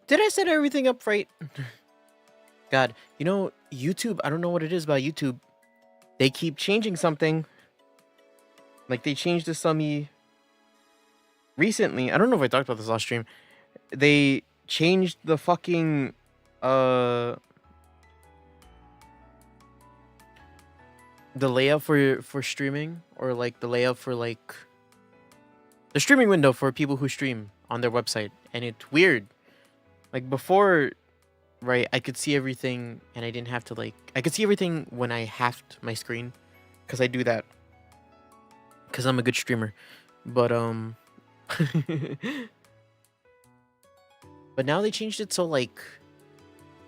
Did I set everything up right? God, you know, YouTube, I don't know what it is about YouTube. They keep changing something. Like, they changed the summy recently. I don't know if I talked about this last stream. They changed the fucking, uh... the layout for streaming, or, like, the layout for, like... the streaming window for people who stream on their website. And it's weird. Like, before... right, I could see everything, and I didn't have to, like... I could see everything when I halved my screen, because I do that. Because I'm a good streamer. But, but now they changed it so, like,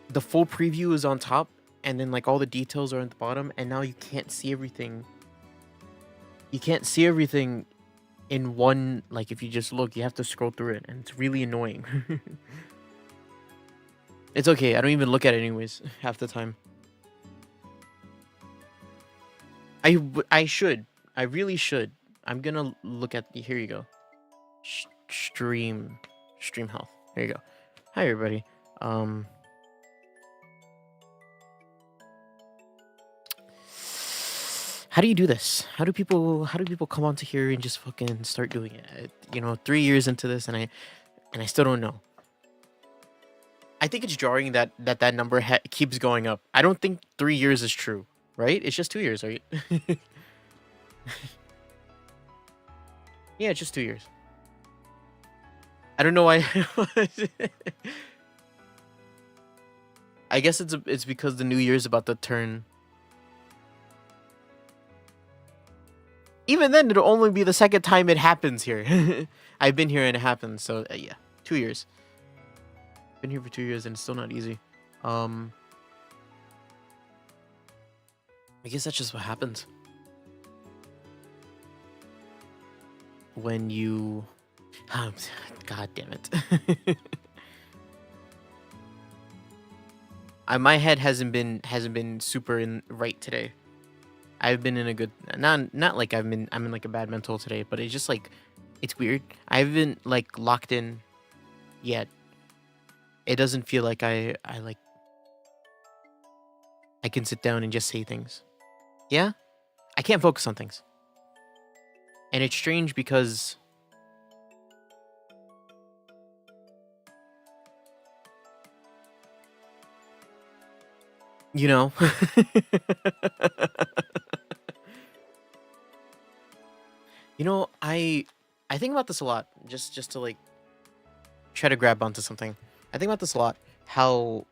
the full preview is on top, and then, like, all the details are at the bottom, and now you can't see everything. You can't see everything in one... like, if you just look, you have to scroll through it, and it's really annoying. It's okay, I don't even look at it anyways, half the time. I should. I really should. I'm gonna look at... here you go. Stream health. There you go. Hi, everybody. How do you do this? How do people come onto here and just fucking start doing it? You know, 3 years into this, and I still don't know. I think it's jarring that number keeps going up. I don't think 3 years is true, right? It's just 2 years, right? Yeah, it's just 2 years. I don't know why. I guess it's because the new year's about to turn. Even then, it'll only be the second time it happens here. I've been here and it happens, so yeah, 2 years. Been here for 2 years and it's still not easy. I guess that's just what happens when you... God damn it. My head hasn't been super right today. I've been in a good... not like I'm in like a bad mental today, but it's just like... it's weird. I haven't like locked in yet. It doesn't feel like I can sit down and just say things. Yeah? I can't focus on things. And it's strange because... you know? You know, I think about this a lot. Just to like try to grab onto something. I think about this a lot. How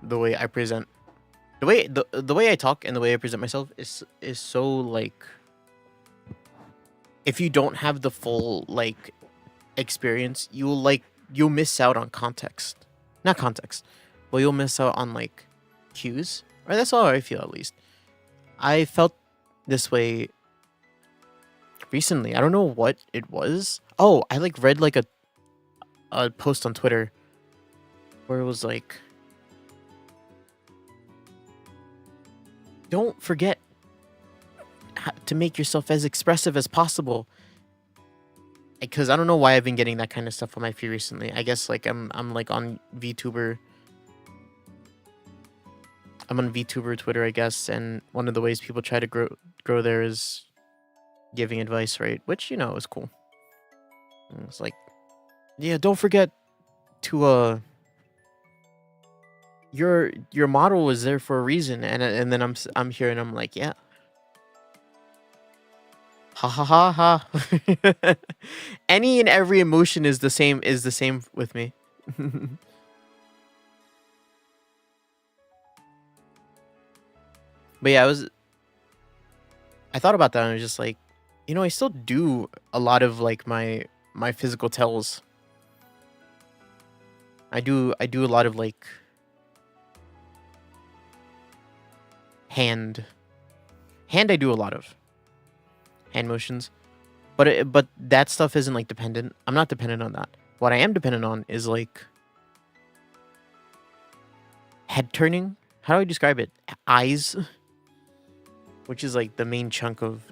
the way I present, the way I talk and the way I present myself is so like... if you don't have the full like experience, you'll miss out on context. Not context, but you'll miss out on like cues. Or that's all I feel, at least. I felt this way recently. I don't know what it was. Oh, I like read like a post on Twitter where it was like, don't forget to make yourself as expressive as possible. Because I don't know why I've been getting that kind of stuff on my feed recently. I guess like I'm like on VTuber. I'm on VTuber Twitter, I guess, and one of the ways people try to grow there is giving advice, right? Which, you know, is cool. And it's like, yeah, don't forget to your model was there for a reason, and then I'm here and I'm like, yeah. Ha ha ha ha. Any and every emotion is the same with me. But yeah, I thought about that and I was just like, you know, I still do a lot of like my physical tells. I do a lot of like hand I do a lot of hand motions, but that stuff isn't like dependent. I'm not dependent on that. What I am dependent on is like head turning. How do I describe it? Eyes, which is like the main chunk of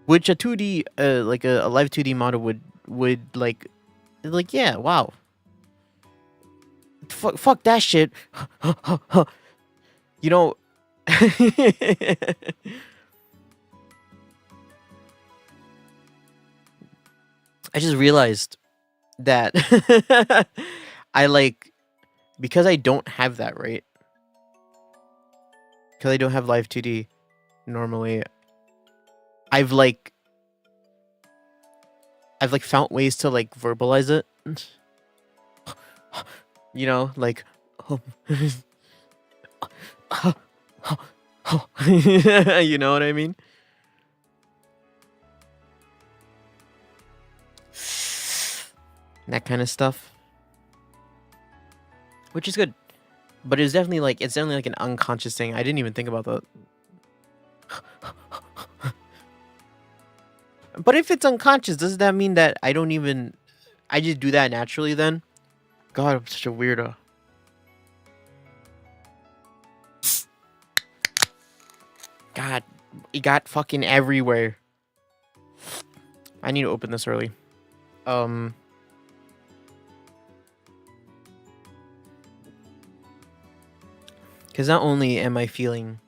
which a 2D like a live 2D model would like, yeah, wow. Fuck that shit. You know, I just realized that I like, because I don't have that, right? Because I don't have live 2D normally. I've like found ways to like verbalize it. You know, like you know what I mean? That kind of stuff. Which is good. But it's definitely like an unconscious thing. I didn't even think about that. But if it's unconscious, does that mean that I just do that naturally then? God, I'm such a weirdo. God, it got fucking everywhere. I need to open this early. Because not only am I feeling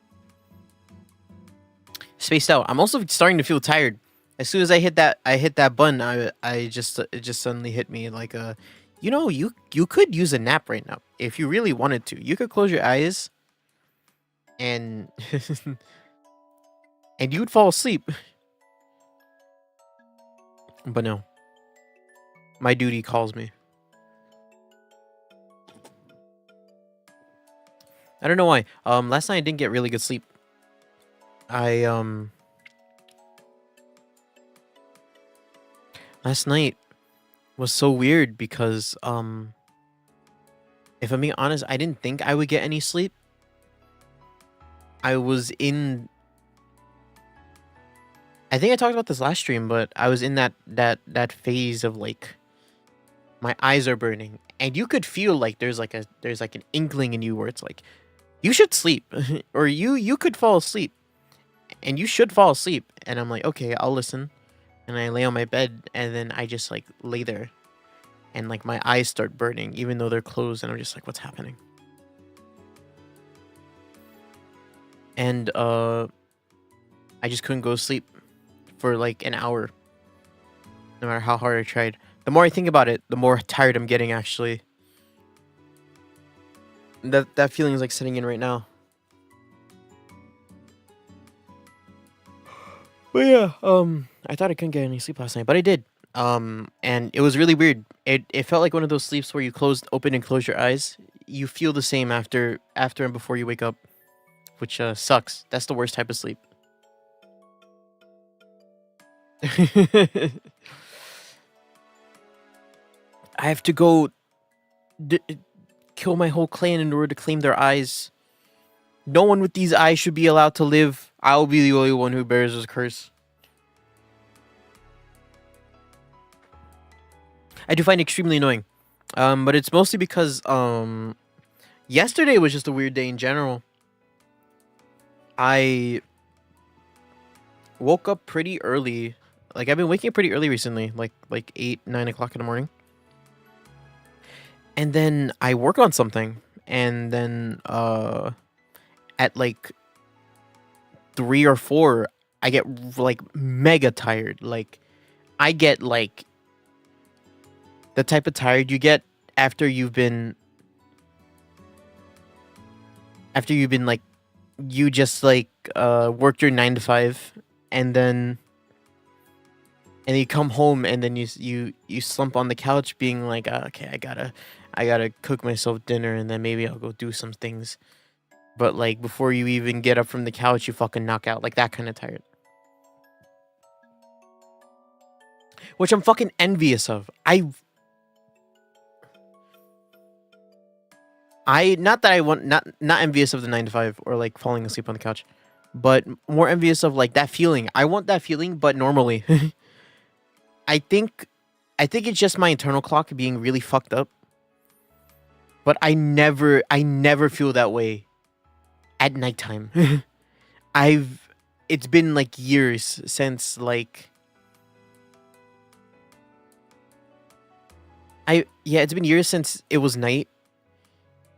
spaced out, I'm also starting to feel tired. As soon as I hit that button, it just suddenly hit me like you could use a nap right now if you really wanted to. You could close your eyes and and you'd fall asleep. But no. My duty calls me. I don't know why. Last night I didn't get really good sleep. Last night was so weird because if I'm being honest, I didn't think I would get any sleep. I think I talked about this last stream, but I was in that phase of like my eyes are burning, and you could feel like there's like an inkling in you where it's like you should sleep or you could fall asleep, and you should fall asleep. And I'm like, okay, I'll listen. And I lay on my bed, and then I just like lay there, and like my eyes start burning even though they're closed, and I'm just like, what's happening? And I just couldn't go to sleep for like an hour, no matter how hard I tried. The more I think about it, the more tired I'm getting, actually. That feeling is like setting in right now. But yeah, I thought I couldn't get any sleep last night, but I did. And it was really weird. It felt like one of those sleeps where you open and close your eyes. You feel the same after and before you wake up, which sucks. That's the worst type of sleep. I have to go kill my whole clan in order to claim their eyes. No one with these eyes should be allowed to live. I'll be the only one who bears this curse. I do find it extremely annoying. But it's mostly because yesterday was just a weird day in general. I woke up pretty early. Like, I've been waking up pretty early recently, like 8, 9 o'clock in the morning. And then I work on something, and then at like 3 or 4, I get like mega tired. Like, I get like the type of tired you get after you've been like, you just like worked your 9 to 5, and then you come home, and then you slump on the couch being like, okay, I gotta cook myself dinner, and then maybe I'll go do some things. But like, before you even get up from the couch, you fucking knock out. Like, that kind of tired. Which I'm fucking envious of. Not envious of the 9 to 5 or like falling asleep on the couch, but more envious of like that feeling. I want that feeling, but normally. I think it's just my internal clock being really fucked up. But I never feel that way at nighttime. It's been like years since like Yeah, it's been years since it was night,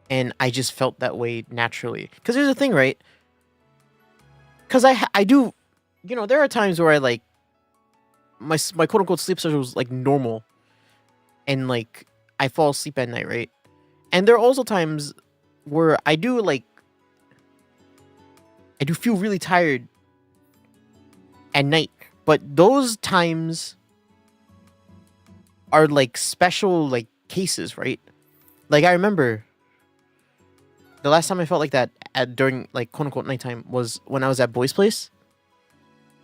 and I just felt that way naturally. Because there's a thing, right? Because I do, there are times where I like my quote unquote sleep schedule is like normal, and like I fall asleep at night, right? And there are also times where I do feel really tired at night, but those times are like special like cases, right? Like I remember the last time I felt like that during like quote unquote nighttime was when I was at Boy's place,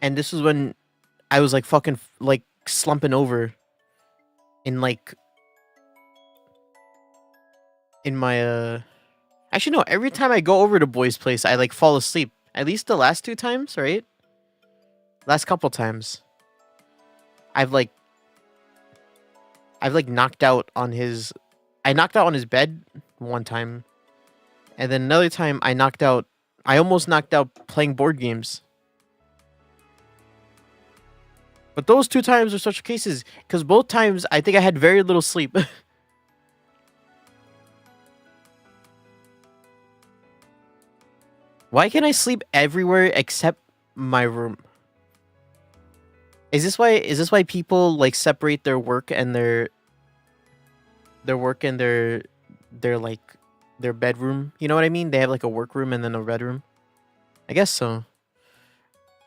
and this was when I was like fucking like slumping over in like in my actually no, every time I go over to Boy's place I like fall asleep. At least the last two times, right? Last couple times. I've like knocked out on his I knocked out on his bed one time. And then another time I almost knocked out playing board games. But those two times are such cases because both times I think I had very little sleep. Why can't I sleep everywhere except my room? Is this why people like separate their work and their work and their like their bedroom? You know what I mean? They have like a work room and then a bedroom. I guess so.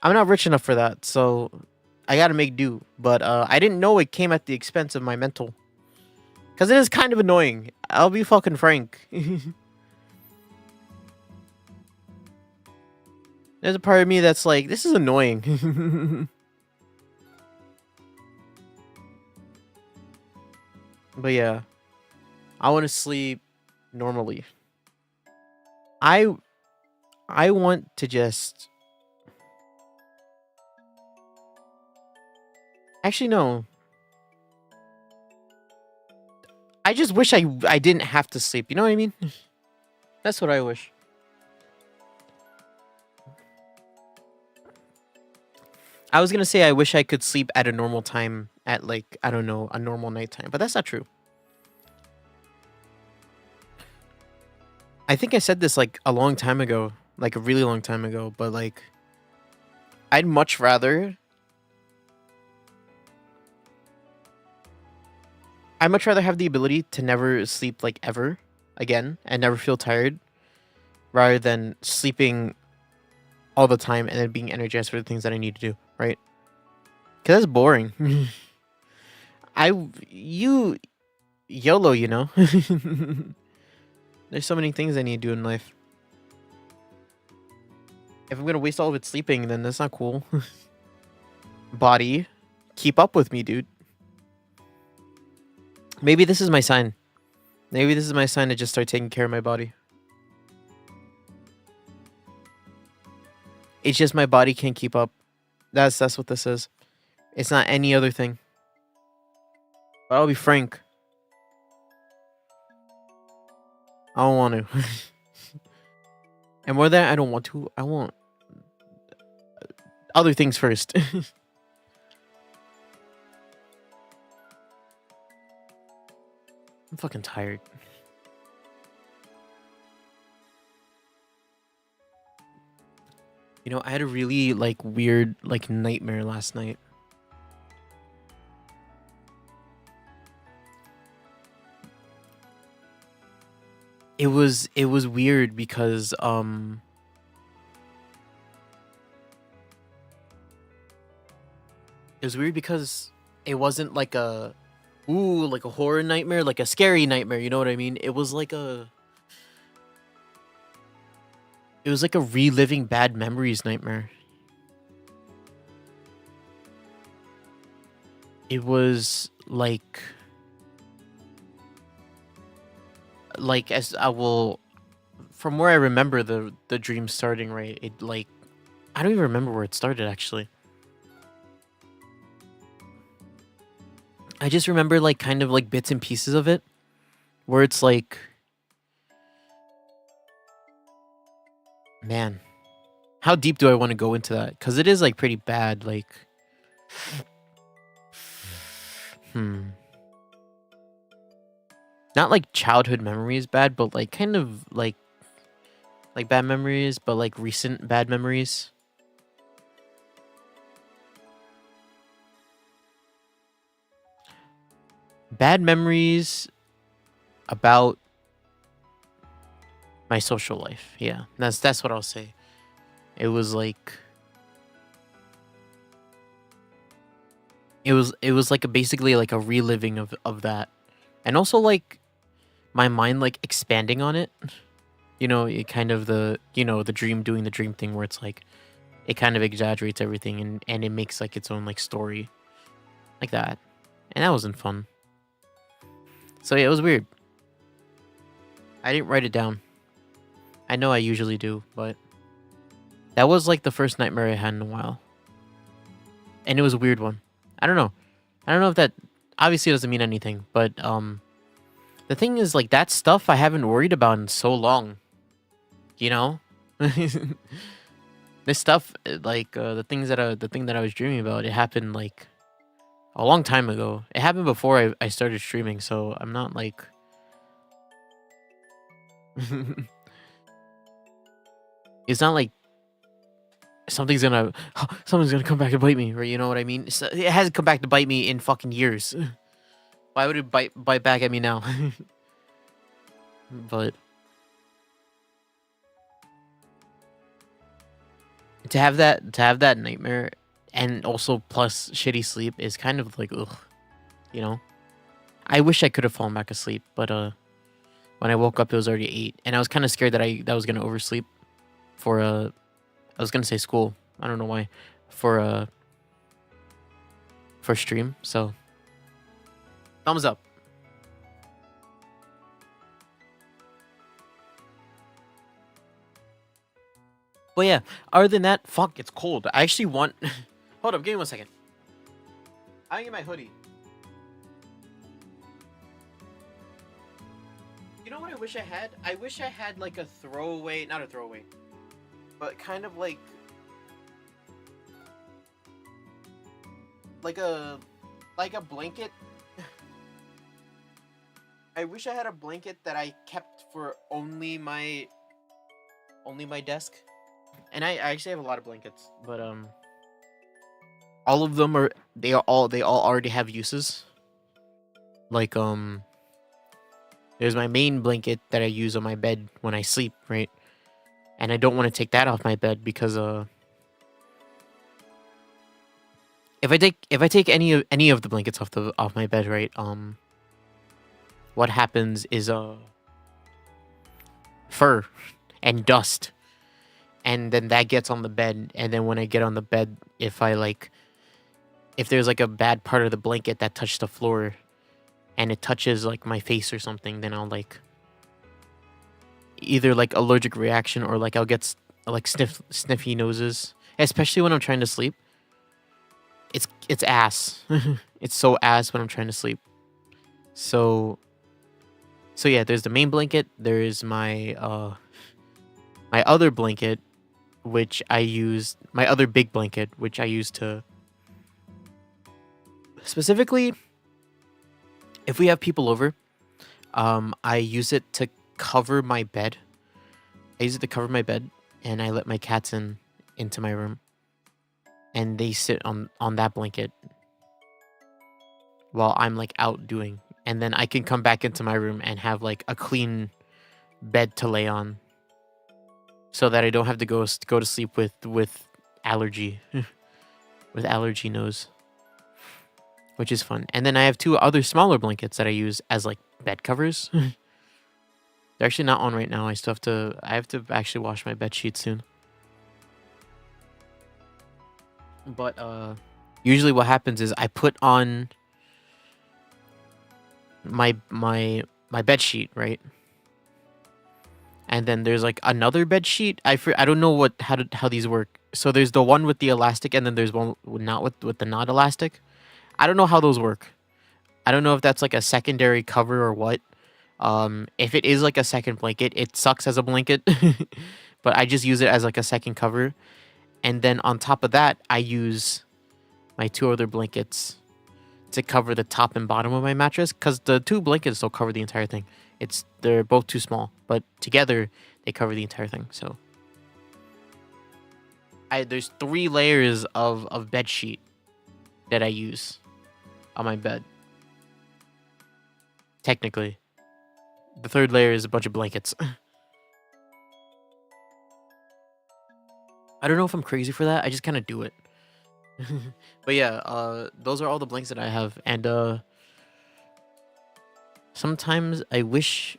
I'm not rich enough for that, so I gotta make do. But I didn't know it came at the expense of my mental. Because it is kind of annoying. I'll be fucking frank. There's a part of me that's like, this is annoying. But yeah, I want to sleep normally. I I want to just actually no. I just wish I didn't have to sleep. You know what I mean? That's what I wish. I was gonna say I wish I could sleep at a normal time at like I don't know a normal nighttime, but that's not true. I think I said this like a long time ago, like a really long time ago, but like I'd much rather have the ability to never sleep like ever again and never feel tired rather than sleeping all the time and then being energized for the things that I need to do, right? Cuz that's boring. I you YOLO, you know. There's so many things I need to do in life. If I'm going to waste all of it sleeping, then that's not cool. Body, keep up with me, dude. Maybe this is my sign. Maybe this is my sign to just start taking care of my body. It's just my body can't keep up. That's what this is. It's not any other thing. But I'll be frank. I don't want to. And more than that, I don't want to. I want other things first. I'm fucking tired. You know, I had a really like weird like nightmare last night. It was weird because it was weird because it wasn't like a like a horror nightmare, like a scary nightmare, you know what I mean? It was like a reliving bad memories nightmare. It was like as I will from where I remember the dream starting, right? It like I don't even remember where it started actually. I just remember like kind of like bits and pieces of it where it's like man, how deep do I want to go into that? Cuz it is like pretty bad like hmm. not like childhood memories bad, but like kind of like bad memories, but like recent bad memories. Bad memories about my social life. Yeah, that's what I'll say. It was like it was like basically like a reliving of that, and also like my mind like expanding on it. You know, it kind of the dream doing the dream thing where it's like it kind of exaggerates everything and it makes like its own like story like that, and that wasn't fun. So yeah, it was weird. I didn't write it down. I know I usually do, but that was like the first nightmare I had in a while. And it was a weird one. I don't know. I don't know if that obviously doesn't mean anything, but the thing is like that stuff I haven't worried about in so long. You know? This stuff like the thing that I was dreaming about, it happened like a long time ago. It happened before I started streaming, so I'm not like it's not like something's gonna come back to bite me, or you know what I mean? It hasn't come back to bite me in fucking years. Why would it bite back at me now? But to have that nightmare and also plus shitty sleep is kind of like ugh, you know. I wish I could have fallen back asleep, but when I woke up it was already 8, and I was kind of scared that I was gonna oversleep for I was gonna say school. I don't know why. For stream. So thumbs up. But yeah, other than that, fuck, it's cold. I actually want. Hold up, give me 1 second. I get my hoodie. You know what I wish I had? I wish I had like a throwaway, not a throwaway, but kind of like a blanket. I wish I had a blanket that I kept for only my desk. And I actually have a lot of blankets, but all of them are they all already have uses. Like there's my main blanket that I use on my bed when I sleep, right? And I don't want to take that off my bed because if I take any of the blankets off my bed, right? What happens is fur and dust, and then that gets on the bed, and then when I get on the bed, if there's like a bad part of the blanket that touched the floor and it touches like my face or something, then I'll like either like allergic reaction or like I'll get like sniffy noses, especially when I'm trying to sleep. It's ass. It's so ass when I'm trying to sleep. So yeah, there's the main blanket. There is my my other blanket, which I use, my other big blanket, which I use to specifically if we have people over. I use it to cover my bed. I use it to cover my bed, and I let my cats into my room, and they sit on that blanket while I'm like out doing, and then I can come back into my room and have like a clean bed to lay on, so that I don't have to go to sleep with allergy, with allergy nose, which is fun. And then I have 2 other smaller blankets that I use as like bed covers. They're actually not on right now. I have to actually wash my bed sheets soon. But usually what happens is I put on my bed sheet, right? And then there's like another bed sheet. I don't know how these work. So there's the one with the elastic, and then there's one not with the not elastic. I don't know how those work. I don't know if that's like a secondary cover or what. If it is like a second blanket, it sucks as a blanket. But I just use it as like a second cover. And then on top of that, I use my 2 other blankets to cover the top and bottom of my mattress, because the 2 blankets don't cover the entire thing. They're both too small, but together they cover the entire thing. So there's 3 layers of bed sheet that I use on my bed. Technically, the 3rd layer is a bunch of blankets. I don't know if I'm crazy for that. I just kind of do it. But yeah, those are all the blanks that I have, and sometimes I wish,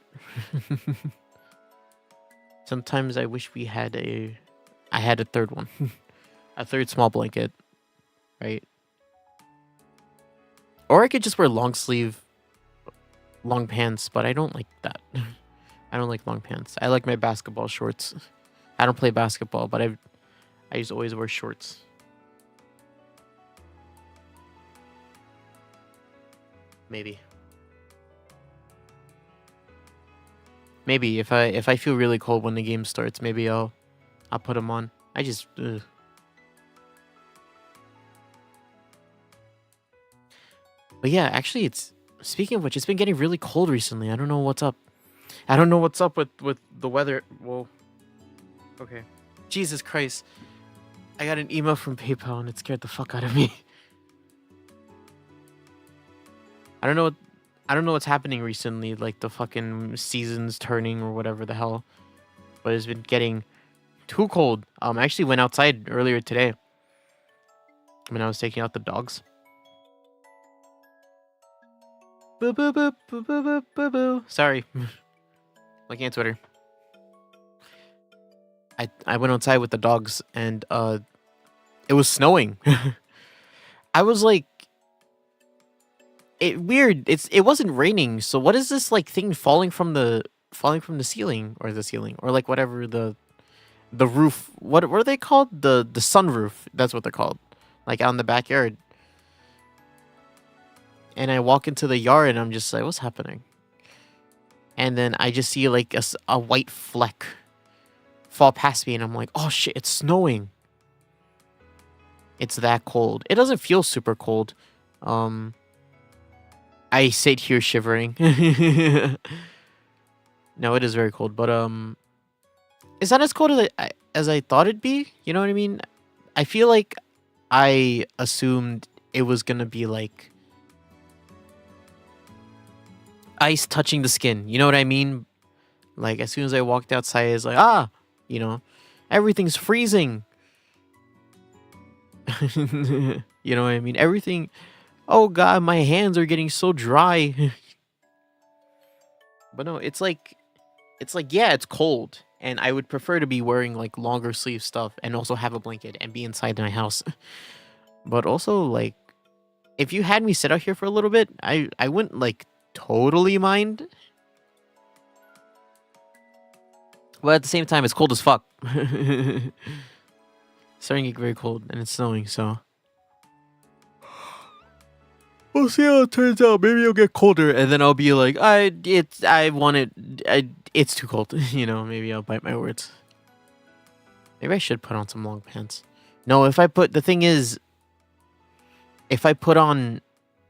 sometimes I wish I had a 3rd one, a 3rd small blanket, right? Or I could just wear long sleeve, long pants, but I don't like that. I don't like long pants. I like my basketball shorts. I don't play basketball, but I just always wear shorts. Maybe if I feel really cold when the game starts, maybe I'll put them on. I just ugh. But yeah, actually, speaking of which, it's been getting really cold recently. I don't know what's up. I don't know what's up with the weather. Whoa. Okay. Jesus Christ. I got an email from PayPal and it scared the fuck out of me. I don't know what's happening recently, like the fucking seasons turning or whatever the hell. But it's been getting too cold. I actually went outside earlier today when I was taking out the dogs. Boo boo boo boo boo boo boo boo. Sorry. Looking at Twitter. I went outside with the dogs and it was snowing. I was like, it wasn't raining, so what is this like thing falling from the ceiling or like whatever the roof, what are they called, the sunroof, that's what they're called, like out in the backyard. And I walk into the yard and I'm just like, what's happening? And then I just see like a white fleck fall past me and I'm like, oh shit, it's snowing. It's that cold. It doesn't feel super cold. I sit here shivering. No, it is very cold, but it's not as cold as I thought it'd be. You know what I mean? I feel like I assumed it was gonna be like ice touching the skin. You know what I mean? Like as soon as I walked outside, it's like everything's freezing. You know what I mean? Everything. Oh god, my hands are getting so dry. But no, it's like yeah, it's cold, and I would prefer to be wearing like longer sleeve stuff and also have a blanket and be inside my house. But also like if you had me sit out here for a little bit, I wouldn't like totally mind. But at the same time, it's cold as fuck. Starting to get very cold and it's snowing, so we'll see how it turns out. Maybe it'll get colder, and then I'll be like, it's too cold. You know, maybe I'll bite my words. Maybe I should put on some long pants. No, the thing is, if I put on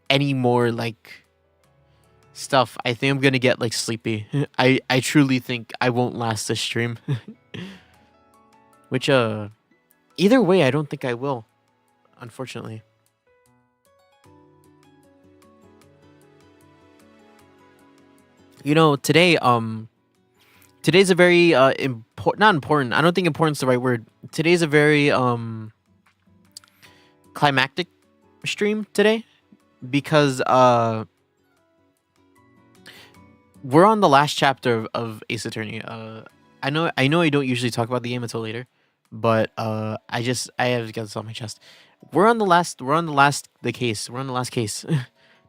any more like stuff, I think I'm gonna get like sleepy. I truly think I won't last this stream. Which either way, I don't think I will, unfortunately. You know, today's a very not important. I don't think important's the right word. Today's a very climactic stream today because we're on the last chapter of Ace Attorney. I know I don't usually talk about the game until later, but I have to get this off my chest. We're on the last case. We're on the last case.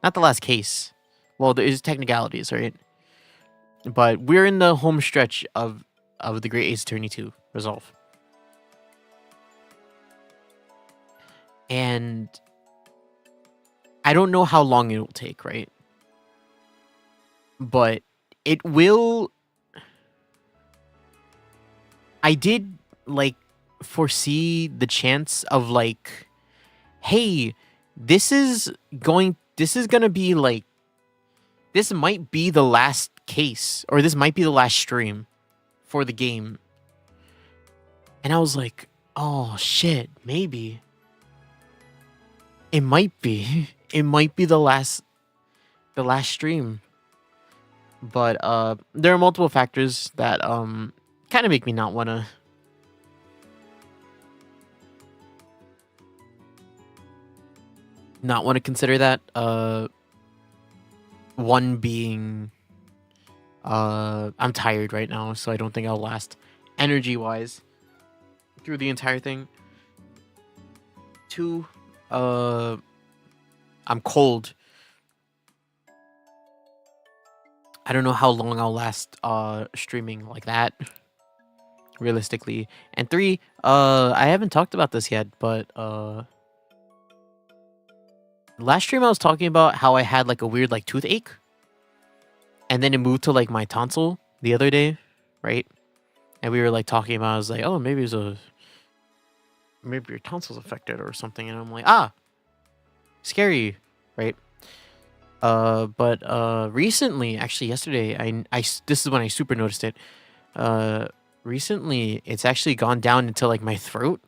Not the last case. Well, there's technicalities, right? But we're in the home stretch of the Great Ace Attorney 2 Resolve. And I don't know how long it will take, right? But it will. I did like foresee the chance of like, hey, this is going this is gonna be like, this might be the last case, or this might be the last stream for the game. And I was like, oh shit, maybe. It might be. It might be the last stream. But there are multiple factors that kind of make me not want to consider that. One being I'm tired right now, so I don't think I'll last energy wise through the entire thing. Two, I'm cold. I don't know how long I'll last streaming like that, realistically. And three, I haven't talked about this yet, but last stream I was talking about how I had like a weird like toothache, and then it moved to like my tonsil the other day, right? And we were like talking about, I was like, oh, maybe your tonsil's affected or something, and I'm like, scary, right? But recently, actually yesterday, I this is when I super noticed it. Recently, it's actually gone down into like my throat,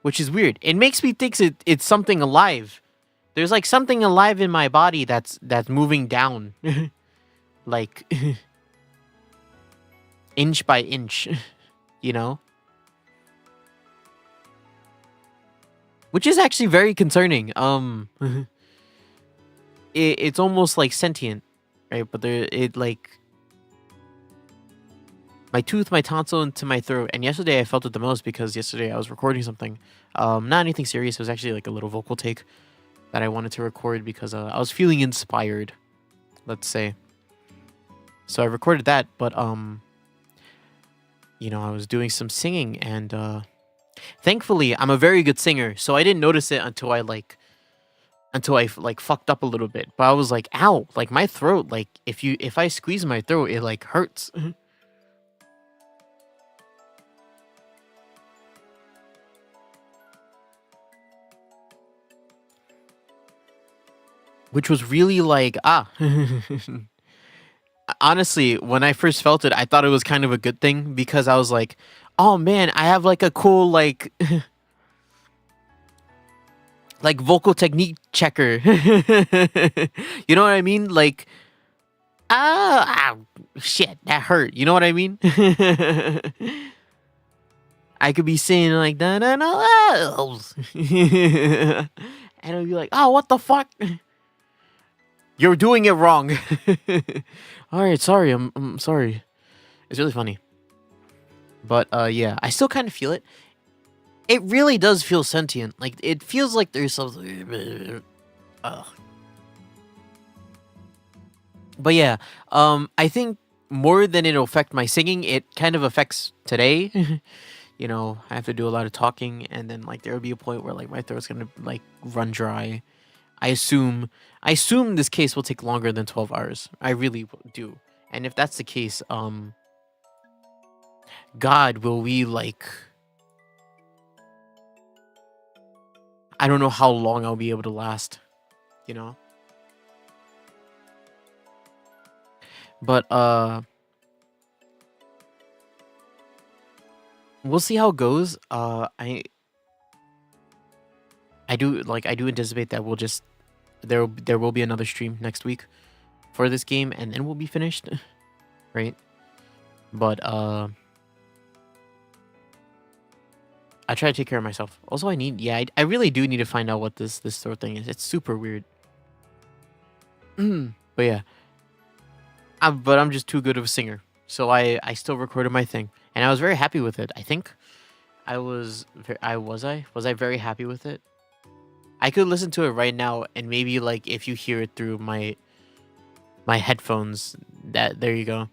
which is weird. It makes me think it's something alive. There's like something alive in my body that's moving down, like inch by inch, you know? Which is actually very concerning. It's almost like sentient, right? But it like my tooth, my tonsil, into my throat. And yesterday I felt it the most because yesterday I was recording something. Not anything serious. It was actually like a little vocal take that I wanted to record because I was feeling inspired, let's say. So I recorded that, but you know, I was doing some singing, and thankfully I'm a very good singer, so I didn't notice it until I fucked up a little bit. But I was like, ow, like my throat, like if I squeeze my throat, it like hurts. Which was really like, honestly, when I first felt it, I thought it was kind of a good thing because I was like, oh man, I have like a cool like like vocal technique checker. You know what I mean? Like, shit, that hurt. You know what I mean? I could be saying like da da da, and I'll be like, oh, what the fuck? You're doing it wrong. All right, sorry. I'm sorry. It's really funny. But yeah, I still kind of feel it. It really does feel sentient. Like it feels like there's something. But yeah, I think more than it'll affect my singing, it kind of affects today. You know, I have to do a lot of talking, and then like there will be a point where like my throat's gonna like run dry. I assume this case will take longer than 12 hours. I really do. And if that's the case, God, will we like, I don't know how long I'll be able to last, you know? But we'll see how it goes. I do anticipate that there will be another stream next week for this game, and then we'll be finished, right? But I try to take care of myself. Also, I really do need to find out what this throat thing is. It's super weird. But yeah, but I'm just too good of a singer, so I still recorded my thing, and I was very happy with it. I think was I very happy with it. I could listen to it right now, and maybe like if you hear it through my headphones, that there you go.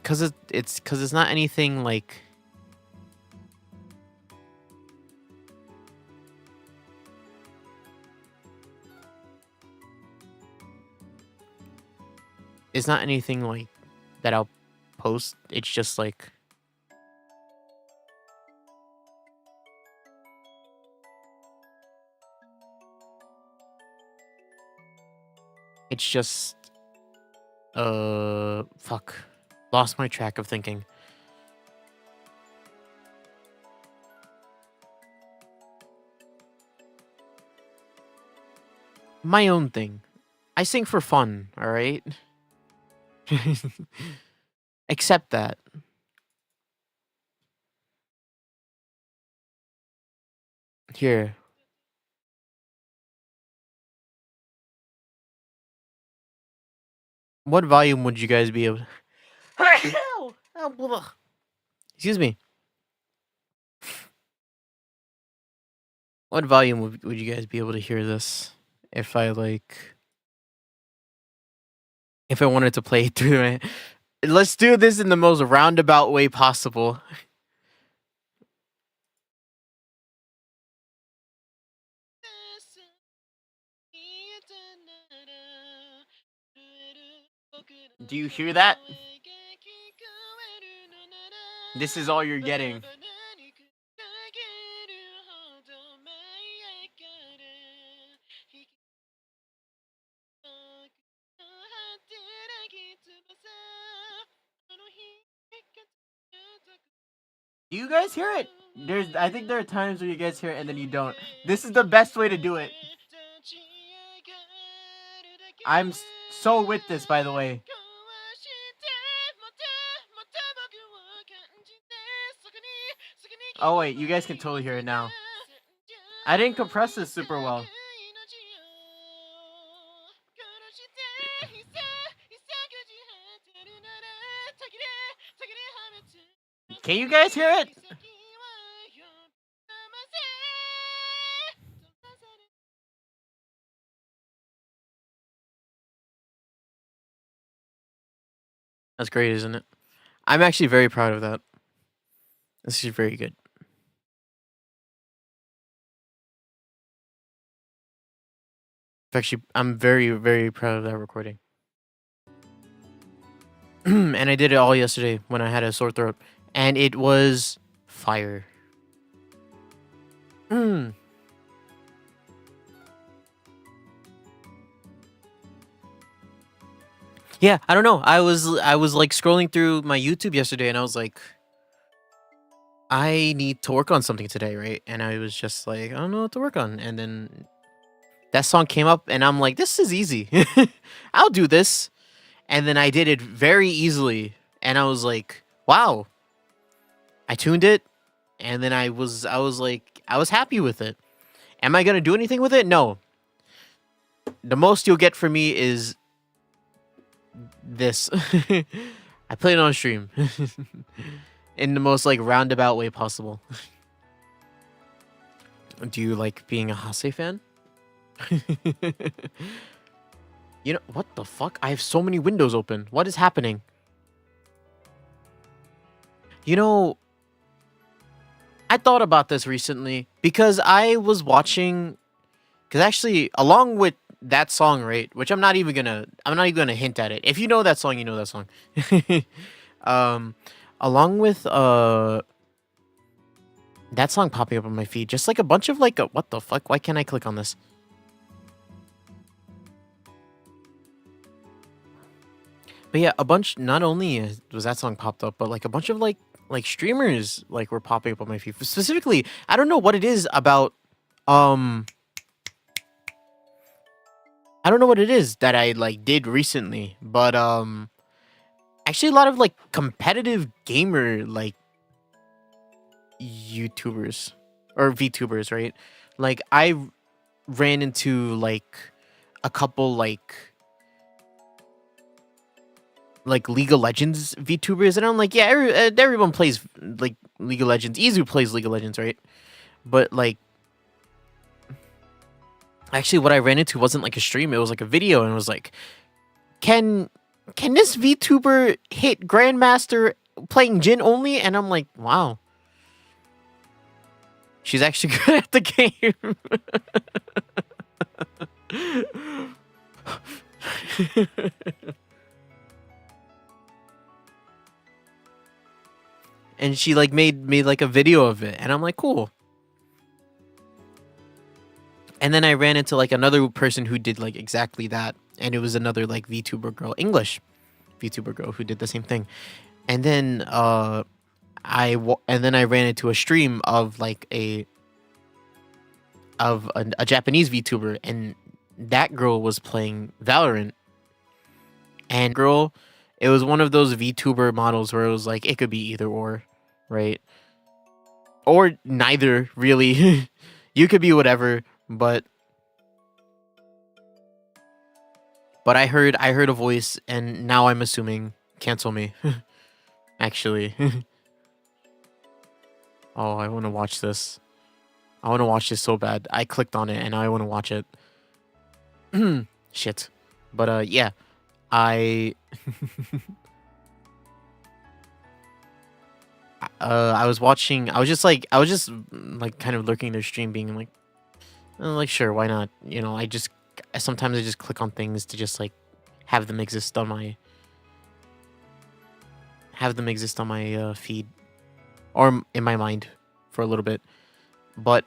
Cause it's not anything like. It's not anything like that I'll post. It's just like. It's just fuck. Lost my track of thinking. My own thing. I sing for fun, all right? Accept that. Here. What volume would you guys be able Excuse me. What volume would you guys be able to hear this if I if I wanted to play it through my Let's do this in the most roundabout way possible. Do you hear that? This is all you're getting. Do you guys hear it? I think there are times where you guys hear it and then you don't. This is the best way to do it. I'm so with this, by the way. Oh wait, you guys can totally hear it now. I didn't compress this super well. Can you guys hear it? That's great, isn't it? I'm actually very proud of that. This is very good. Actually, I'm very, very proud of that recording. And I did it all yesterday when I had a sore throat. And it was fire. Yeah, I don't know. I was like scrolling through my YouTube yesterday and I was like, I need to work on something today, right? And I was just like, I don't know what to work on. And then that song came up and I'm like, this is easy. I'll do this. And then I did it very easily. And I was like, wow. I tuned it and then I was like, I was happy with it. Am I going to do anything with it? No. The most you'll get from me is this. I played it on stream. In the most like roundabout way possible. Do you like being a Hase fan? You know, what the fuck? I have so many windows open. What is happening? You know, I thought about this recently because I was watching, because actually along with that song, right, which I'm not even gonna hint at it. If you know that song, you know that song. Along with that song popping up on my feed, just like a bunch of like what the fuck? Why can't I click on this? But yeah, a bunch. Not only was that song popped up, but like a bunch of like streamers like were popping up on my feed. Specifically, I don't know what it is about. I don't know what it is that I like did recently, but actually a lot of like competitive gamer like YouTubers or VTubers, right? Like I ran into like a couple like League of Legends VTubers, and I'm like, yeah, everyone plays like League of Legends. Izu plays League of Legends, right? But like, actually, what I ran into wasn't like a stream; it was like a video, and it was like, can this VTuber hit Grandmaster playing Jin only? And I'm like, wow, she's actually good at the game. And she like made like a video of it, and I'm like, cool. And then I ran into like another person who did like exactly that, and it was another like VTuber girl, English VTuber girl, who did the same thing. And then I ran into a stream of like a Japanese VTuber, and that girl was playing Valorant. And girl, it was one of those VTuber models where it was like it could be either or, right? Or neither, really. You could be whatever, but I heard a voice, and now I'm assuming cancel me. Actually. Oh, I want to watch this. I want to watch this so bad. I clicked on it and now I want to watch it. Shit. But yeah, I I was watching. I was just like kind of lurking their stream, being like sure, why not? You know, sometimes I just click on things to just like have them exist on my feed or in my mind for a little bit. But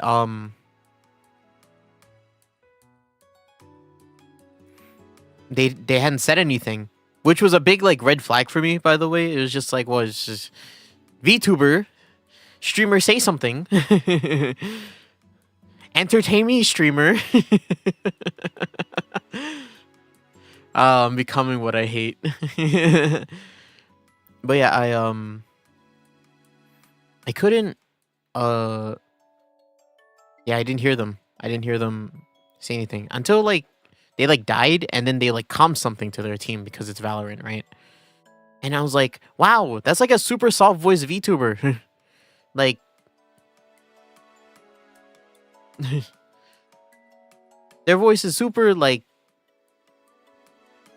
they hadn't said anything, which was a big like red flag for me, by the way. It was just like, well, it's just VTuber streamer, say something. Entertain me, streamer. I'm becoming what I hate. But yeah, I couldn't yeah, I didn't hear them. I didn't hear them say anything until like they like died, and then they like commed something to their team because it's Valorant, right? And I was like, wow, that's like a super soft voice VTuber. Like their voice is super like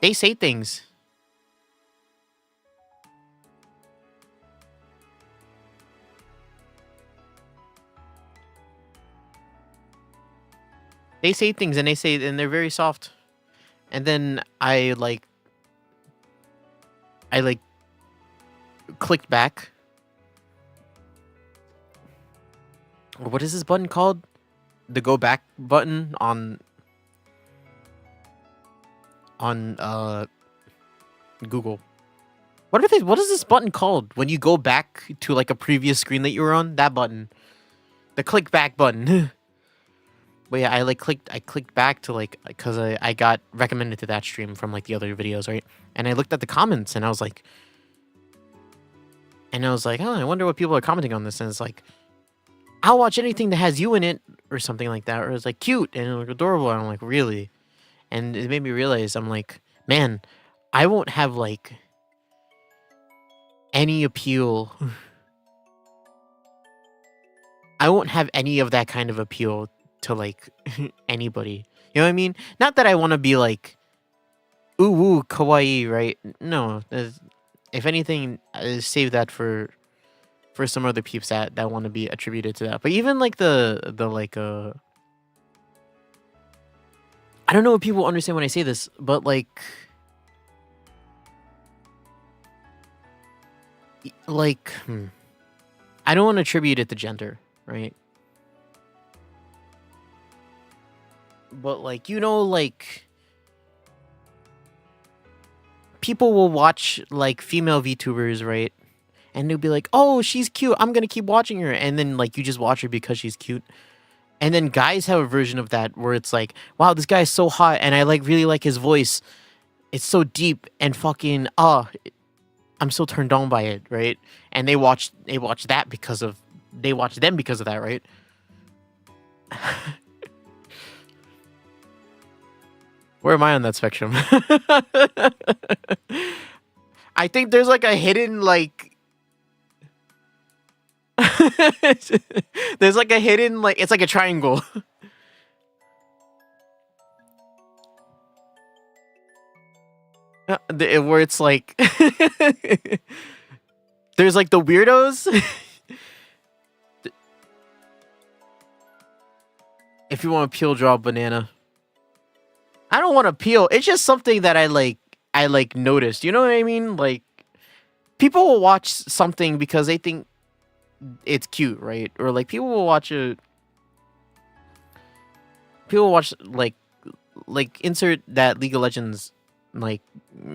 they say things. They say things and they're very soft. And then I clicked back. What is this button called? The go back button on Google. What is this button called when you go back to like a previous screen that you were on? That button. The click back button. But yeah, I clicked back to like, because I got recommended to that stream from like the other videos, right? And I looked at the comments and I was like, oh, I wonder what people are commenting on this. And it's like, I'll watch anything that has you in it or something like that. Or it's like cute and like adorable. And I'm like, really? And it made me realize, I'm like, man, I won't have like any appeal. I won't have any of that kind of appeal to like anybody. You know what I mean? Not that I want to be like ooh woo kawaii, right? No, if anything, save that for some other peeps that want to be attributed to that. But even like the like I don't know if people understand when I say this, but like I don't want to attribute it to gender, right? But like, you know, like people will watch like female VTubers, right? And they'll be like, oh, she's cute, I'm gonna keep watching her. And then like you just watch her because she's cute. And then guys have a version of that where it's like, wow, this guy is so hot and I like really like his voice. It's so deep and fucking I'm so turned on by it, right? And they watch them because of that, right? Where am I on that spectrum? I think there's like a hidden like there's like a hidden like it's like a triangle. Where it's like there's like the weirdos. If you want to peel, draw a banana. I don't want to peel. It's just something that I noticed. You know what I mean? Like people will watch something because they think it's cute, right? Or like people will watch like insert that League of Legends like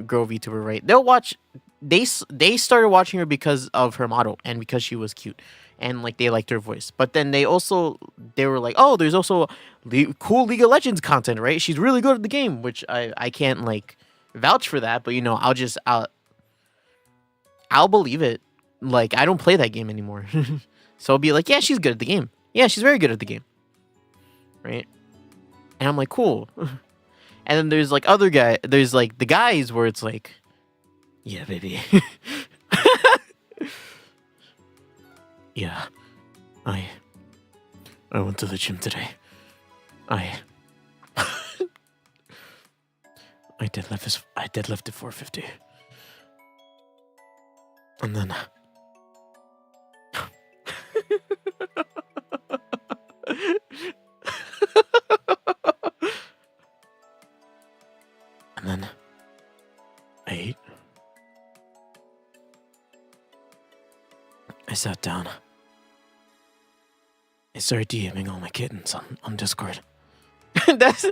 girl VTuber, right? They'll watch. They started watching her because of her model and because she was cute, and like they liked her voice. But then they were like, oh, there's also cool League of Legends content, right? She's really good at the game, which I can't like vouch for that, but you know, I'll believe it. Like I don't play that game anymore, so I'll be like, yeah, she's good at the game. Yeah, she's very good at the game, right? And I'm like, cool. And then there's like there's like the guys where it's like, yeah, baby. Yeah, I went to the gym today. I deadlifted 450. And then and then I ate. I sat down. I started DMing all my kittens on Discord. That's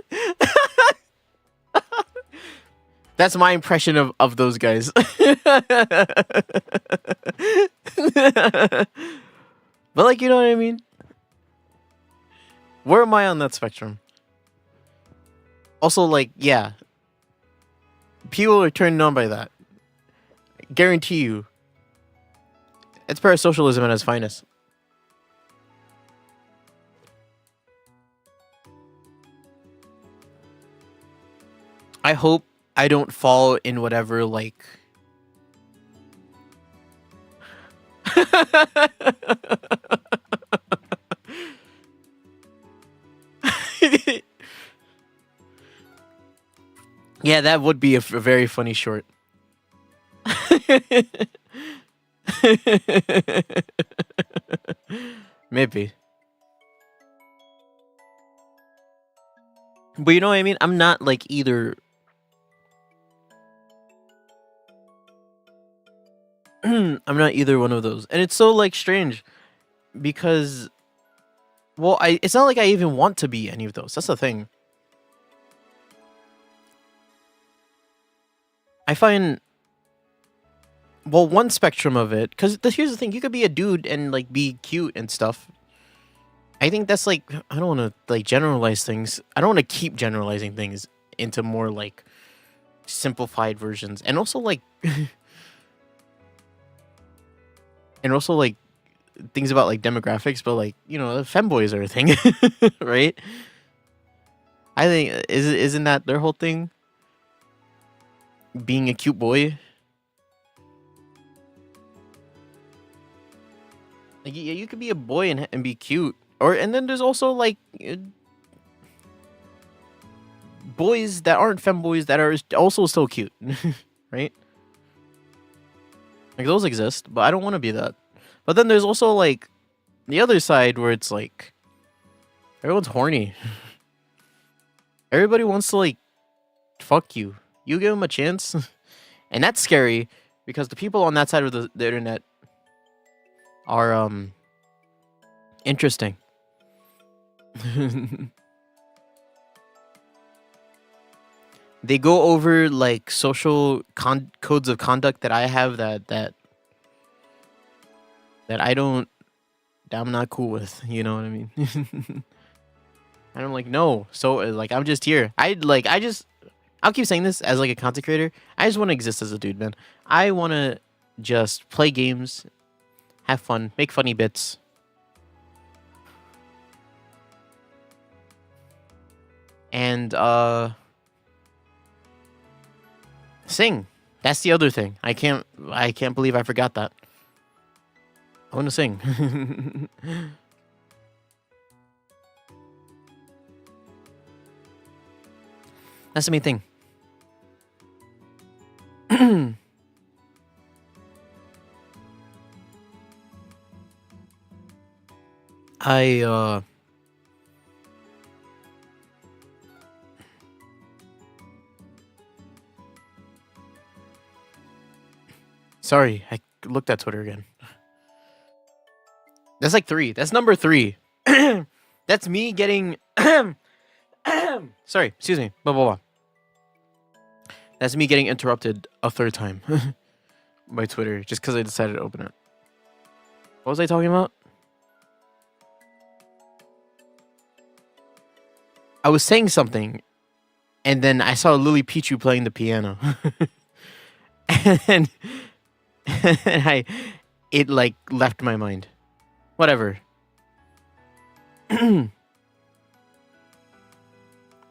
that's my impression of those guys. But like, you know what I mean? Where am I on that spectrum? Also, like, yeah. People are turned on by that. Guarantee you. It's parasocialism at its finest. I hope I don't fall in whatever, like... Yeah, that would be a very funny short. Maybe. But you know what I mean? I'm not like either. I'm not either one of those. And it's so like strange because well, it's not like I even want to be any of those. That's the thing. I find well, one spectrum of it, because here's the thing: you could be a dude and like be cute and stuff. I think that's like I don't want to like generalize things. I don't want to keep generalizing things into more like simplified versions, and also like, and also like things about like demographics. But like you know, femboys are a thing, right? I think isn't that their whole thing? Being a cute boy. Like, yeah, you could be a boy and be cute, and then there's also like boys that aren't femboys that are also still cute, right? Like those exist, but I don't want to be that. But then there's also like the other side where it's like everyone's horny. Everybody wants to like fuck you. You give them a chance, and that's scary because the people on that side of the internet are interesting. They go over like social codes of conduct that I have that I'm not cool with. You know what I mean? And I'm like, no. So like, I'm just here. I'll keep saying this as like a content creator. I just want to exist as a dude, man. I want to just play games, have fun, make funny bits. And sing. That's the other thing. I can't believe I forgot that. I want to sing. That's the main thing. Sorry, I looked at Twitter again. That's like 3. That's number 3. That's me getting Sorry, excuse me. Blah, blah, blah. That's me getting interrupted a third time by Twitter just because I decided to open it. What was I talking about? I was saying something, and then I saw Lily Pichu playing the piano. and it like left my mind. Whatever.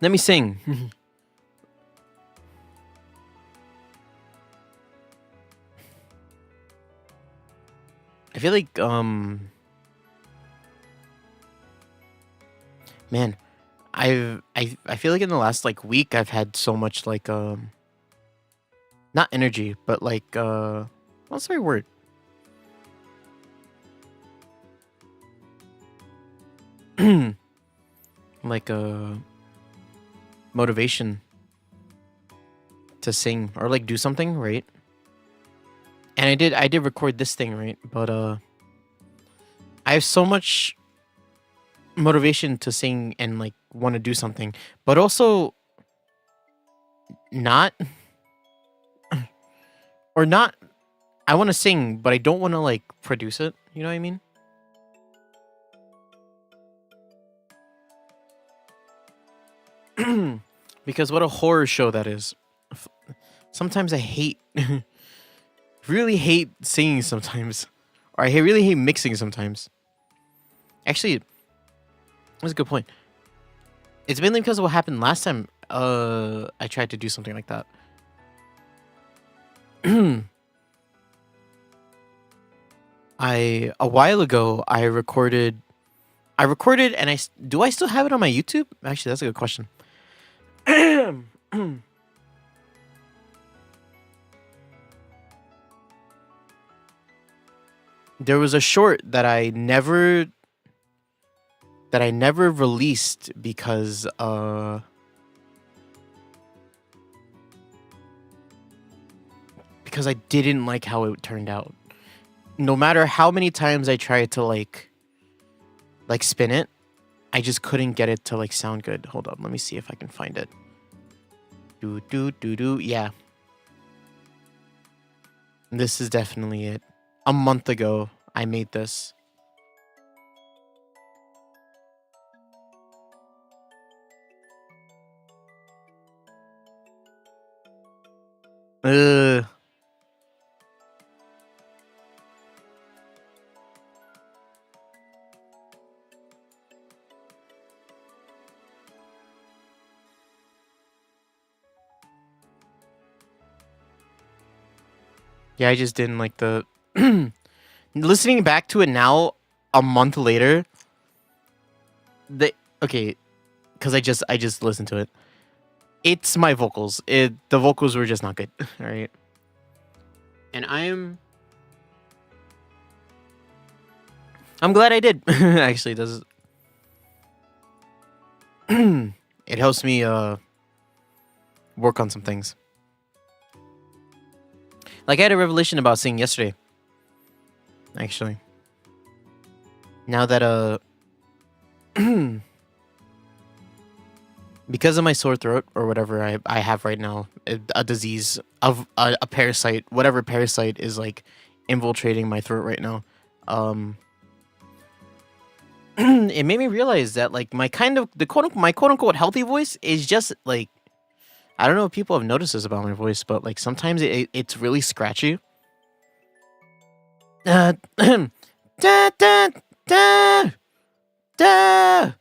Let me sing. I feel like man, I feel like in the last like week I've had so much like not energy, but like what's the right word? Like motivation to sing or like do something, right? And I did record this thing, right? But I have so much motivation to sing and like want to do something, but also not or not I want to sing, but I don't want to like produce it, you know what I mean? Because what a horror show that is. Sometimes I hate really hate singing sometimes. Or I really hate mixing sometimes. Actually, that's a good point. It's mainly because of what happened last time I tried to do something like that. A while ago I recorded and do I still have it on my YouTube? Actually, that's a good question. There was a short that I never released because I didn't like how it turned out. No matter how many times I tried to like spin it, I just couldn't get it to like sound good. Hold up, let me see if I can find it. Yeah. This is definitely it. A month ago, I made this. Ugh. Yeah, I just didn't like the... Listening back to it now, a month later... Okay, because I just listened to it. It's my vocals. The vocals were just not good, alright? And I'm glad I did. Actually, it does... It helps me work on some things. Like, I had a revelation about singing yesterday. Actually. Now that, because of my sore throat, or whatever I have right now, a disease of a parasite, whatever parasite is, like, infiltrating my throat right now, it made me realize that, like, my quote-unquote healthy voice is just, like, I don't know if people have noticed this about my voice, but like sometimes it's really scratchy. Da, da, da, da.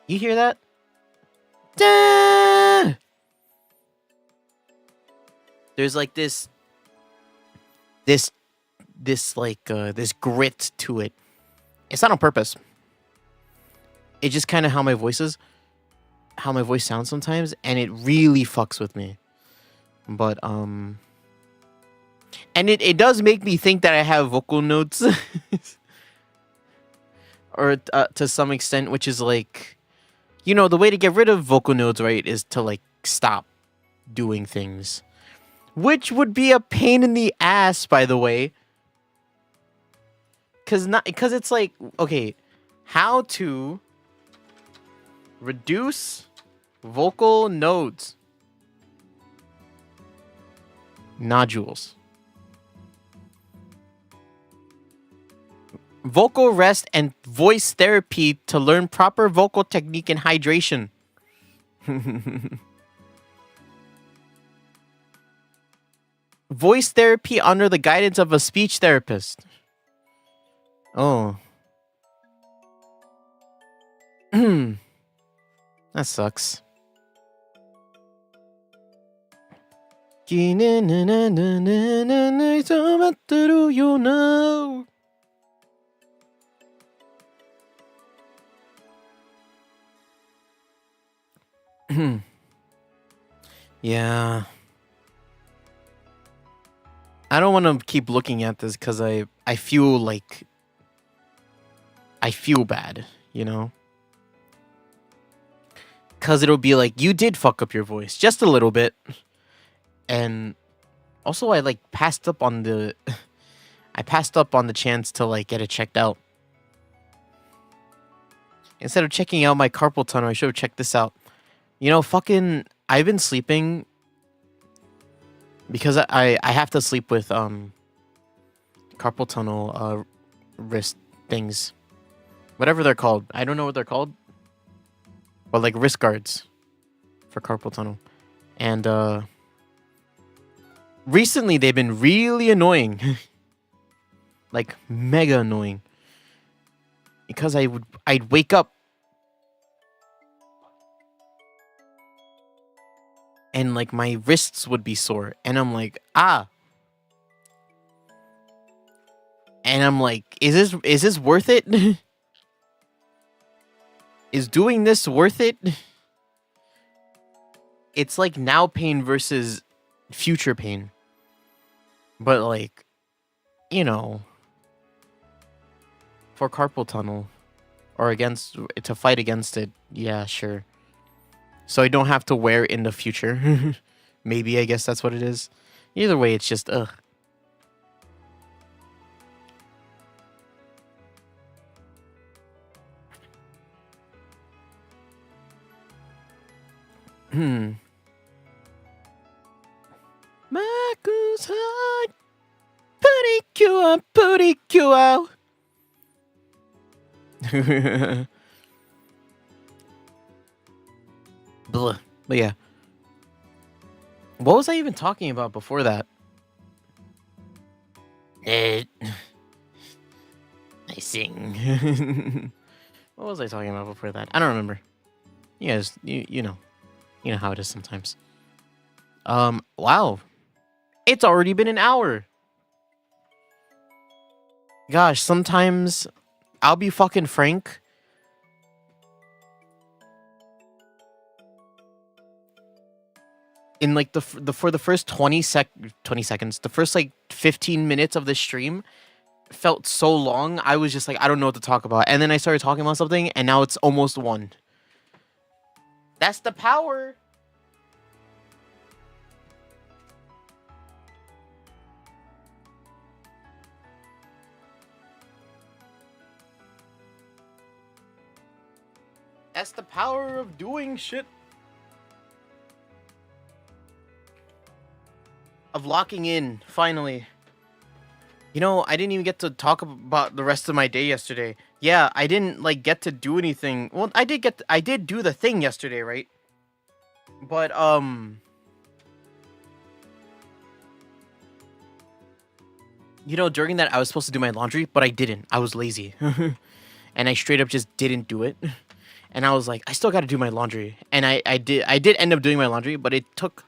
You hear that? Da. There's like this grit to it. It's not on purpose. It's just kind of how my voice sounds sometimes, and it really fucks with me. But and it does make me think that I have vocal notes or to some extent, which is like, you know, the way to get rid of vocal nodes, right, is to like stop doing things, which would be a pain in the ass, by the way, because it's like, okay, how to Reduce vocal nodes. Nodules. Vocal rest and voice therapy to learn proper vocal technique and hydration. Voice therapy under the guidance of a speech therapist. Oh. That sucks. Yeah. I don't want to keep looking at this because I feel like I feel bad, you know? Because it'll be like, you did fuck up your voice just a little bit. And also I like passed up on the I passed up on the chance to like get it checked out. Instead of checking out my carpal tunnel, I should have checked this out. You know, fucking I've been sleeping because I have to sleep with carpal tunnel wrist things. Whatever they're called. I don't know what they're called. But like wrist guards for carpal tunnel. And recently they've been really annoying. Like mega annoying. Because I'd wake up and like my wrists would be sore and I'm like, ah. And I'm like, is this worth it? Is doing this worth it? It's like now pain versus future pain. But like, you know, for carpal tunnel or to fight against it, yeah, sure. So I don't have to wear in the future. Maybe, I guess that's what it is. Either way, it's just, ugh. Marcus Hart, pretty cute. Blah. But yeah. What was I even talking about before that? I sing. What was I talking about before that? I don't remember. You guys, you know how it is sometimes. Wow. It's already been an hour. Gosh, sometimes I'll be fucking frank. In like for the first 20 seconds, the first like 15 minutes of the stream felt so long. I was just like, I don't know what to talk about. And then I started talking about something and now it's almost 1. That's the power. That's the power of doing shit. Of locking in, finally. You know, I didn't even get to talk about the rest of my day yesterday. Yeah, I didn't like get to do anything. Well, I did do the thing yesterday, right? But you know, during that I was supposed to do my laundry, but I didn't. I was lazy. And I straight up just didn't do it. And I was like, I still got to do my laundry. And I did end up doing my laundry, but it took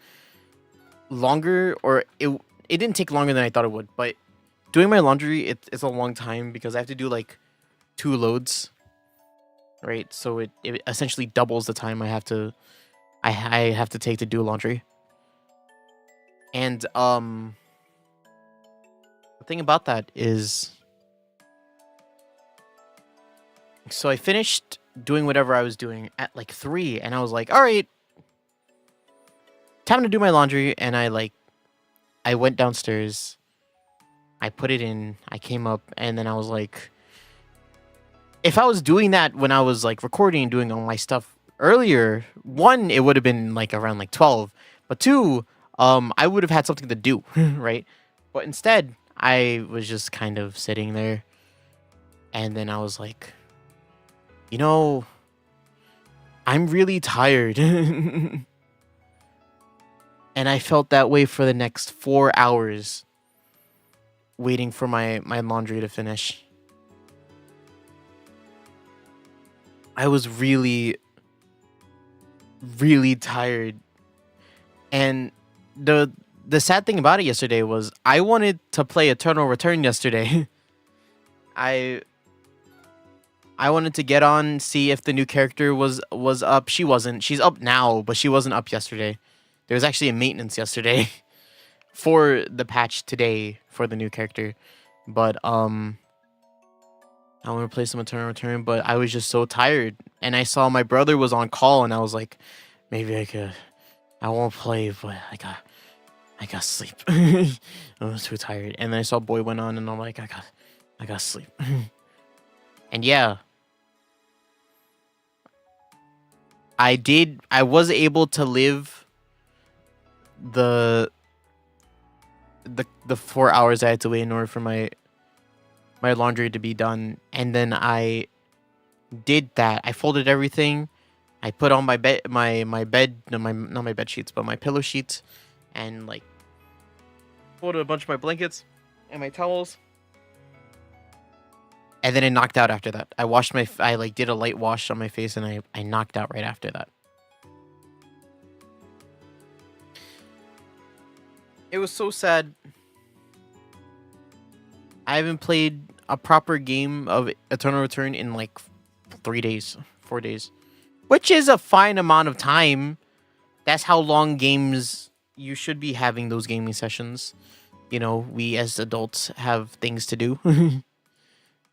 longer, or it didn't take longer than I thought it would. But doing my laundry, it's a long time because I have to do like 2 loads, right? So it essentially doubles the time I have to take to do laundry. And the thing about that is, so I finished doing whatever I was doing at like 3, and I was like, all right, time to do my laundry. And I went downstairs, I put it in, I came up, and then I was like, if I was doing that when I was like recording and doing all my stuff earlier, one, it would have been like around like 12, but two, I would have had something to do, right? But instead, I was just kind of sitting there, and then I was like, you know, I'm really tired. And I felt that way for the next 4 hours, waiting for my laundry to finish. I was really, really tired. And the sad thing about it yesterday was I wanted to play Eternal Return yesterday. I wanted to get on, see if the new character was up. She wasn't. She's up now, but she wasn't up yesterday. There was actually a maintenance yesterday for the patch today for the new character. But I want to play some Eternal Return, but I was just so tired. And I saw my brother was on call, and I was like, maybe I won't play, but I got sleep. I was too tired. And then I saw Boy went on, and I'm like, I got sleep. And yeah, I was able to live the 4 hours I had to wait in order for my laundry to be done. And then I did that. I folded everything. I put on my bed, not my bed sheets, but my pillow sheets, and like folded a bunch of my blankets and my towels. And then I knocked out after that. I like did a light wash on my face, and I knocked out right after that. It was so sad. I haven't played a proper game of Eternal Return in like 4 days, which is a fine amount of time. That's how long games you should be having those gaming sessions. You know, we as adults have things to do.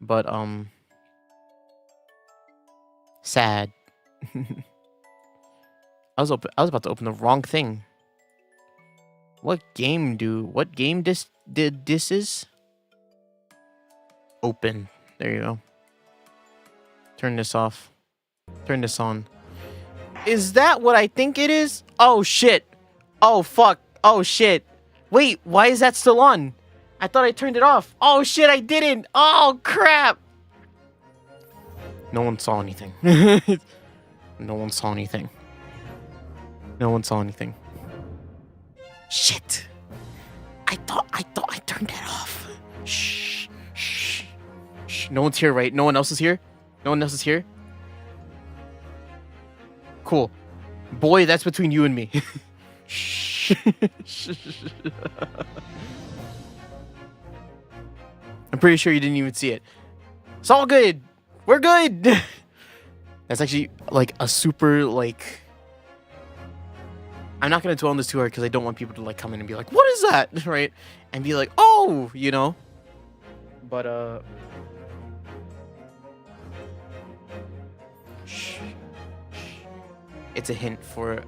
But sad. I was about to open the wrong thing. What game this is? Open. There you go. Turn this off. Turn this on. Is that what I think it is? Oh shit. Oh fuck. Oh shit. Wait, why is that still on? I thought I turned it off. Oh shit, I didn't. Oh crap. No one saw anything. No one saw anything. No one saw anything. Shit. I thought I turned that off. Shh. Shh. Shh. No one's here, right? No one else is here? No one else is here? Cool. Boy, that's between you and me. Shh. I'm pretty sure you didn't even see it. It's all good. We're good. That's actually like a super like... I'm not going to dwell on this too hard because I don't want people to like come in and be like, what is that? Right? And be like, oh, you know. But shh. It's a hint for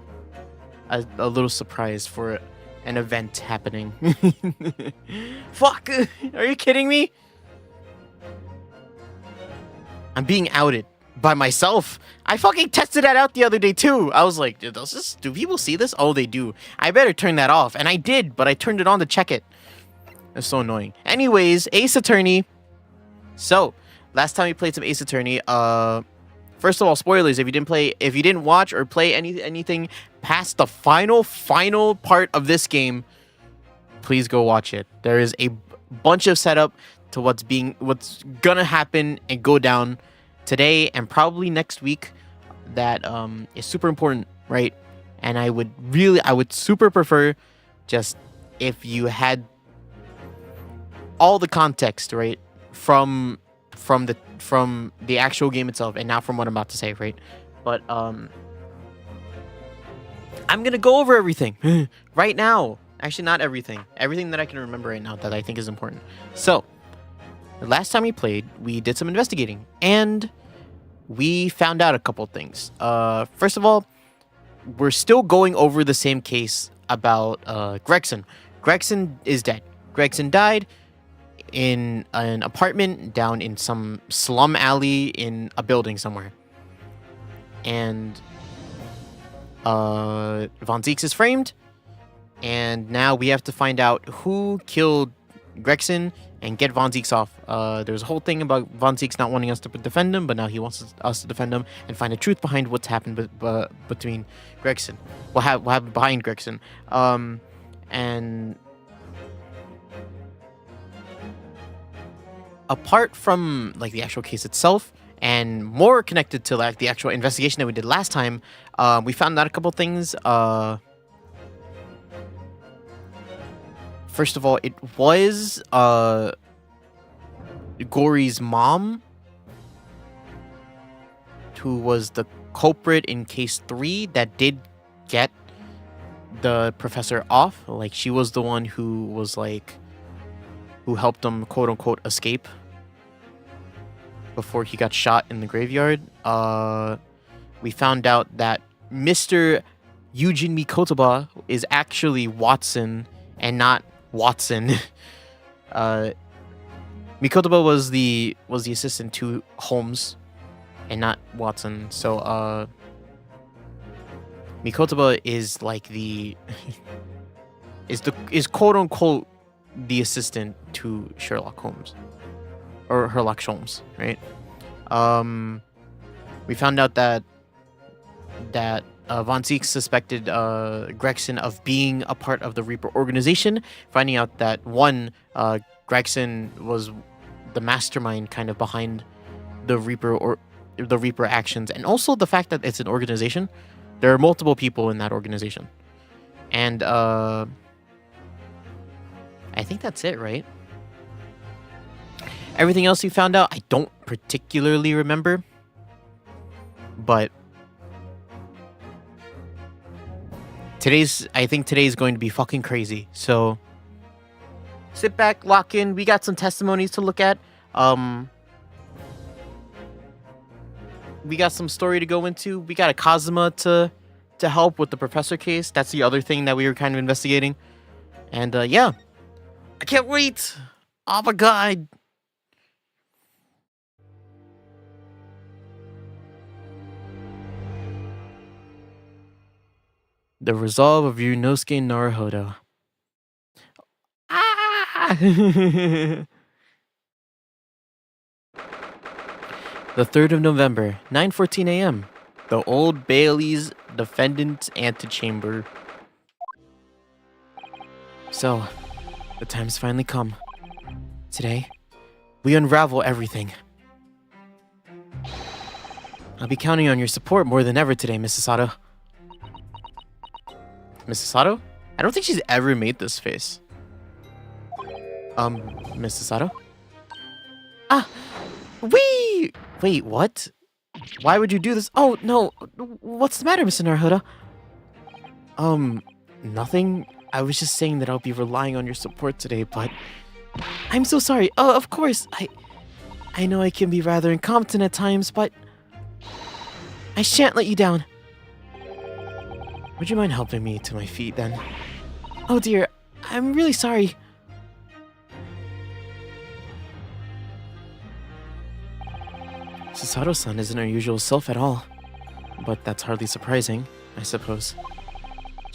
a little surprise for an event happening. Fuck! Are you kidding me? I'm being outed by myself. I fucking tested that out the other day too. I was like, do people see this? Oh, they do. I better turn that off. And I did, but I turned it on to check it. It's so annoying. Anyways, Ace Attorney. So, last time we played some Ace Attorney, first of all, spoilers, if you didn't watch or play anything past the final part of this game, please go watch it. There is a bunch of setup to what's gonna happen and go down today and probably next week that is super important, right? And I would super prefer just if you had all the context, right, from the actual game itself and not from what I'm about to say, right? But I'm gonna go over everything right now. Actually, not everything. Everything that I can remember right now that I think is important. So, the last time we played, we did some investigating, and we found out a couple things. First of all, we're still going over the same case about Gregson. Gregson is dead. Gregson died in an apartment down in some slum alley in a building somewhere. And Von Zieks is framed, and now we have to find out who killed Gregson and get Von Zieks off. There's a whole thing about Von Zieks not wanting us to defend him, but now he wants us to defend him and find the truth behind what's happened between Gregson. What happened behind Gregson? And apart from like the actual case itself, and more connected to like the actual investigation that we did last time, we found out a couple things. First of all, it was Gory's mom who was the culprit in case 3 that did get the professor off. Like, she was the one who was like, who helped him quote unquote escape before he got shot in the graveyard. We found out that Mr. Eugene Mikotoba is actually Watson and not Watson. Mikotoba was the assistant to Holmes and not Watson. So Mikotoba is like the is quote unquote the assistant to Sherlock Holmes or Sherlock Holmes, right? We found out that Von Zieks suspected Gregson of being a part of the Reaper organization, finding out that Gregson was the mastermind kind of behind the Reaper actions, and also the fact that it's an organization. There are multiple people in that organization. And I think that's it, right? Everything else you found out, I don't particularly remember. But I think today's going to be fucking crazy. So sit back, lock in. We got some testimonies to look at. We got some story to go into. We got a Kazuma to help with the professor case. That's the other thing that we were kind of investigating. And yeah, I can't wait. Oh my god. The resolve of Ryunosuke Naruhodo. Ah! The 3rd of November, 9:14 a.m. The Old Bailey's defendant's antechamber. So, the time's finally come. Today, we unravel everything. I'll be counting on your support more than ever today, Mrs. Sato. Mrs. Sato? I don't think she's ever made this face. Mrs. Sato? Ah! Wee! Wait, what? Why would you do this? Oh, no. What's the matter, Mr. Naruhodo? Nothing. I was just saying that I'll be relying on your support today, but I'm so sorry. Oh, of course. I know I can be rather incompetent at times, but I shan't let you down. Would you mind helping me to my feet, then? Oh, dear. I'm really sorry. Sasato-san isn't her usual self at all. But that's hardly surprising, I suppose.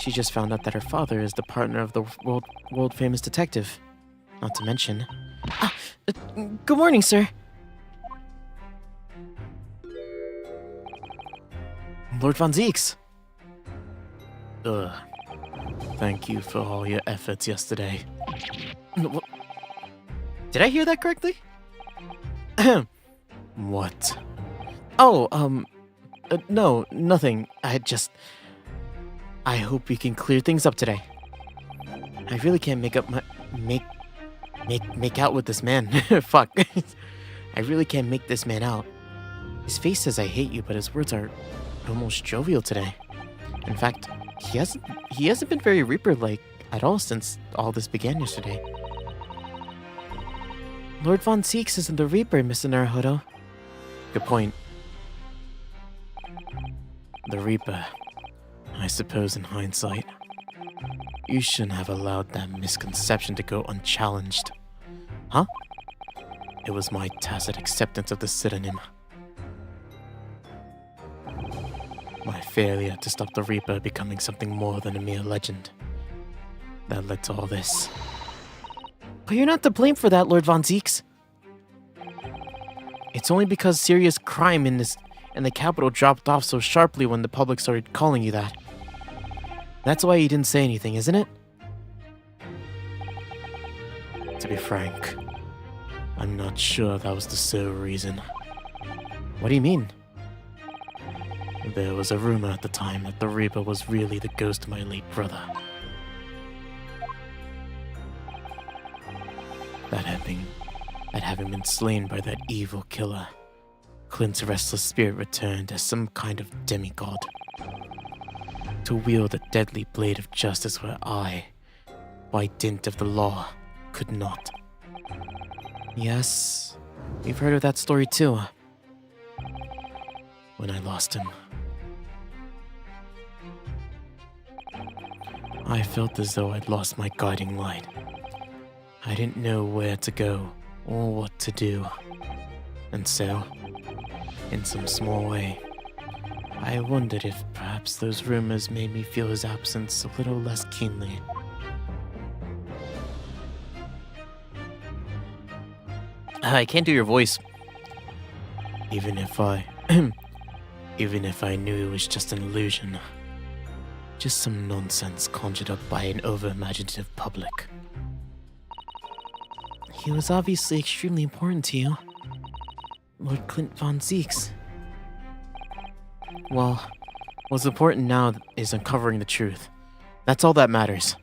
She just found out that her father is the partner of the world-famous detective. Not to mention... good morning, sir. Lord Von Zieks. Ugh. Thank you for all your efforts yesterday. Did I hear that correctly? What? Oh, no, nothing. I hope we can clear things up today. I really can't make out with this man. Fuck. I really can't make this man out. His face says I hate you, but his words are almost jovial today. In fact, he hasn't been very Reaper-like at all since all this began yesterday. Lord Von Zieks isn't the Reaper, Mr. Naruhodo. Good point. The Reaper. I suppose in hindsight, you shouldn't have allowed that misconception to go unchallenged. Huh? It was my tacit acceptance of the pseudonym. My failure to stop the Reaper becoming something more than a mere legend. That led to all this. But you're not to blame for that, Lord Von Zeeks. It's only because serious crime in the capital dropped off so sharply when the public started calling you that. That's why you didn't say anything, isn't it? To be frank, I'm not sure that was the sole reason. What do you mean? There was a rumor at the time that the Reaper was really the ghost of my late brother. That having been slain by that evil killer, Clint's restless spirit returned as some kind of demigod, to wield a deadly blade of justice where I, by dint of the law, could not. Yes, we've heard of that story too. When I lost him, I felt as though I'd lost my guiding light. I didn't know where to go or what to do. And so, in some small way, I wondered if perhaps those rumors made me feel his absence a little less keenly. I can't do your voice. Even if I knew it was just an illusion. Just some nonsense conjured up by an over-imaginative public. He was obviously extremely important to you, Lord Clint Von Zeeks. Well, what's important now is uncovering the truth. That's all that matters.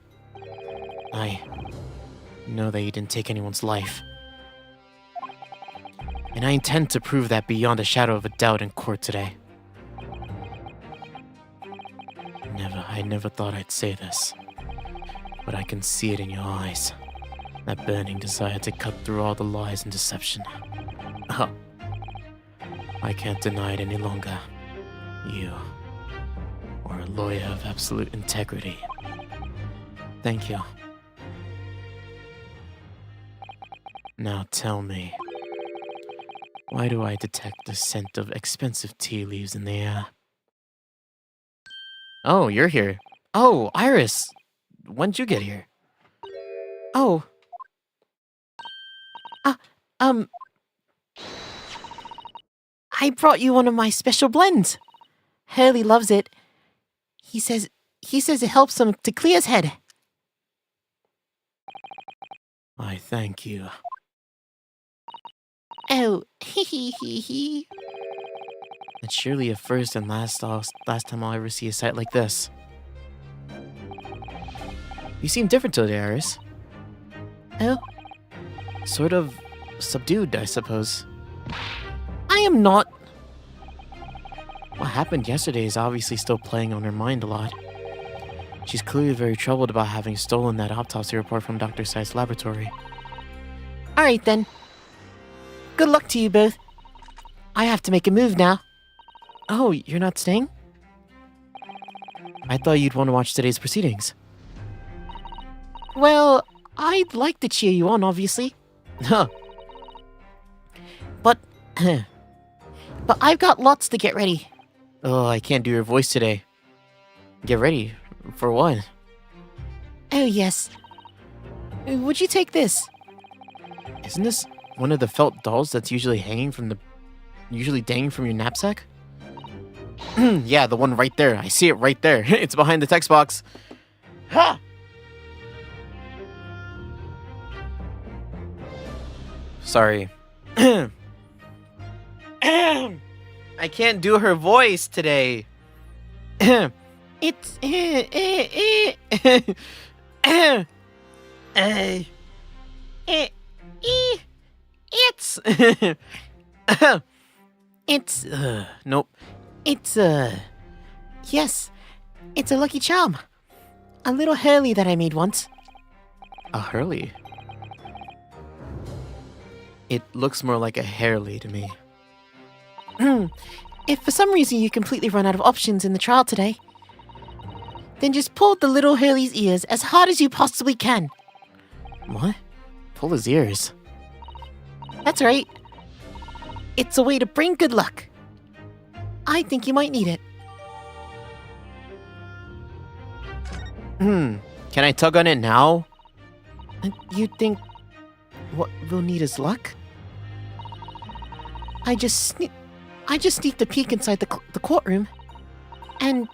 I know that you didn't take anyone's life. And I intend to prove that beyond a shadow of a doubt in court today. I never thought I'd say this, but I can see it in your eyes. That burning desire to cut through all the lies and deception. Oh, I can't deny it any longer. You are a lawyer of absolute integrity. Thank you. Now tell me, why do I detect the scent of expensive tea leaves in the air? Oh, you're here. Oh, Iris! When'd you get here? Oh. I brought you one of my special blends. Hurley loves it. He says it helps him to clear his head. I thank you. Oh, hee. It's surely a first and last time I'll ever see a sight like this. You seem different today, Iris. Oh? Sort of subdued, I suppose. I am not. What happened yesterday is obviously still playing on her mind a lot. She's clearly very troubled about having stolen that autopsy report from Dr. Sai's laboratory. Alright then. Good luck to you both. I have to make a move now. Oh, you're not staying? I thought you'd want to watch today's proceedings. Well, I'd like to cheer you on, obviously. Huh. But I've got lots to get ready. Oh, I can't do your voice today. Get ready? For what? Oh, yes. Would you take this? Isn't this one of the felt dolls that's usually dangling from your knapsack? Yeah, the one right there. I see it right there. It's behind the text box. Ha! Sorry. I can't do her voice today. It's nope. It's yes. It's a lucky charm. A little Hurley that I made once. A Hurley? It looks more like a Hairley to me. If for some reason you completely run out of options in the trial today, then just pull the little Hurley's ears as hard as you possibly can. What? Pull his ears? That's right. It's a way to bring good luck. I think you might need it. Can I tug on it now? You think what we'll need is luck? I just sneaked a peek inside the courtroom, and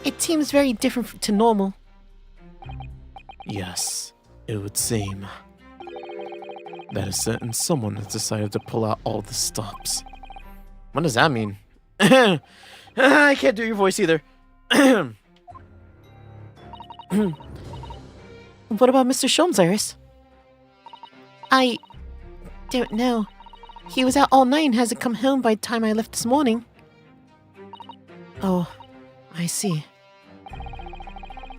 it seems very different to normal. Yes, it would seem that a certain someone has decided to pull out all the stops. What does that mean? I can't do your voice either. What about Mr. Sholmes, Iris? I don't know. He was out all night and hasn't come home by the time I left this morning. Oh, I see.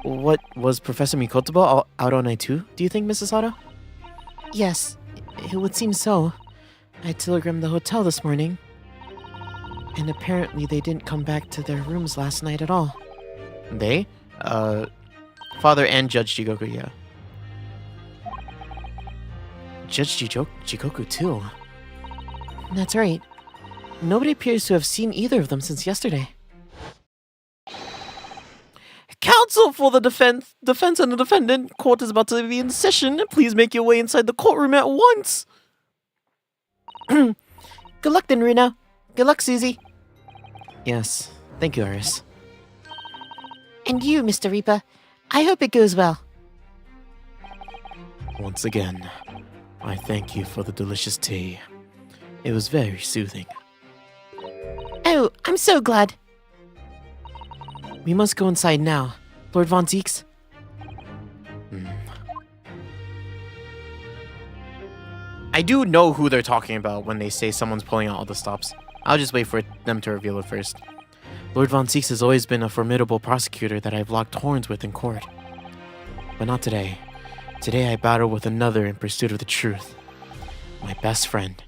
What, was Professor Mikotoba out all night too, do you think, Mrs. Otto? Yes, it would seem so. I telegrammed the hotel this morning. And apparently they didn't come back to their rooms last night at all. They? Father and Judge Jigoku, yeah. Judge Jigoku too. That's right. Nobody appears to have seen either of them since yesterday. Counsel for the defense and the defendant. Court is about to be in session. Please make your way inside the courtroom at once. Good luck then, Rina. Good luck, Susie. Yes, thank you, Iris. And you, Mr. Reaper. I hope it goes well. Once again, I thank you for the delicious tea. It was very soothing. Oh, I'm so glad. We must go inside now. Lord Von Zieks? I do know who they're talking about when they say someone's pulling out all the stops. I'll just wait for them to reveal it first. Lord Von Zieks has always been a formidable prosecutor that I've locked horns with in court. But not today. Today I battle with another in pursuit of the truth. My best friend,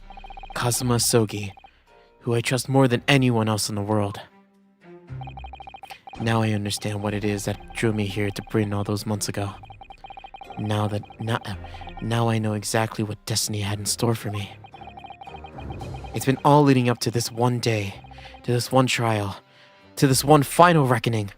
Kazuma Sogi, who I trust more than anyone else in the world. Now I understand what it is that drew me here to Britain all those months ago. Now I know exactly what destiny had in store for me. It's been all leading up to this one day, to this one trial, to this one final reckoning.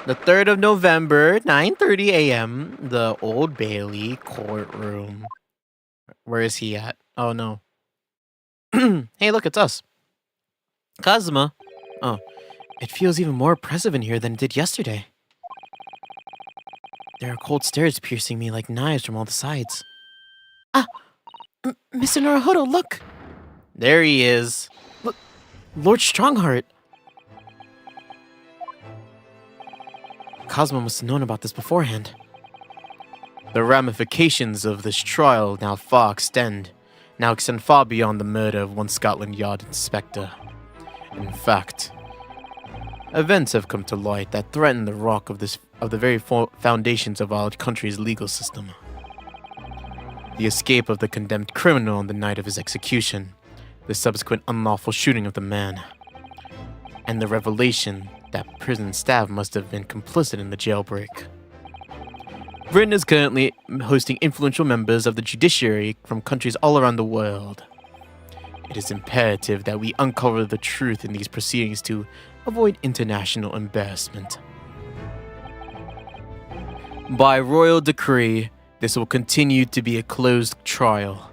The 3rd of November, 9:30 a.m., the Old Bailey courtroom. Where is he at? Oh, no. Hey, look, it's us. Kazuma. Oh, it feels even more oppressive in here than it did yesterday. There are cold stares piercing me like knives from all the sides. Ah! Mr. Naruhodo, look! There he is. Look, Lord Strongheart. Kazuma must have known about this beforehand. The ramifications of this trial now extend far beyond the murder of one Scotland Yard inspector. In fact, events have come to light that threaten the rock of the very foundations of our country's legal system. The escape of the condemned criminal on the night of his execution, the subsequent unlawful shooting of the man, and the revelation that prison staff must have been complicit in the jailbreak. Britain is currently hosting influential members of the judiciary from countries all around the world. It is imperative that we uncover the truth in these proceedings to avoid international embarrassment. By royal decree, this will continue to be a closed trial,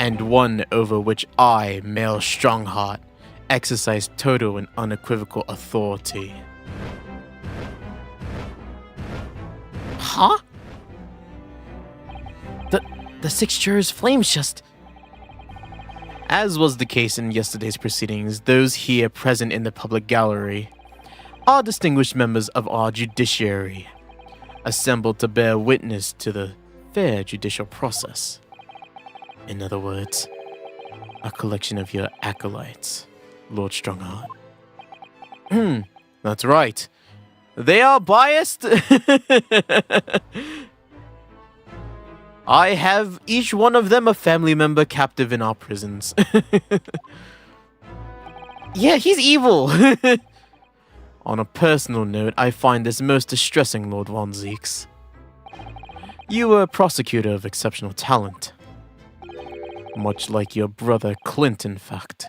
and one over which I, male Strongheart, exercise total and unequivocal authority. Huh? The 6 jurors' flames just... As was the case in yesterday's proceedings, those here present in the public gallery are distinguished members of our judiciary, assembled to bear witness to the fair judicial process. In other words, a collection of your acolytes, Lord Strongheart. That's right. They are biased. I have each one of them a family member captive in our prisons. Yeah, he's evil. On a personal note, I find this most distressing, Lord Von Zieks. You were a prosecutor of exceptional talent. Much like your brother Clint, in fact.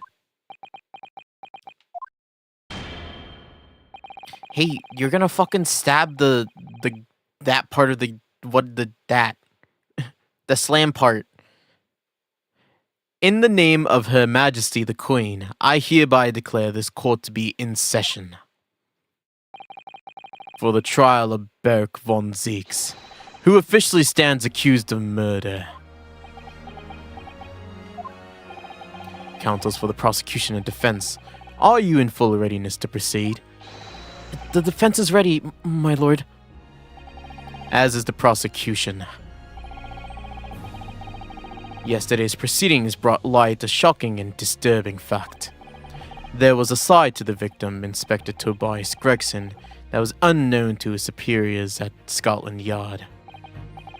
Hey, you're gonna fucking stab that part of the the slam part. In the name of Her Majesty the Queen, I hereby declare this court to be in session for the trial of Berk von Zieks, who officially stands accused of murder. Counsels for the prosecution and defense, are you in full readiness to proceed? The defense is ready, my lord. As is the prosecution. Yesterday's proceedings brought light a shocking and disturbing fact. There was a side to the victim, Inspector Tobias Gregson, that was unknown to his superiors at Scotland Yard.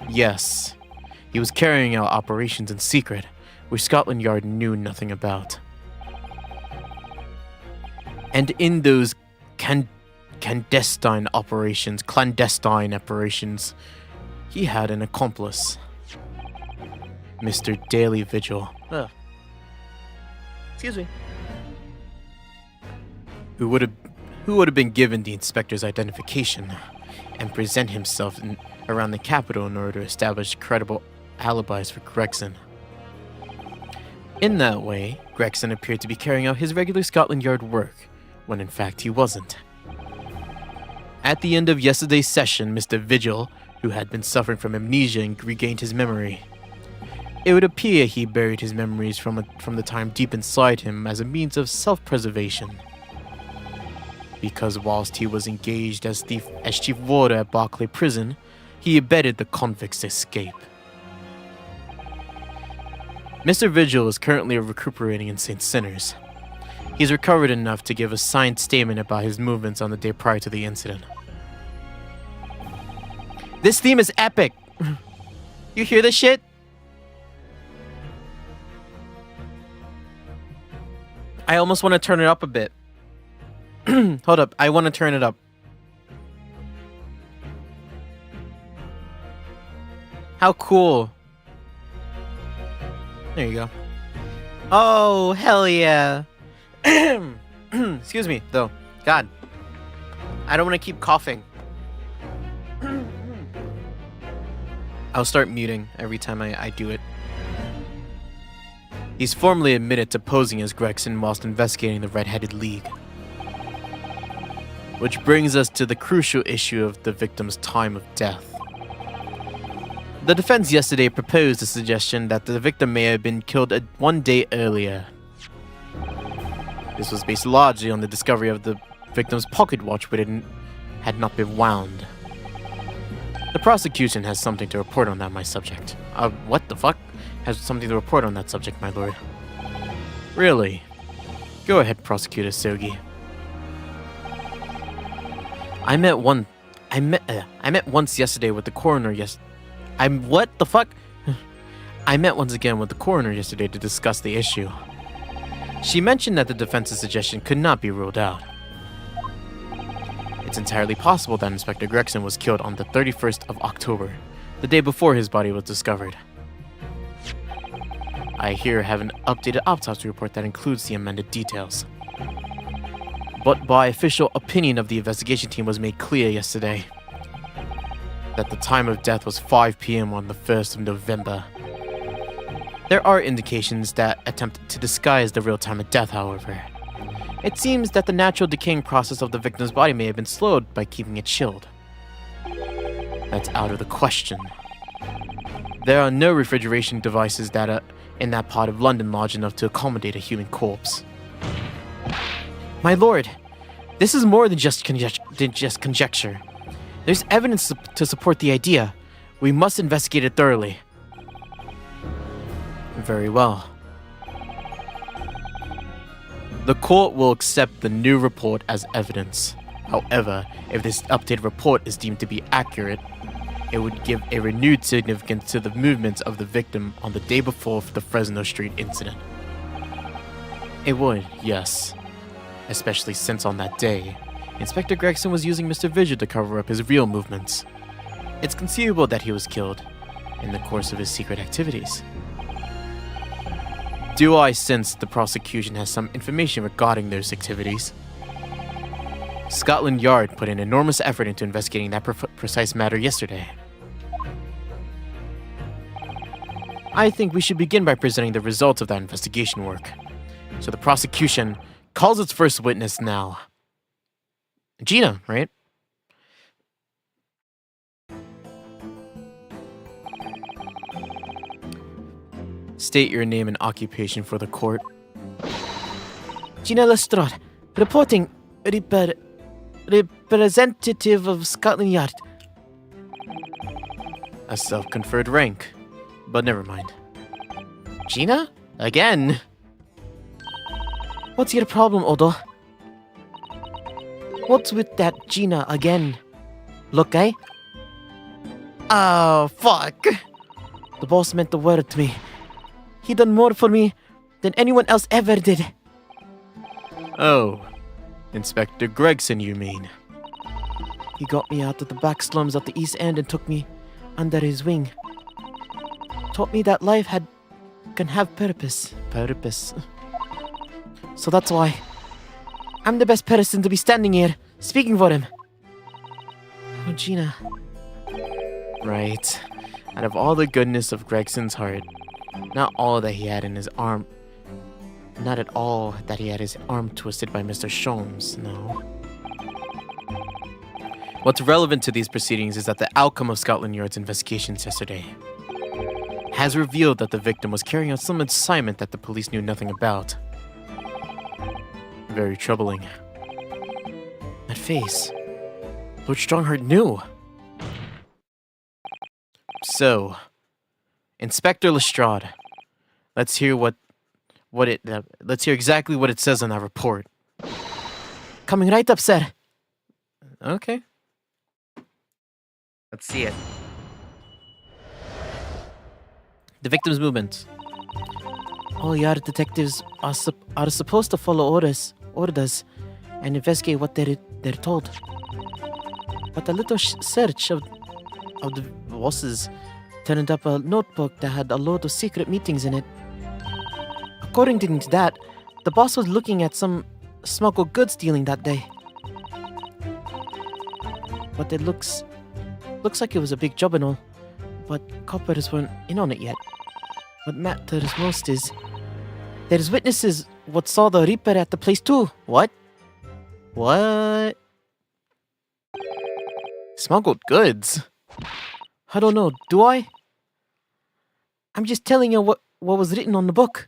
Yes, he was carrying out operations in secret, which Scotland Yard knew nothing about. And in those clandestine operations, he had an accomplice. Mr. Daily Vigil. Excuse me. Who would have been given the inspector's identification and present himself around the capital in order to establish credible alibis for Gregson. In that way, Gregson appeared to be carrying out his regular Scotland Yard work, when in fact he wasn't. At the end of yesterday's session, Mr. Vigil, who had been suffering from amnesia, regained his memory. It would appear he buried his memories from the time deep inside him as a means of self-preservation. Because whilst he was engaged as chief warder at Barclay Prison, he abetted the convict's escape. Mr. Vigil is currently recuperating in St. Sinners. He's recovered enough to give a signed statement about his movements on the day prior to the incident. This theme is epic! You hear this shit? I almost want to turn it up a bit. Hold up, I want to turn it up. How cool. There you go. Oh, hell yeah. Excuse me, though. God. I don't want to keep coughing. I'll start muting every time I do it. He's formally admitted to posing as Gregson whilst investigating the Red-Headed League. Which brings us to the crucial issue of the victim's time of death. The defense yesterday proposed a suggestion that the victim may have been killed one day earlier. This was based largely on the discovery of the victim's pocket watch, but it had not been wound. The prosecution has something to report on that, my subject. What the fuck? Has something to report on that subject, my lord. Really? Go ahead, Prosecutor Sogi. I met once yesterday with the coroner what the fuck? I met once again with the coroner yesterday to discuss the issue. She mentioned that the defense's suggestion could not be ruled out. It's entirely possible that Inspector Gregson was killed on the 31st of October, the day before his body was discovered. I here have an updated autopsy report that includes the amended details. But by official opinion of the investigation team was made clear yesterday that the time of death was 5 p.m. on the 1st of November. There are indications that attempted to disguise the real time of death, however. It seems that the natural decaying process of the victim's body may have been slowed by keeping it chilled. That's out of the question. There are no refrigeration devices that are in that part of London large enough to accommodate a human corpse. My lord, this is more than just conjecture. There's evidence to support the idea. We must investigate it thoroughly. Very well. The court will accept the new report as evidence. However, if this updated report is deemed to be accurate, it would give a renewed significance to the movements of the victim on the day before the Fresno Street incident. It would, yes. Especially since on that day, Inspector Gregson was using Mr. Vigil to cover up his real movements. It's conceivable that he was killed in the course of his secret activities. Do I sense the prosecution has some information regarding those activities? Scotland Yard put an enormous effort into investigating that precise matter yesterday. I think we should begin by presenting the results of that investigation work. So the prosecution calls its first witness now. Gina, right? State your name and occupation for the court. Gina Lestrade, reporting representative of Scotland Yard. A self-conferred rank, but never mind. Gina? Again? What's your problem, Odo? What's with that Gina again? Look, eh? Oh, fuck. The boss meant the world to me. He done more for me than anyone else ever did. Oh, Inspector Gregson, you mean? He got me out of the back slums of the East End and took me under his wing. Taught me that life can have purpose. So that's why I'm the best person to be standing here, speaking for him. Oh, Gina. Right. Out of all the goodness of Gregson's heart, not all that he had in his arm... Not at all that he had his arm twisted by Mr. Sholmes, no. What's relevant to these proceedings is that the outcome of Scotland Yard's investigations yesterday has revealed that the victim was carrying out some assignment that the police knew nothing about. Very troubling. That face. Lord Strongheart knew. So, Inspector Lestrade, let's hear let's hear exactly what it says on that report. Coming right up, sir. Okay. Let's see it. The victim's movements. All Yard detectives are supposed to follow orders and investigate what they're told. But a little search of the bosses turned up a notebook that had a load of secret meetings in it. According to that, the boss was looking at some smuggled goods dealing that day. But it looks like it was a big job and all, but coppers weren't in on it yet. What matters most is there's witnesses what saw the Reaper at the place too. What? What? Smuggled goods? I don't know, do I? I'm just telling you what was written on the book.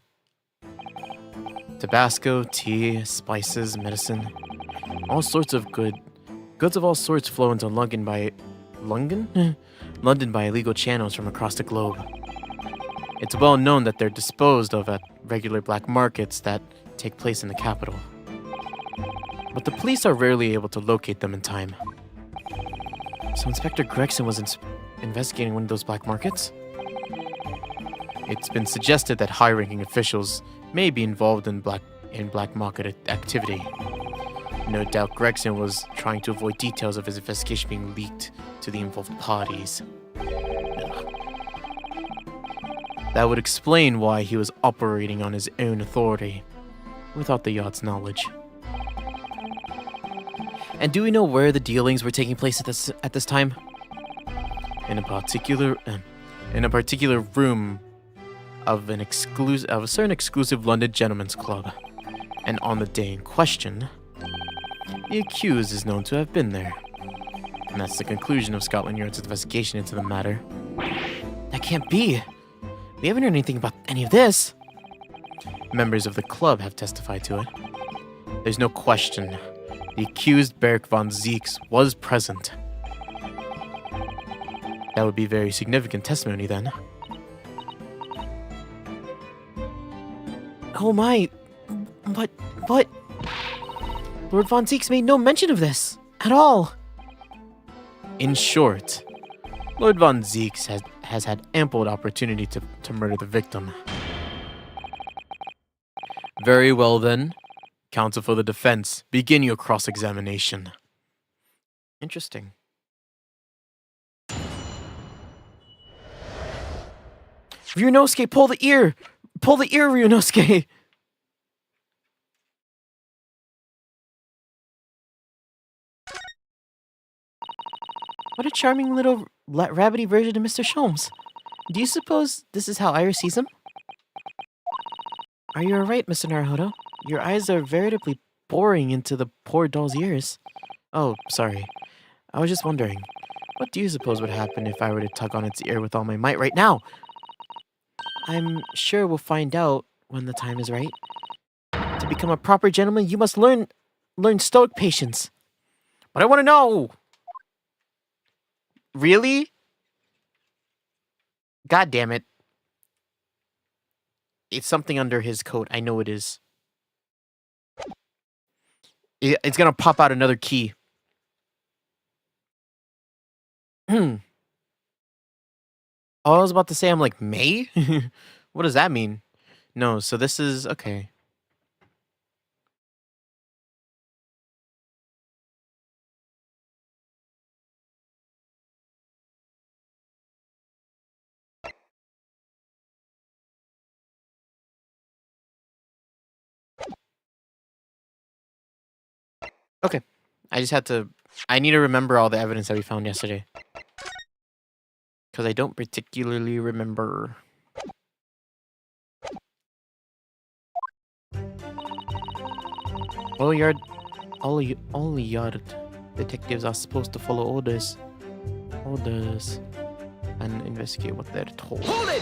Tabasco, tea, spices, medicine. All sorts of goods of all sorts flow into London by illegal channels from across the globe. It's well known that they're disposed of at regular black markets that take place in the capital. But the police are rarely able to locate them in time. So Inspector Gregson was investigating one of those black markets? It's been suggested that high-ranking officials may be involved in black market activity. No doubt Gregson was trying to avoid details of his investigation being leaked to the involved parties. That would explain why he was operating on his own authority, without the Yard's knowledge. And do we know where the dealings were taking place at this time? In a particular room of a certain exclusive London gentleman's club. And on the day in question, the accused is known to have been there. And that's the conclusion of Scotland Yard's investigation into the matter. That can't be. We haven't heard anything about any of this. Members of the club have testified to it. There's no question. The accused, Beric von Zeeks, was present. That would be very significant testimony then. Oh my... But... Lord von Zeeks made no mention of this. At all. In short, Lord von Zeeks has had ample opportunity to murder the victim. Very well then. Counsel for the defense, begin your cross-examination. Interesting. Ryunosuke, pull the ear! Pull the ear, Ryunosuke! What a charming little rabbity version of Mr. Sholmes. Do you suppose this is how Iris sees him? Are you alright, Mr. Naruhodo? Your eyes are veritably boring into the poor doll's ears. Oh, sorry. I was just wondering, what do you suppose would happen if I were to tug on its ear with all my might right now? I'm sure we'll find out when the time is right. To become a proper gentleman, you must learn stoic patience. But I want to know! Really? God damn it. It's something under his coat. I know it is. It's gonna pop out another key. Oh, I was about to say, I'm like, May? What does that mean? No, so this is... Okay. Okay. I just had to... I need to remember all the evidence that we found yesterday. Because I don't particularly remember. All yard detectives are supposed to follow orders. And investigate what they're told. Hold it!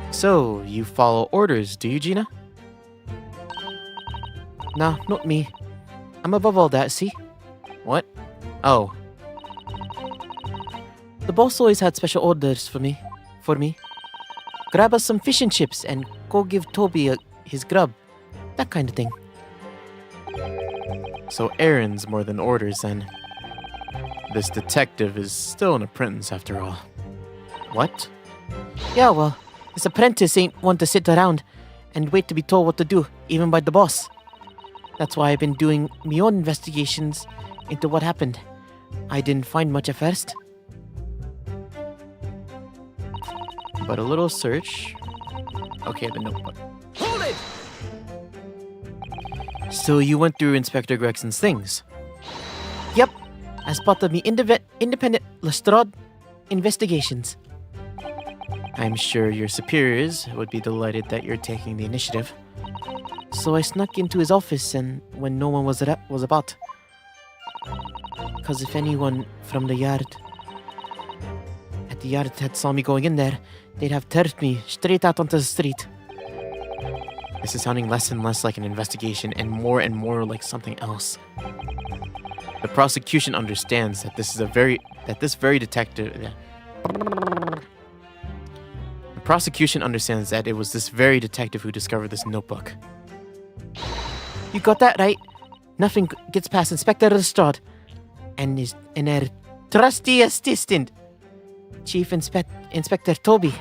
So, you follow orders, do you, Gina? Nah, not me. I'm above all that, see? What? Oh. The boss always had special orders for me. Grab us some fish and chips and go give Toby his grub. That kind of thing. So errands more than orders, then. This detective is still an apprentice after all. What? Yeah, well, this apprentice ain't one to sit around and wait to be told what to do, even by the boss. That's why I've been doing my own investigations into what happened. I didn't find much at first. But a little search. Okay, the notebook. Hold it! So you went through Inspector Gregson's things? Yep, as part of me independent Lestrade investigations. I'm sure your superiors would be delighted that you're taking the initiative. So I snuck into his office and when no one was about. Cause if anyone from the yard had saw me going in there, they'd have turned me straight out onto the street. This is sounding less and less like an investigation and more like something else. The prosecution understands that this very detective... The prosecution understands that it was this very detective who discovered this notebook. You got that right. Nothing gets past Inspector Lestrade and her trusty assistant, Chief Inspector Toby.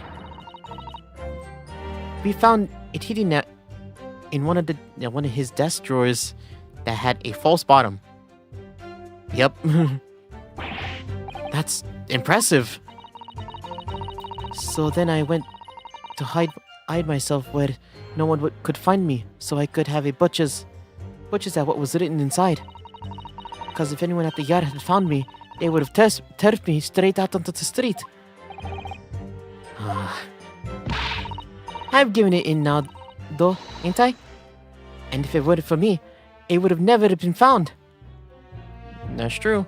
We found it hidden in one of his desk drawers that had a false bottom. Yep. That's impressive. So then I went to hide myself where no one could find me, so I could have a butcher's at what was written inside. Because if anyone at the yard had found me, they would have turned me straight out onto the street. I've given it in now, though, ain't I? And if it weren't for me, it would have never been found. That's true.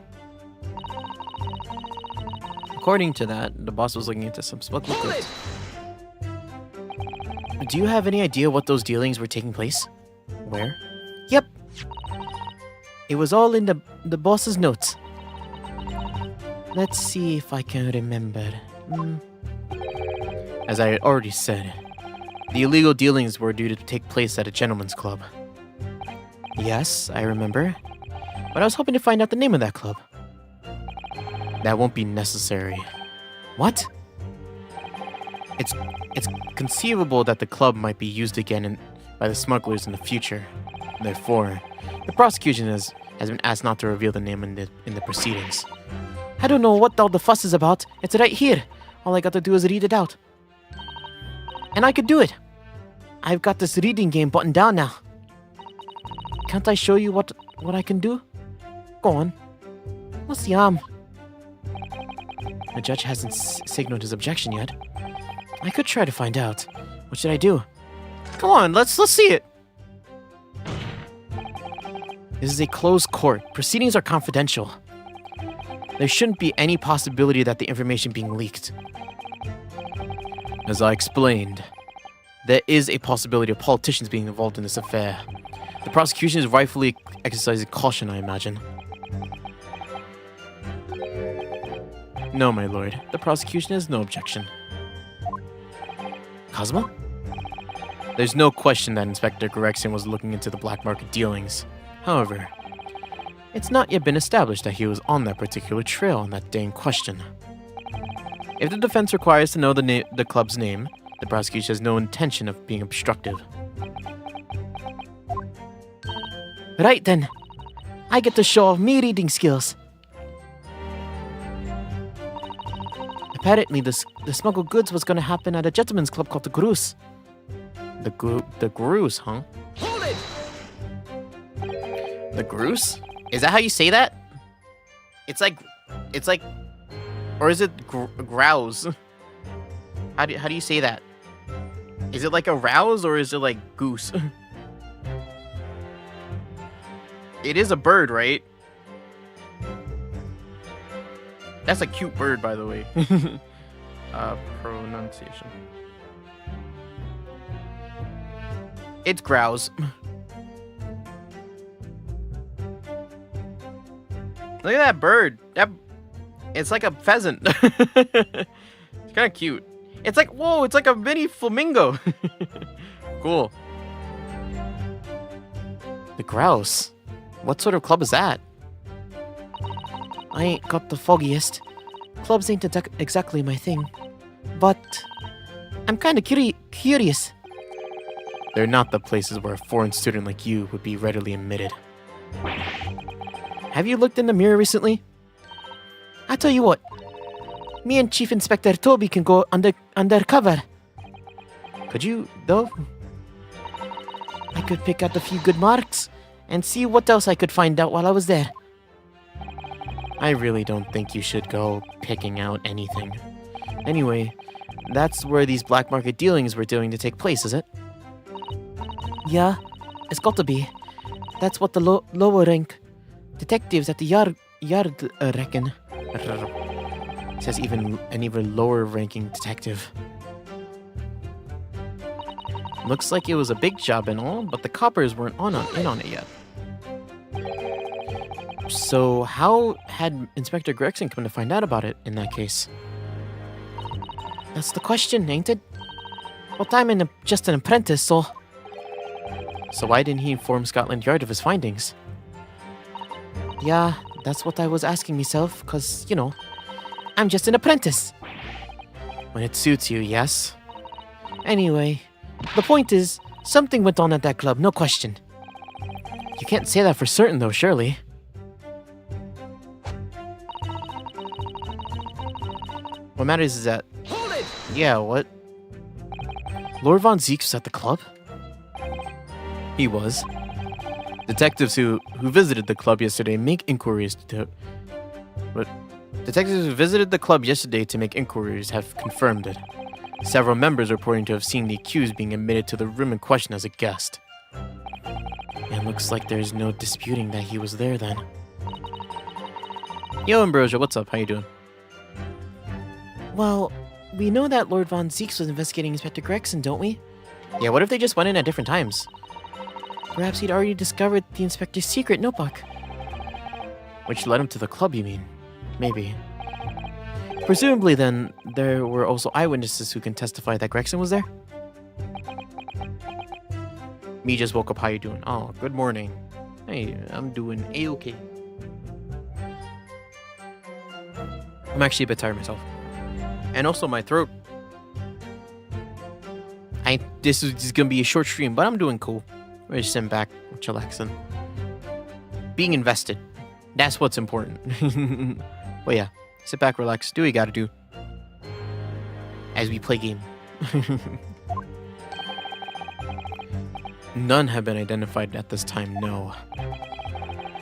According to that, the boss was looking into some smuggled goods. Do you have any idea what those dealings were taking place? Where? Yep. It was all in the boss's notes. Let's see if I can remember. As I had already said, the illegal dealings were due to take place at a gentleman's club. Yes, I remember. But I was hoping to find out the name of that club. That won't be necessary. What? It's conceivable that the club might be used again by the smugglers in the future. Therefore, the prosecution has been asked not to reveal the name in the proceedings. I don't know what all the fuss is about. It's right here. All I got to do is read it out. And I could do it. I've got this reading game buttoned down now. Can't I show you what I can do? Go on. What's the The judge hasn't signaled his objection yet. I could try to find out. What should I do? Come on, let's see it. This is a closed court. Proceedings are confidential. There shouldn't be any possibility that the information being leaked. As I explained, there is a possibility of politicians being involved in this affair. The prosecution is rightfully exercising caution, I imagine. No, my lord. The prosecution has no objection. Cosmo? There's no question that Inspector Gregson was looking into the black market dealings. However, it's not yet been established that he was on that particular trail on that day in question. If the defense requires to know the club's name, the prosecution has no intention of being obstructive. Right then. I get to show off me reading skills. Apparently, the smuggled goods was gonna happen at a gentleman's club called the Groose. The Groose, huh? Hold it! The Groose? Is that how you say that? It's like, or is it grouse? How do you say that? Is it like a rouse or is it like goose? It is a bird, right? That's a cute bird, by the way. Pronunciation. It's grouse. Look at that bird. It's like a pheasant. It's kind of cute. It's like, whoa, it's like a mini flamingo. Cool. The grouse? What sort of club is that? I ain't got the foggiest. Clubs ain't exactly my thing. But I'm kind of curious. They're not the places where a foreign student like you would be readily admitted. Have you looked in the mirror recently? I tell you what. Me and Chief Inspector Toby can go undercover. Could you, though? I could pick out a few good marks and see what else I could find out while I was there. I really don't think you should go picking out anything. Anyway, that's where these black market dealings were doing to take place, is it? Yeah, it's got to be. That's what the lower rank detectives at the yard reckon. Says even an even lower ranking detective. Looks like it was a big job and all, but the coppers weren't in on it yet. So how had Inspector Gregson come to find out about it in that case? That's the question, ain't it? But I'm just an apprentice, so... So why didn't he inform Scotland Yard of his findings? Yeah, that's what I was asking myself, cause, you know, I'm just an apprentice. When it suits you, yes? Anyway, the point is, something went on at that club, no question. You can't say that for certain, though, surely. What matters is that... Hold it! Yeah, what? Lord Von Zeeks was at the club? He was. Detectives who visited the club yesterday make inquiries to... What? Detectives who visited the club yesterday to make inquiries have confirmed it. Several members reporting to have seen the accused being admitted to the room in question as a guest. And looks like there's no disputing that he was there then. Yo, Ambrosia, what's up? How you doing? Well, we know that Lord Von Zeeks was investigating Inspector Gregson, don't we? Yeah, what if they just went in at different times? Perhaps he'd already discovered the inspector's secret notebook. Which led him to the club, you mean? Maybe. Presumably, then, there were also eyewitnesses who can testify that Gregson was there? Me just woke up. How you doing? Oh, good morning. Hey, I'm doing A-okay. I'm actually a bit tired myself. And also my throat. This is just gonna be a short stream, but I'm doing cool. We're just sitting back, chillaxing. Being invested. That's what's important. But yeah, sit back, relax, do what you gotta do. as we play game. None have been identified at this time, no.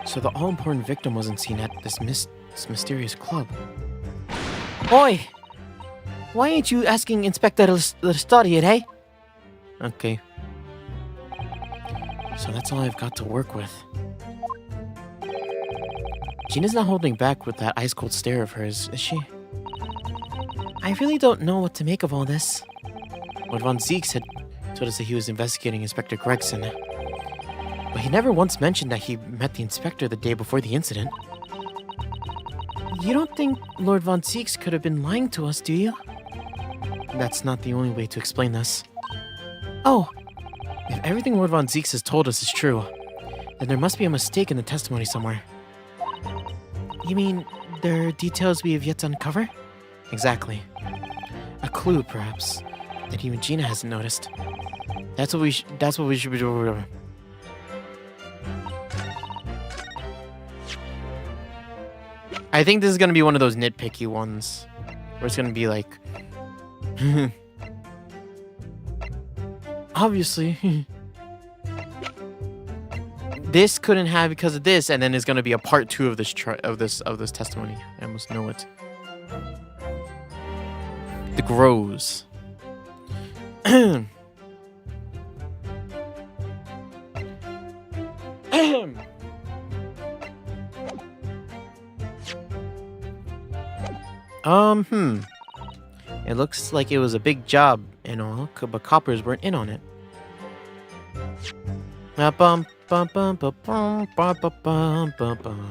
So the all-important victim wasn't seen at this mysterious club. Oi! Why ain't you asking Inspector to study it, hey? Okay. So that's all I've got to work with. Gina's not holding back with that ice-cold stare of hers, is she? I really don't know what to make of all this. Lord Von Zieks had told us that he was investigating Inspector Gregson. But he never once mentioned that he met the inspector the day before the incident. You don't think Lord Von Zieks could have been lying to us, do you? That's not the only way to explain this. Oh, If everything Lord Von Zieks has told us is true, then there must be a mistake in the testimony somewhere. you mean there are details we have yet to uncover? Exactly. A clue, perhaps, that even Gina hasn't noticed. That's what we should be doing. I think this is gonna be one of those nitpicky ones, where it's gonna be like, obviously, this couldn't have because of this, and then there's gonna be a part 2 of this this testimony. I almost know it. The Grows. It looks like it was a big job and all, but coppers weren't in on it. Bum, bum, bum, bum, bum, bum, bum, bum, bum.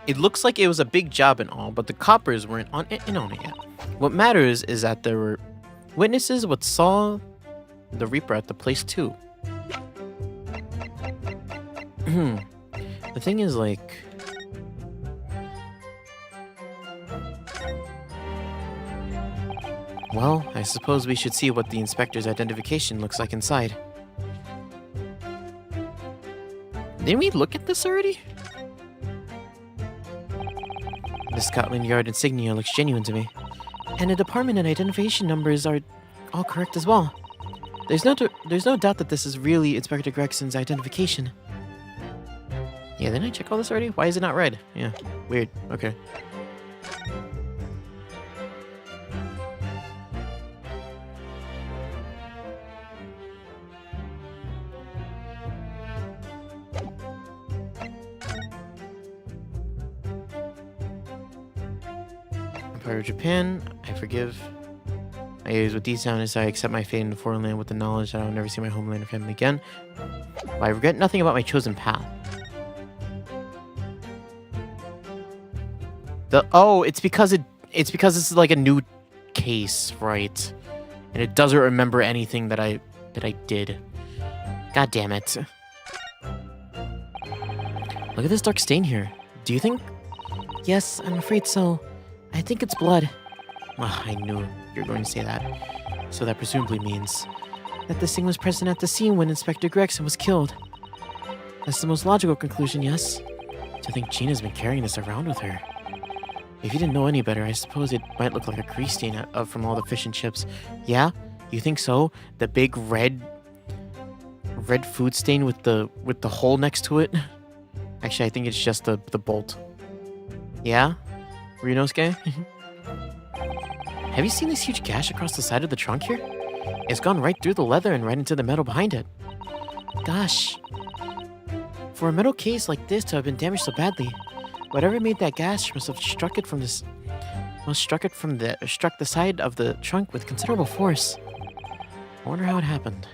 It looks like it was a big job and all, but the coppers weren't in on it yet. What matters is that there were witnesses what saw the Reaper at the place too. The thing is, like, well, I suppose we should see what the inspector's identification looks like inside. Didn't we look at this already? The Scotland Yard insignia looks genuine to me. And the department and identification numbers are all correct as well. There's no doubt that this is really Inspector Gregson's identification. Yeah, didn't I check all this already? Why is it not red? Yeah, weird. Okay. Empire of Japan, I forgive. I use with these sounds I accept my fate in the foreign land with the knowledge that I will never see my homeland or family again. But I regret nothing about my chosen path. It's because this is like a new case, right? And it doesn't remember anything that I did. God damn it. Look at this dark stain here. Do you think? Yes, I'm afraid so. I think it's blood. Oh, I knew you were going to say that. So that presumably means that this thing was present at the scene when Inspector Gregson was killed. That's the most logical conclusion, yes? To think Gina's been carrying this around with her. If you didn't know any better, I suppose it might look like a grease stain from all the fish and chips. Yeah? You think so? The big red food stain with the hole next to it? Actually, I think it's just the bolt. Yeah? Rinosuke? Have you seen this huge gash across the side of the trunk here? It's gone right through the leather and right into the metal behind it. Gosh. For a metal case like this to have been damaged so badly, whatever made that gash must have struck the side of the trunk with considerable force. I wonder how it happened.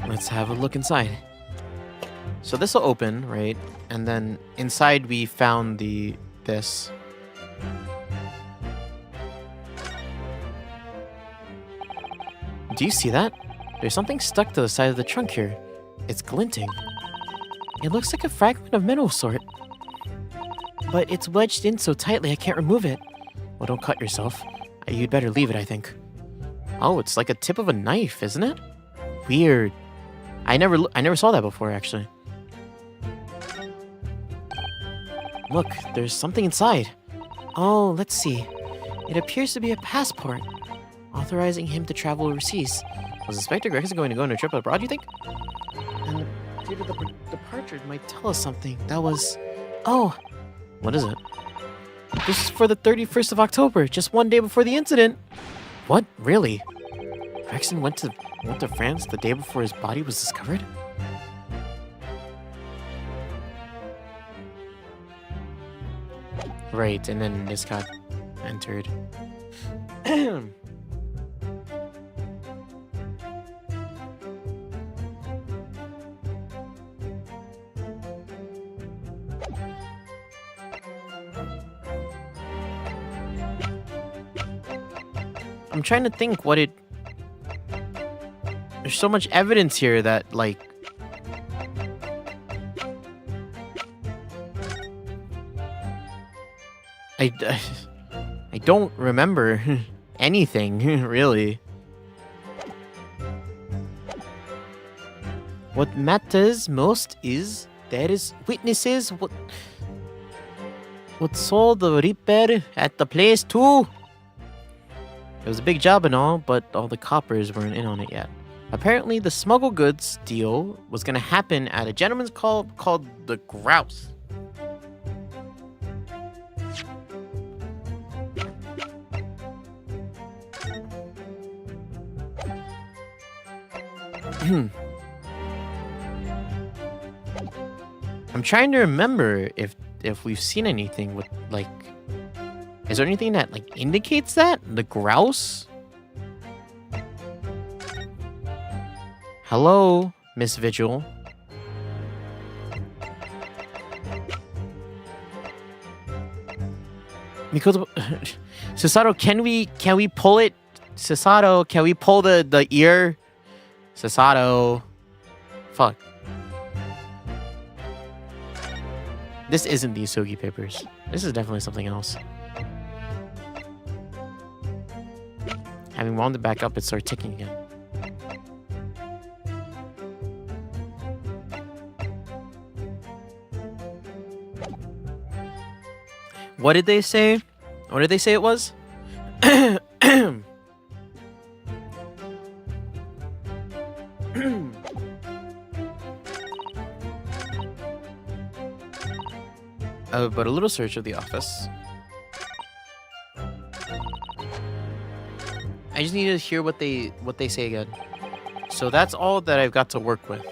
Let's have a look inside. So this will open, right? And then inside we found this. Do you see that? There's something stuck to the side of the trunk here. It's glinting. It looks like a fragment of metal sort. But it's wedged in so tightly I can't remove it. Well, don't cut yourself. You'd better leave it, I think. Oh, it's like a tip of a knife, isn't it? Weird. I never saw that before, actually. Look, there's something inside. Oh, let's see. It appears to be a passport, authorizing him to travel overseas. Was Inspector Gregson going to go on a trip abroad, you think? And the date of the departure might tell us something. That was... Oh, What is it? this is for the 31st of October, just one day before the incident. What? Really? Gregson went to France the day before his body was discovered? Right, and then this got entered. I'm trying to think what it... There's so much evidence here that, like... I don't remember anything, really. What matters most is there is witnesses what saw the Reaper at the place too. It was a big job and all, but all the coppers weren't in on it yet. Apparently, the smuggle goods deal was going to happen at a gentleman's club called the Grouse. I'm trying to remember if we've seen anything with, like... Is there anything that, like, indicates that? The Grouse? Hello, Miss Vigil. Mikoto... Susato, can we pull it? Susato, can we pull the ear? Susato. Fuck. This isn't the Isugi papers. This is definitely something else. Having wound it back up, it started ticking again. What did they say? What did they say it was? But a little search of the office. I just need to hear what they say again. So that's all that I've got to work with.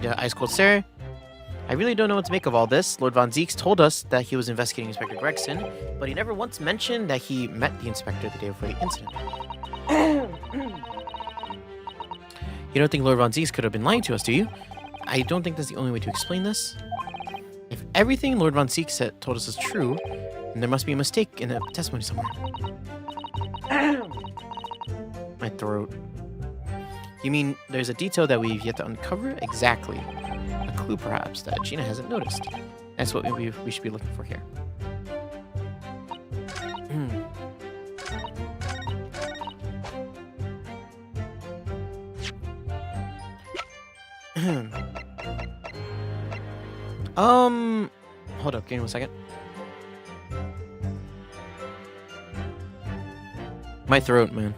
The ice cold stare. I really don't know what to make of all this. Lord Von Zeeks told us that he was investigating Inspector Gregson, but he never once mentioned that he met the inspector the day before the incident. You don't think Lord Von Zeeks could have been lying to us, do you? I don't think that's the only way to explain this. If everything Lord Von Zeeks told us is true, then there must be a mistake in the testimony somewhere. My throat. You mean there's a detail that we've yet to uncover? Exactly. A clue, perhaps, that Gina hasn't noticed. That's what we should be looking for here. Hold up, give me 1 second. My throat, man.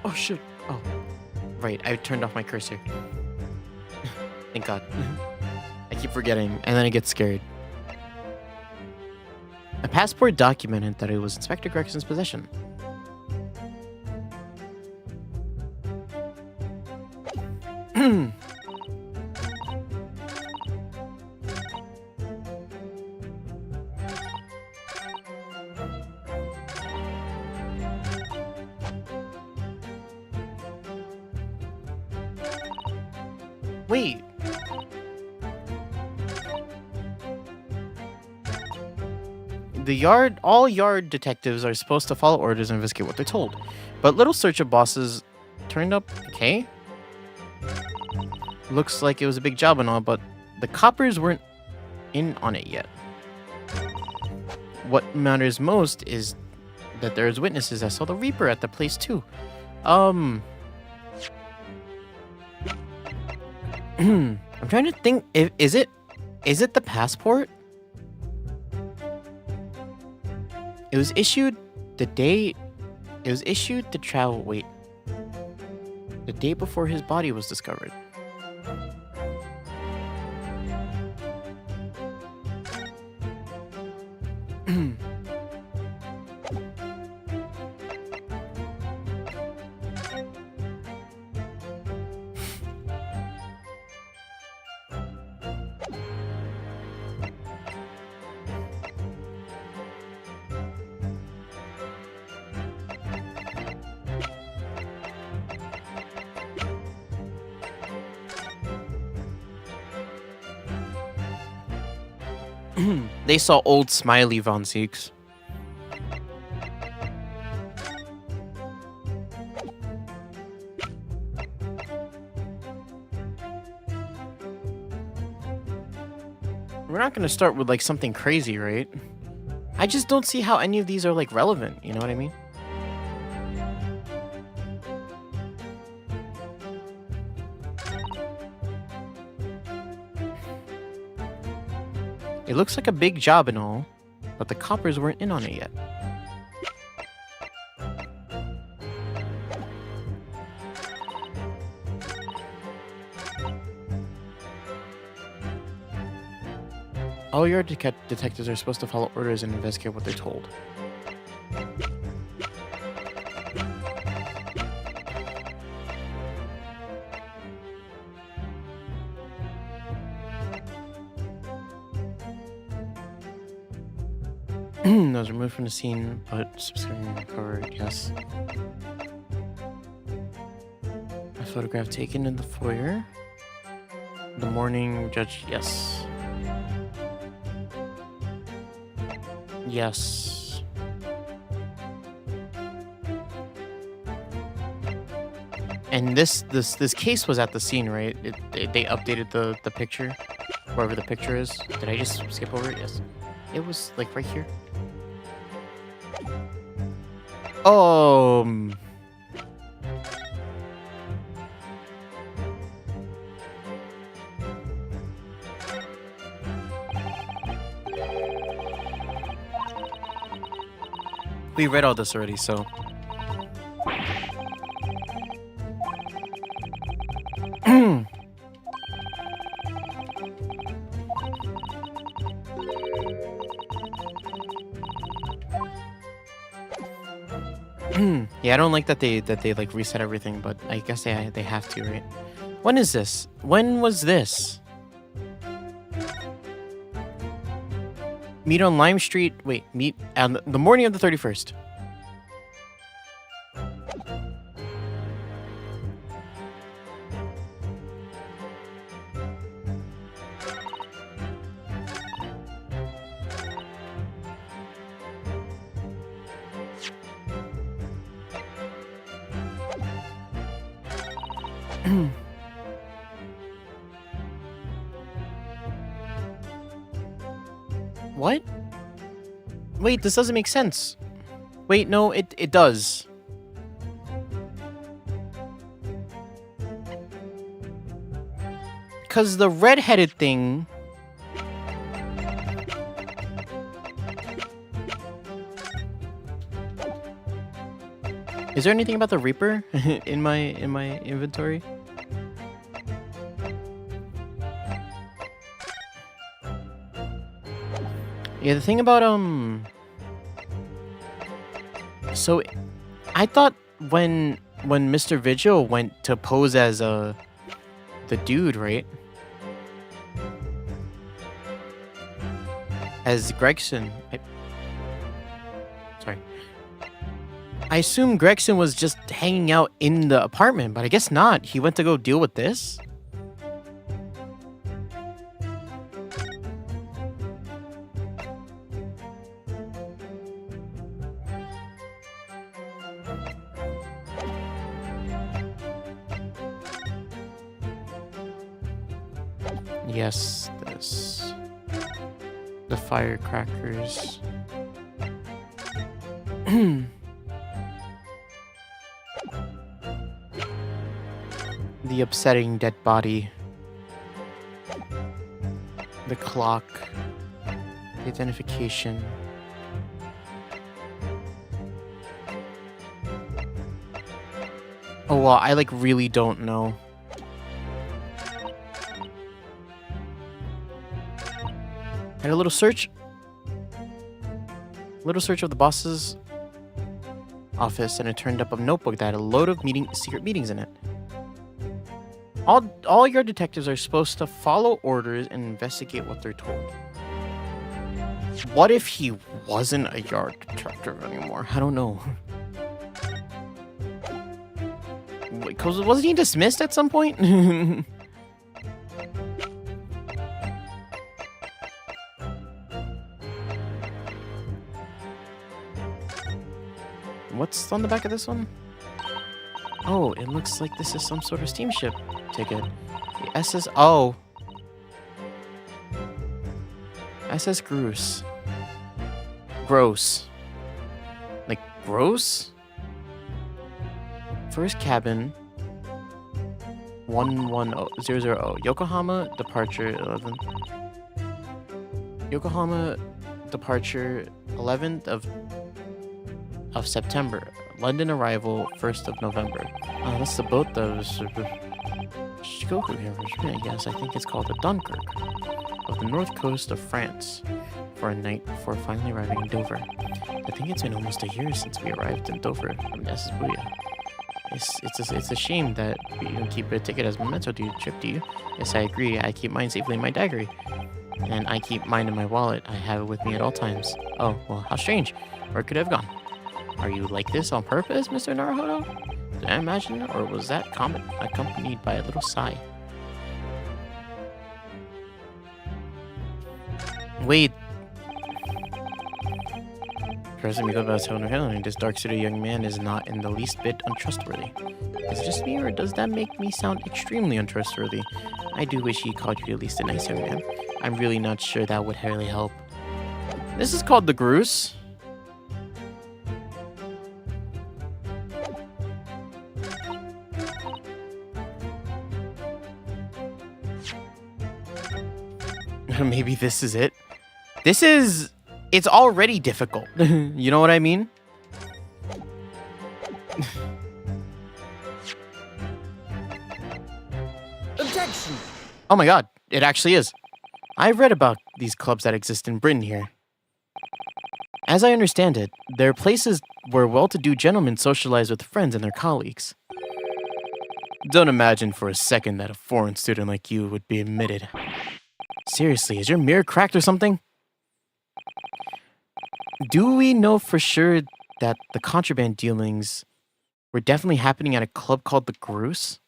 Oh, shit. Oh. Right, I turned off my cursor. Thank God. I keep forgetting, and then I get scared. A passport documented that it was Inspector Gregson's possession. Wait. All yard detectives are supposed to follow orders and investigate what they're told. But Little Searcher bosses turned up okay. Looks like it was a big job and all, but the coppers weren't in on it yet. What matters most is that there's witnesses that saw the Reaper at the place too. I'm trying to think. Is it the passport? It was issued the day. It was issued to travel. Wait. The day before his body was discovered. They saw old Smiley Von Seeks. We're not gonna start with like something crazy, right? I just don't see how any of these are like relevant, you know what I mean? It looks like a big job and all, but the coppers weren't in on it yet. All your detectives are supposed to follow orders and investigate what they're told. Those removed from the scene, but subsequently recovered, yes. A photograph taken in the foyer. The morning judge, yes. Yes. And this case was at the scene, right? They updated the picture, wherever the picture is. Did I just skip over it? Yes. It was like right here. We read all this already, so. Yeah, I don't like that they like reset everything, but I guess they have to, right? When is this? When was this? Meet on Lime Street. Wait, meet on the morning of the 31st. What? Wait, this doesn't make sense. Wait, no, it does. Because the red-headed thing... Is there anything about the Reaper in my inventory? Yeah, the thing about so I thought when Mr. Vigil went to pose as the dude, right? As Gregson. Sorry. I assume Gregson was just hanging out in the apartment, but I guess not. He went to go deal with this. Yes, this. The firecrackers. The upsetting dead body. The clock. The identification. Oh, well, I, like, really don't know. Had a little search. Little search of the boss's office, and it turned up a notebook that had a load of secret meetings in it. All your detectives are supposed to follow orders and investigate what they're told. What if he wasn't a yard detective anymore? I don't know. Because wasn't he dismissed at some point? What's on the back of this one? Oh, it looks like this is some sort of steamship ticket. The SS... Oh. SS Gross. Gross. Like, gross? First cabin. 11000. Yokohama departure 11. Yokohama departure 11th of September. London arrival 1st of November. Oh, that's the boat that was Shikoku here. Yes, I think it's called the Dunkirk of the north coast of France for a night before finally arriving in Dover. I think it's been almost a year since we arrived in Dover from SS Booyah. It's a shame that you don't keep a ticket as memento to your trip, do you? Yes, I agree. I keep mine safely in my diary. And I keep mine in my wallet. I have it with me at all times. Oh, well, how strange. Where could it have gone? Are you like this on purpose, Mr. Naruhodo? Did I imagine, or was that comment accompanied by a little sigh? Wait. Person because about Sono Helen, this dark-suited young man is not in the least bit untrustworthy. Is it just me, or does that make me sound extremely untrustworthy? I do wish he called you at least a nice young man. I'm really not sure that would really help. This is called the Groose. Maybe this is it. It's already difficult. You know what I mean? Objection! Oh my god, it actually is. I've read about these clubs that exist in Britain here. As I understand it, they're places where well-to-do gentlemen socialize with friends and their colleagues. Don't imagine for a second that a foreign student like you would be admitted. Seriously, is your mirror cracked or something? Do we know for sure that the contraband dealings were definitely happening at a club called the Grouse?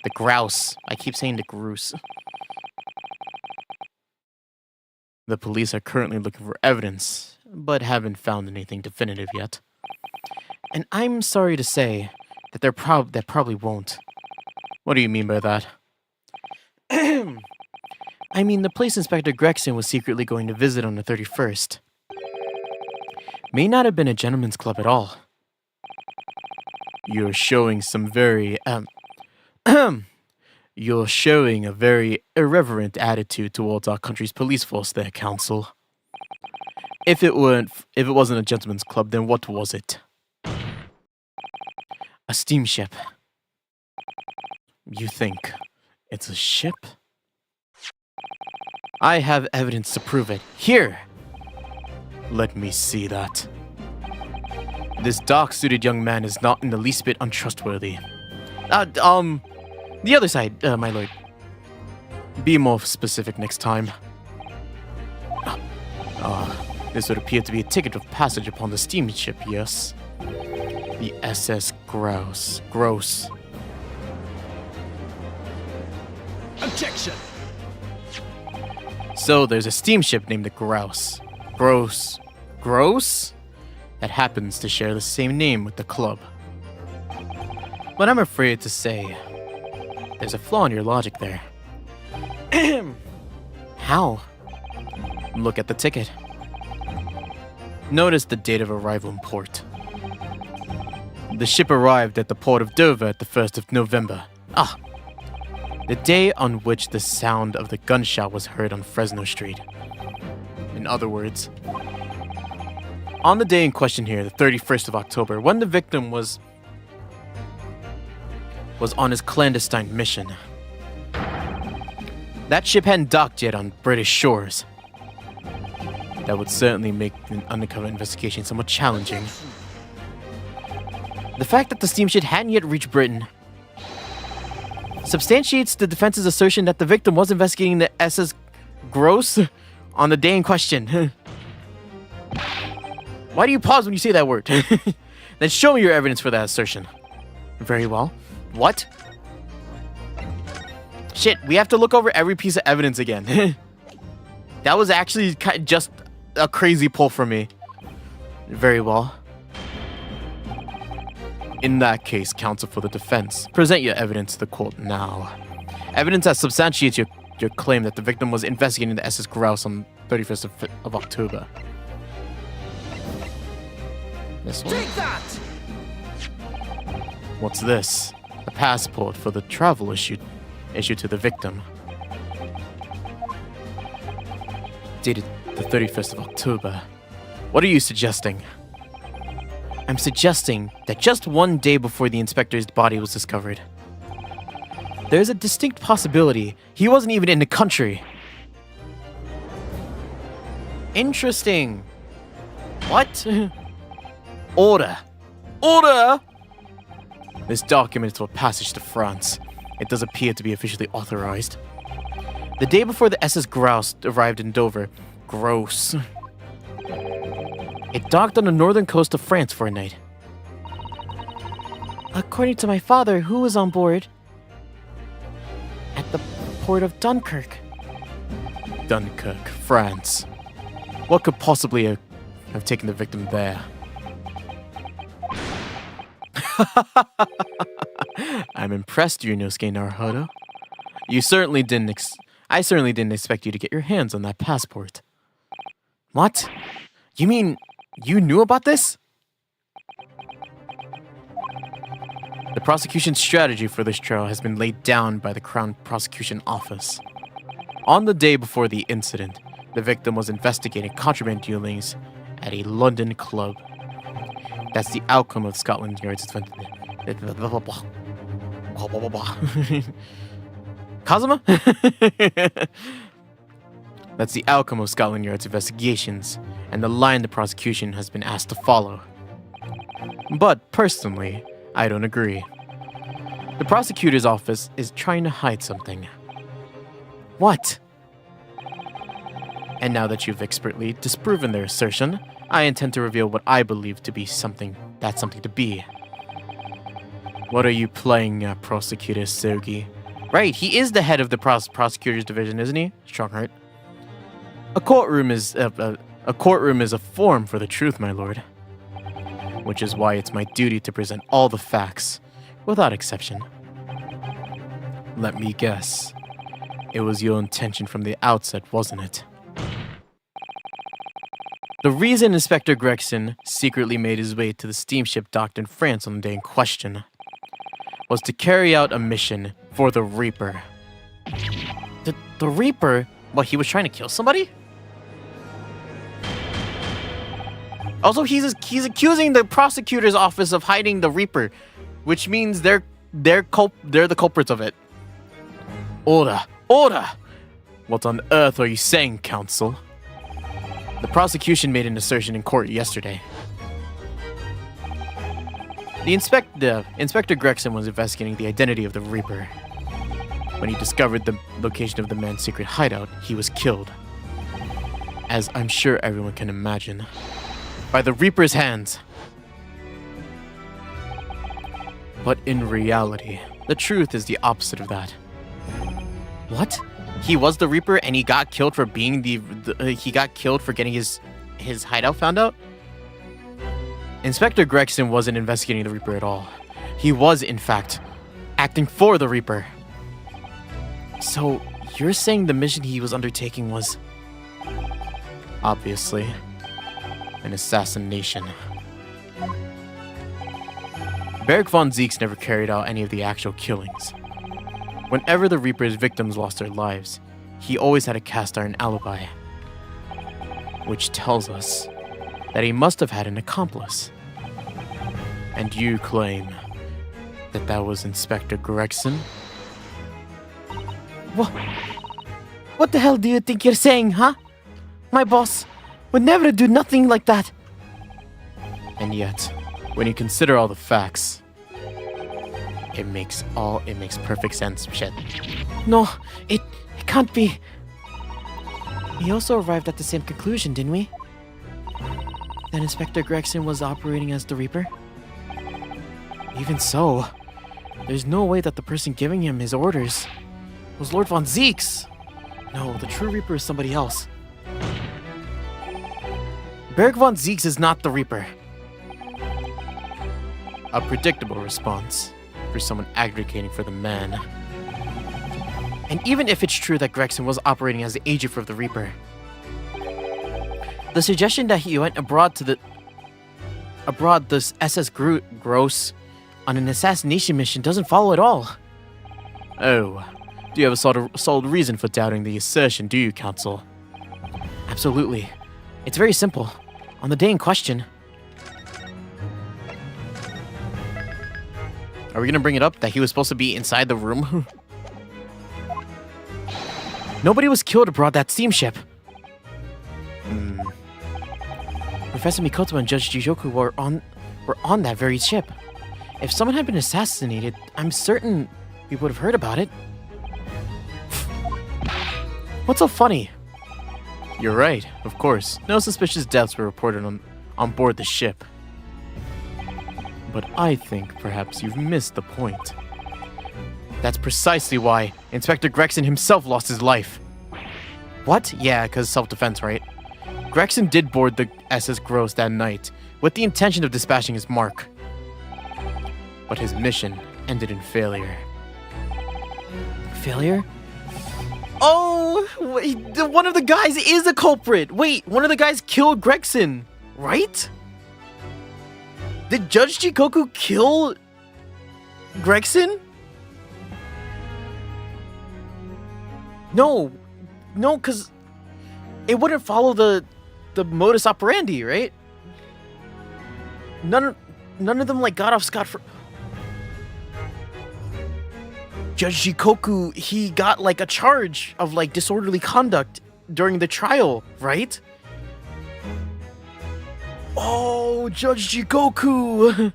The Grouse. I keep saying the Grouse. The police are currently looking for evidence, but haven't found anything definitive yet. And I'm sorry to say that that probably won't. What do you mean by that? I mean, the police inspector Gregson was secretly going to visit on the 31st. May not have been a gentleman's club at all. You're showing some very, You're showing a very irreverent attitude towards our country's police force there, Counsel. If it wasn't a gentleman's club, then what was it? A steamship. You think it's a ship? I have evidence to prove it. Here! Let me see that. This dark-suited young man is not in the least bit untrustworthy. The other side, my lord. Be more specific next time. This would appear to be a ticket of passage upon the steamship, yes? The SS Grouse. Gross. Objection! So there's a steamship named the Grouse. Gross. Gross? That happens to share the same name with the club. But I'm afraid to say, there's a flaw in your logic there. How? Look at the ticket. Notice the date of arrival in port. The ship arrived at the port of Dover at the 1st of November. The day on which the sound of the gunshot was heard on Fresno Street. In other words, on the day in question here, the 31st of October, when the victim was on his clandestine mission. That ship hadn't docked yet on British shores. That would certainly make an undercover investigation somewhat challenging. The fact that the steamship hadn't yet reached Britain substantiates the defense's assertion that the victim was investigating the SS Gross on the day in question. Why do you pause when you say that word? Then show me your evidence for that assertion. Very well. What? Shit, we have to look over every piece of evidence again. That was actually just a crazy pull for me. Very well. In that case, counsel for the defense, present your evidence to the court now. Evidence that substantiates your claim that the victim was investigating the SS Grouse on 31st of October. This one. Take that! What's this? A passport for the travel issued to the victim. Dated the 31st of October. What are you suggesting? I'm suggesting that just one day before the inspector's body was discovered, there's a distinct possibility he wasn't even in the country. Interesting. What? Order. Order! This document is for passage to France. It does appear to be officially authorized. The day before the SS Grouse arrived in Dover, gross. It docked on the northern coast of France for a night. According to my father, who was on board at the port of Dunkirk. Dunkirk, France. What could possibly have taken the victim there? I'm impressed, Ryunosuke Naruhodo. I certainly didn't expect you to get your hands on that passport. What? You mean you knew about this? The prosecution's strategy for this trial has been laid down by the Crown Prosecution Office. On the day before the incident, the victim was investigating contraband dealings at a London club. That's the outcome of Scotland Yard's Kazuma? That's the outcome of Scotland Yard's investigations, and the line the prosecution has been asked to follow. But personally, I don't agree. The prosecutor's office is trying to hide something. What? And now that you've expertly disproven their assertion, I intend to reveal what I believe to be something to be. What are you playing, Prosecutor Sergei? Right, he is the head of the prosecutor's division, isn't he? Strongheart. A courtroom is a form for the truth, my lord. Which is why it's my duty to present all the facts, without exception. Let me guess. It was your intention from the outset, wasn't it? The reason Inspector Gregson secretly made his way to the steamship docked in France on the day in question was to carry out a mission for the Reaper. The Reaper? What, he was trying to kill somebody? Also, he's accusing the prosecutor's office of hiding the Reaper, which means they're the culprits of it. Order! Order! What on earth are you saying, counsel? The prosecution made an assertion in court yesterday. Inspector Gregson was investigating the identity of the Reaper. When he discovered the location of the man's secret hideout, he was killed. As I'm sure everyone can imagine. By the Reaper's hands. But in reality, the truth is the opposite of that. What? He was the Reaper and he got killed for being he got killed for getting his hideout found out? Inspector Gregson wasn't investigating the Reaper at all. He was, in fact, acting for the Reaper. So, you're saying the mission he was undertaking was... obviously, an assassination. Beric von Zieks never carried out any of the actual killings. Whenever the Reaper's victims lost their lives, he always had a cast iron alibi, which tells us that he must have had an accomplice. And you claim that that was Inspector Gregson? What the hell do you think you're saying, huh? My boss would never do nothing like that. And yet, when you consider all the facts, it makes perfect sense, shit. No, it can't be. We also arrived at the same conclusion, didn't we? That Inspector Gregson was operating as the Reaper? Even so, there's no way that the person giving him his orders was Lord Von Zeeks. No, the true Reaper is somebody else. Berg Von Zeeks is not the Reaper. A predictable response for someone advocating for the man. And even if it's true that Gregson was operating as the agent for the Reaper, the suggestion that he went abroad this SS Gross on an assassination mission doesn't follow at all. Oh, do you have a solid reason for doubting the assertion, do you, Counsel? Absolutely. It's very simple. On the day in question... Are we gonna bring it up that he was supposed to be inside the room? Nobody was killed aboard that steamship. Professor Mikoto and Judge Jijoku were on that very ship. If someone had been assassinated, I'm certain we would have heard about it. What's so funny? You're right, of course. No suspicious deaths were reported on board the ship. But I think perhaps you've missed the point. That's precisely why Inspector Gregson himself lost his life. What? Yeah, because self-defense, right? Gregson did board the SS Gross that night with the intention of dispatching his mark. But his mission ended in failure. Failure? Oh! Wait, one of the guys is a culprit! Wait, one of the guys killed Gregson, right? Did Judge Jikoku kill Gregson? No, because it wouldn't follow the modus operandi, right? None of them like got off scot-free. Judge Jikoku, he got like a charge of like disorderly conduct during the trial, right? Oh, Judge Jikoku!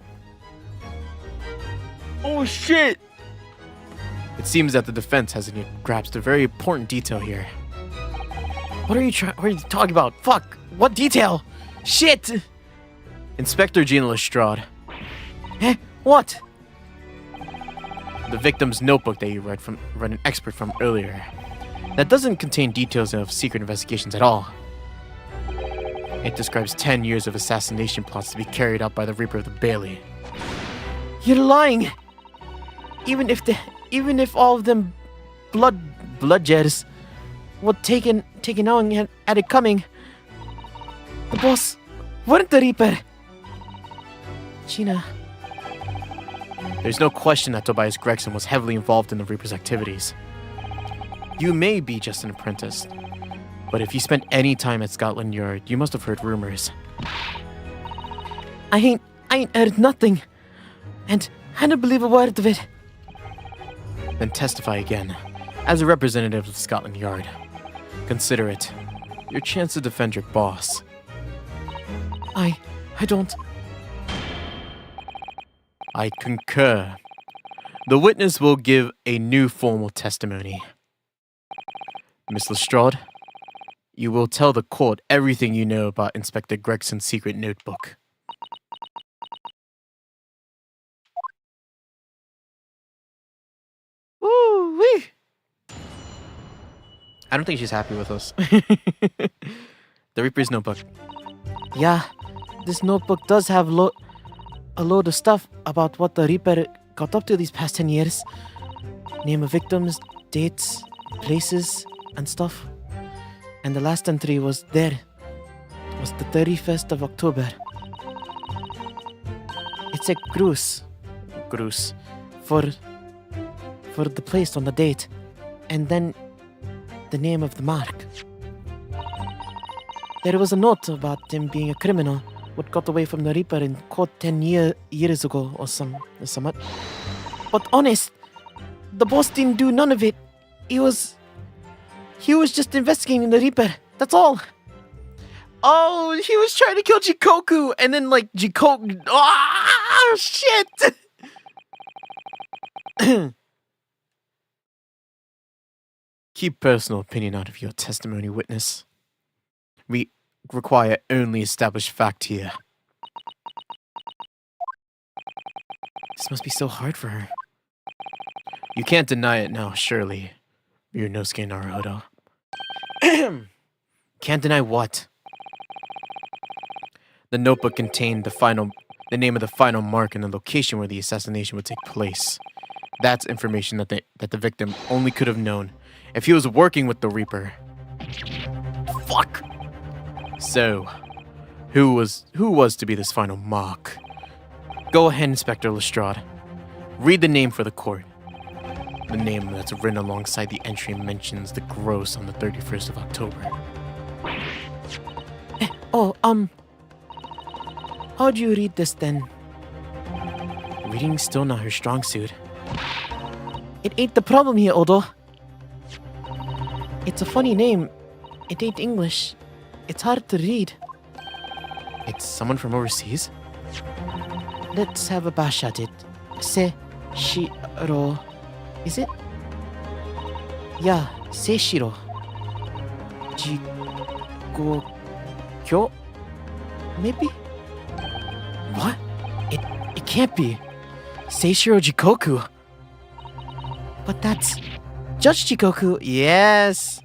Oh shit! It seems that the defense hasn't grasped a very important detail here. What are you talking about? Fuck! What detail? Shit! Inspector Gina Lestrade. Eh? What? The victim's notebook that you read an expert from earlier. That doesn't contain details of secret investigations at all. It describes 10 years of assassination plots to be carried out by the Reaper of the Bailey. You're lying! Even if all of them bloodjets were taken out and had it coming, the boss weren't the Reaper. Gina. There's no question that Tobias Gregson was heavily involved in the Reaper's activities. You may be just an apprentice, but if you spent any time at Scotland Yard, you must have heard rumors. I ain't heard nothing, and I don't believe a word of it. Then testify again, as a representative of Scotland Yard. Consider it your chance to defend your boss. I don't... I concur. The witness will give a new formal testimony. Miss Lestrade, you will tell the court everything you know about Inspector Gregson's secret notebook. Woo-wee! I don't think she's happy with us. The Reaper's notebook. Yeah, this notebook does have a load of stuff about what the Reaper got up to these past 10 years. Name of victims, dates, places, and stuff. And the last entry was there. It was the 31st of October. It's a Gruß. Gruß. For for the place on the date, and then the name of the mark. There was a note about him being a criminal, what got away from the Reaper in court 10 years ago or somewhat. But honest, the boss didn't do none of it. He was just investigating the Reaper. That's all. Oh, he was trying to kill Jikoku, and then like Jikoku. Oh shit! Keep personal opinion out of your testimony, witness. We require only established fact here. This must be so hard for her. You can't deny it now, surely. Ryunosuke Naruhodo. Can't deny what? The notebook contained the name of the final mark and the location where the assassination would take place. That's information that the victim only could have known if he was working with the Reaper. Fuck! So, who was to be this final mark? Go ahead, Inspector Lestrade. Read the name for the court. The name that's written alongside the entry mentions the gross on the 31st of October. How'd you read this then? Reading's still not her strong suit. It ain't the problem here, Odo. It's a funny name. It ain't English. It's hard to read. It's someone from overseas? Let's have a bash at it. Seishiro. Is it? Yeah, Seishiro. Jikokyo? Maybe? What? It can't be. Seishiro Jikoku. But that's Judge Jikoku. Yes.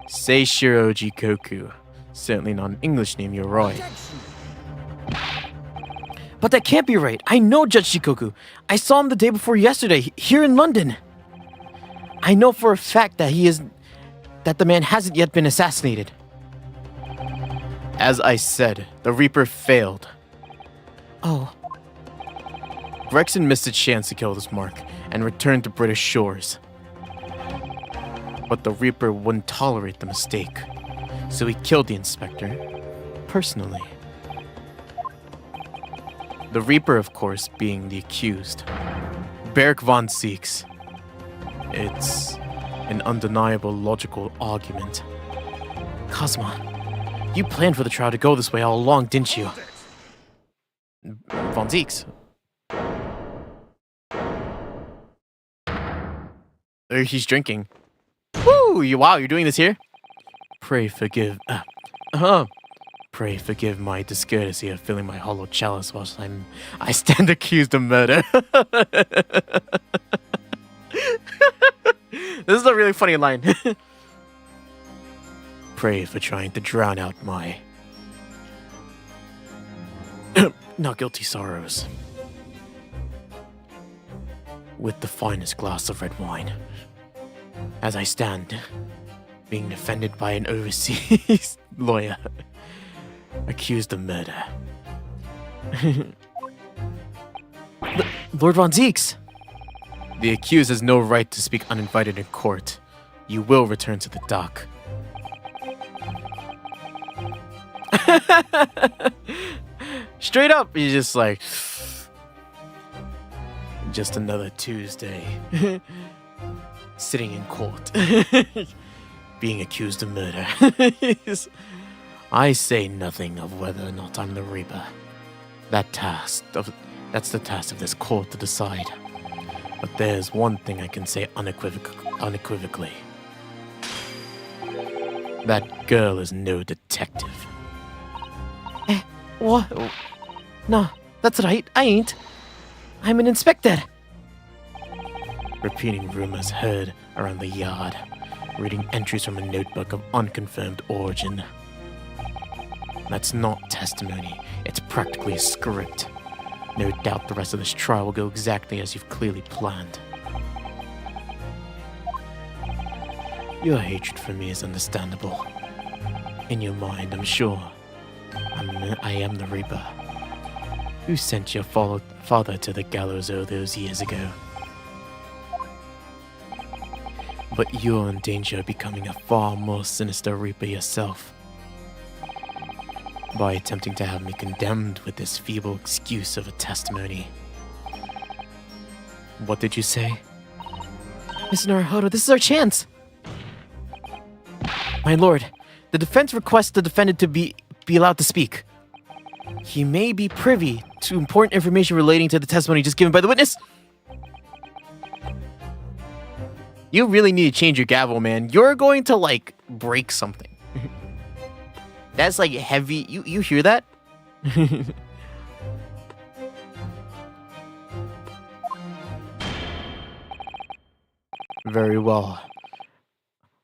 Seishiro Jikoku. Certainly not an English name, you're right. But that can't be right. I know Judge Jikoku. I saw him the day before yesterday, here in London. I know for a fact that that the man hasn't yet been assassinated. As I said, the Reaper failed. Oh. Gregson missed a chance to kill this mark and returned to British shores. But the Reaper wouldn't tolerate the mistake, so he killed the inspector, personally. The Reaper, of course, being the accused. Beric von Zieks. It's an undeniable logical argument. Cosma, you planned for the trial to go this way all along, didn't you? Von Zieks. He's drinking. Woo! Wow, you're doing this here? Pray forgive my discourtesy of filling my hollow chalice whilst I stand accused of murder. This is a really funny line. Pray for trying to drown out my not guilty sorrows with the finest glass of red wine. As I stand, being defended by an overseas lawyer, accused of murder. Lord Von Zieks. The accused has no right to speak uninvited in court. You will return to the dock. Straight up, he's just like, just another Tuesday. Sitting in court. Being accused of murder. I say nothing of whether or not I'm the Reaper. That's the task of this court to decide. But there's one thing I can say unequivocally. That girl is no detective. What? No, that's right, I ain't. I'm an inspector. Repeating rumors heard around the yard. Reading entries from a notebook of unconfirmed origin. That's not testimony, it's practically a script. No doubt the rest of this trial will go exactly as you've clearly planned. Your hatred for me is understandable. In your mind, I'm sure. I am the Reaper. Who sent your father to the gallows all those years ago? But you're in danger of becoming a far more sinister Reaper yourself. By attempting to have me condemned with this feeble excuse of a testimony. What did you say? Mr. Naruhodo, this is our chance! My lord, the defense requests the defendant to be allowed to speak. He may be privy to important information relating to the testimony just given by the witness. You really need to change your gavel, man. You're going to, like, break something. That's, like, heavy. You hear that? Very well.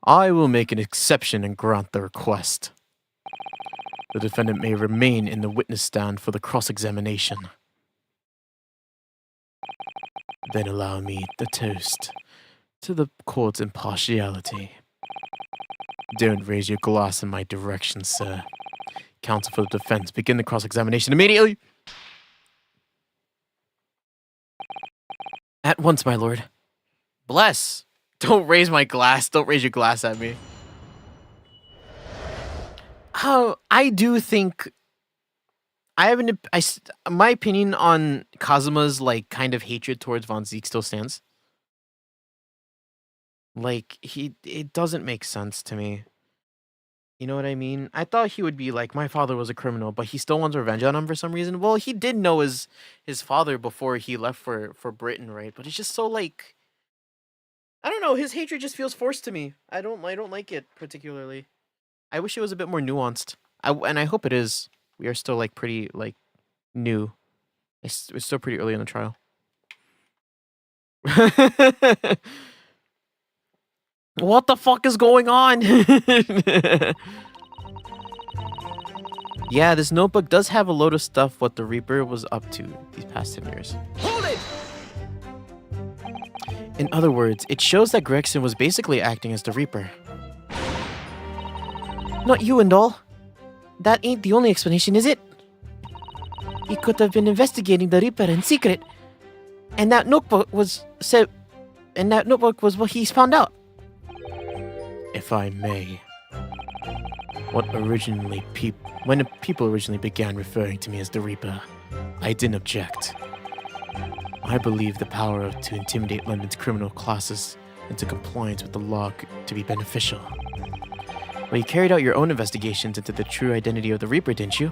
I will make an exception and grant the request. The defendant may remain in the witness stand for the cross-examination. Then allow me the toast to the court's impartiality. Don't raise your glass in my direction, sir. Counsel for the defense, begin the cross-examination immediately! At once, my lord. Bless. Don't raise my glass. Don't raise your glass at me. I do think my opinion on Kazuma's like kind of hatred towards Von Zeke still stands. Like it doesn't make sense to me. You know what I mean? I thought he would be like, my father was a criminal, but he still wants revenge on him for some reason. Well, he did know his father before he left for Britain, right? But it's just so like, I don't know. His hatred just feels forced to me. I don't like it particularly. I wish it was a bit more nuanced. And I hope it is. We are still like pretty like new. It's still pretty early in the trial. What the fuck is going on? Yeah, this notebook does have a load of stuff what the Reaper was up to these past 10 years. Hold it! In other words, it shows that Gregson was basically acting as the Reaper. Not you and all. That ain't the only explanation, is it? He could have been investigating the Reaper in secret. And that notebook was what he's found out. If I may, when people originally began referring to me as the Reaper, I didn't object. I believe the power to intimidate London's criminal classes into compliance with the law to be beneficial. Well, you carried out your own investigations into the true identity of the Reaper, didn't you?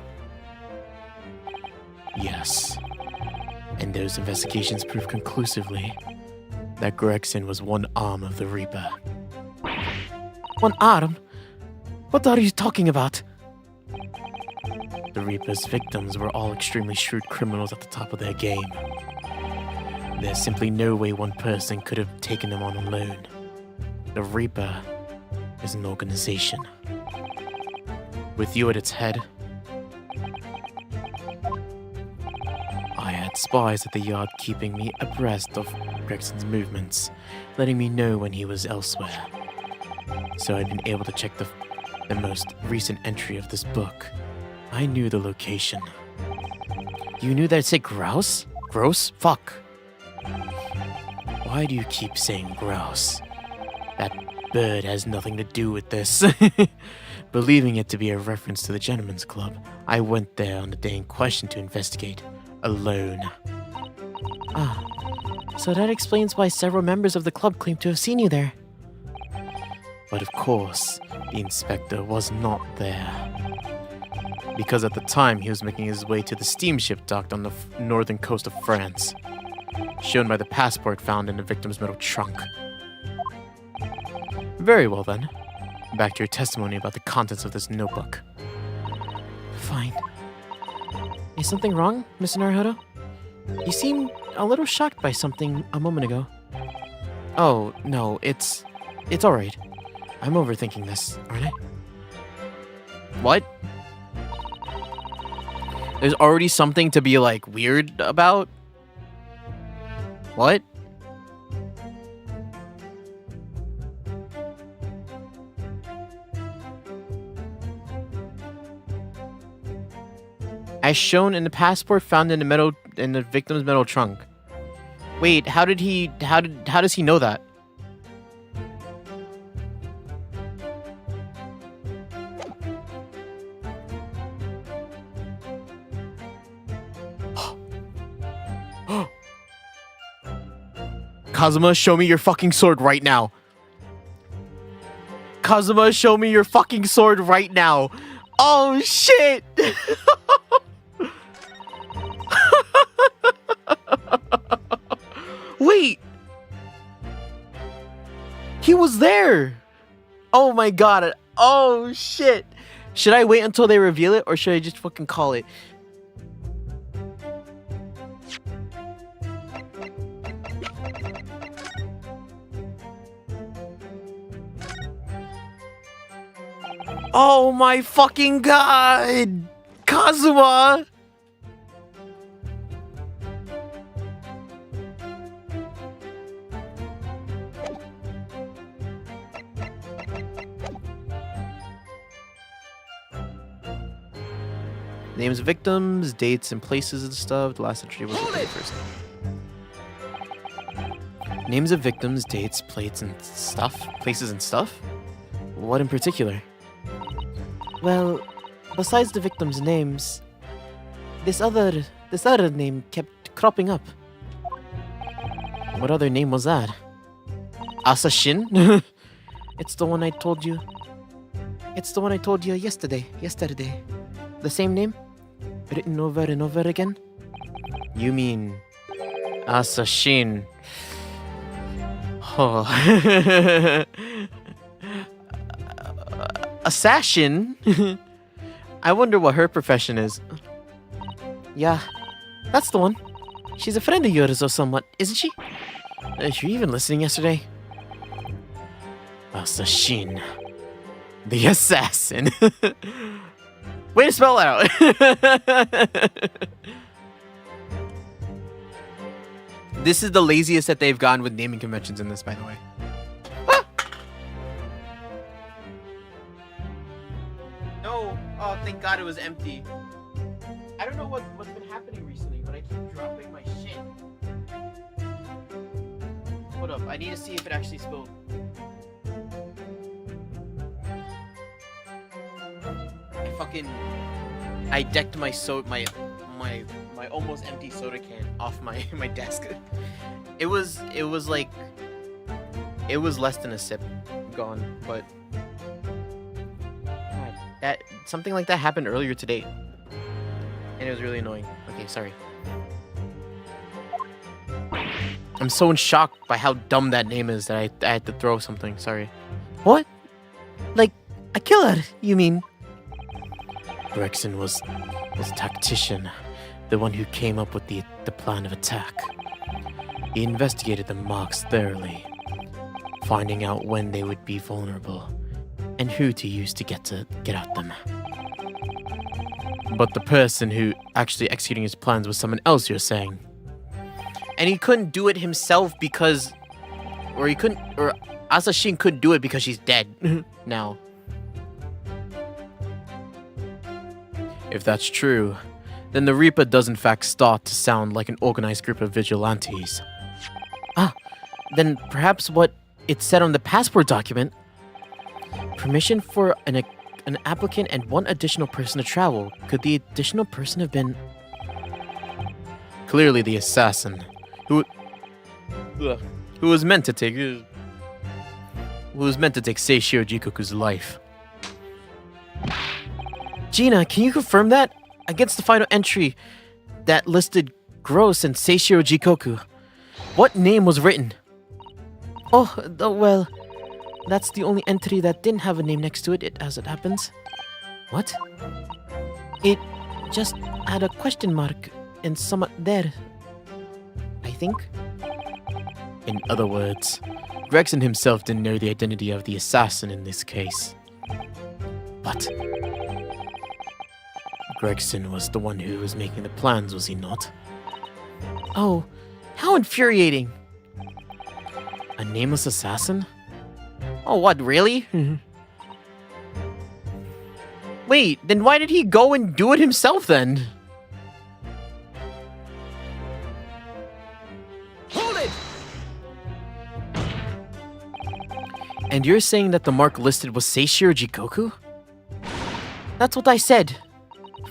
Yes. And those investigations proved conclusively that Gregson was one arm of the Reaper. One arm? What are you talking about? The Reaper's victims were all extremely shrewd criminals at the top of their game. There's simply no way one person could have taken them on alone. The Reaper is an organization. With you at its head, I had spies at the yard keeping me abreast of Gregson's movements, letting me know when he was elsewhere. So I'd been able to check the most recent entry of this book. I knew the location. You knew that it said grouse? Gross? Fuck. Why do you keep saying grouse? That bird has nothing to do with this. Believing it to be a reference to the Gentleman's Club, I went there on the day in question to investigate, alone. Ah, so that explains why several members of the club claim to have seen you there. But of course, the inspector was not there. Because at the time he was making his way to the steamship docked on the northern coast of France, shown by the passport found in the victim's metal trunk. Very well then. Back to your testimony about the contents of this notebook. Fine. Is something wrong, Mr. Naruhodo? You seemed a little shocked by something a moment ago. Oh, no, it's alright. I'm overthinking this, aren't I? What? There's already something to be, like, weird about? What? As shown in the passport found in the victim's metal trunk. Wait, how does he know that? Kazuma, show me your fucking sword right now. Kazuma, show me your fucking sword right now. Oh, shit. Wait. He was there. Oh my god. Oh, shit. Should I wait until they reveal it, or should I just fucking call it? Oh my fucking god! Kazuma! Names of victims, dates and places and stuff. The last entry was the 31st. Names of victims, dates, plates and stuff? Places and stuff? What in particular? Well, besides the victims' names, this other name kept cropping up. What other name was that? Assassin? It's the one I told you. It's the one I told you yesterday. The same name? Written over and over again? You mean Assassin? Oh. Assassin? I wonder what her profession is. Yeah, that's the one. She's a friend of yours or somewhat, isn't she? Is you even listening yesterday? Assassin. The assassin. Way to spell it out. This is the laziest that they've gone with naming conventions in this, by the way. Ah! No. Oh, thank God it was empty. I don't know what's been happening recently, but I keep dropping my shit. Hold up, I need to see if it actually spilled. I decked my almost empty soda can off my desk. It was less than a sip gone, but God, that something like that happened earlier today, and it was really annoying. Okay, sorry. I'm so in shock by how dumb that name is that I had to throw something. Sorry. What? Like a killer, you mean? Gregson was a tactician, the one who came up with the plan of attack. He investigated the marks thoroughly, finding out when they would be vulnerable and who to use to get at them. But the person who actually executing his plans was someone else, you're saying? And he couldn't do it himself because, or Assassin couldn't do it because she's dead now. If that's true, then the Reaper does in fact start to sound like an organized group of vigilantes. Ah, then perhaps what it said on the passport document. Permission for an applicant and one additional person to travel. Could the additional person have been... Clearly the assassin, who was meant to take Seishio Jikoku's life. Gina, can you confirm that? Against the final entry that listed Gross and Seishiro Jikoku, what name was written? Oh, well, that's the only entry that didn't have a name next to it, as it happens. What? It just had a question mark and somewhat there, I think. In other words, Gregson himself didn't know the identity of the assassin in this case. But Gregson was the one who was making the plans, was he not? Oh, how infuriating. A nameless assassin? Oh, what, really? Wait, then why did he go and do it himself then? Hold it! And you're saying that the mark listed was Seishiro Jikoku? That's what I said.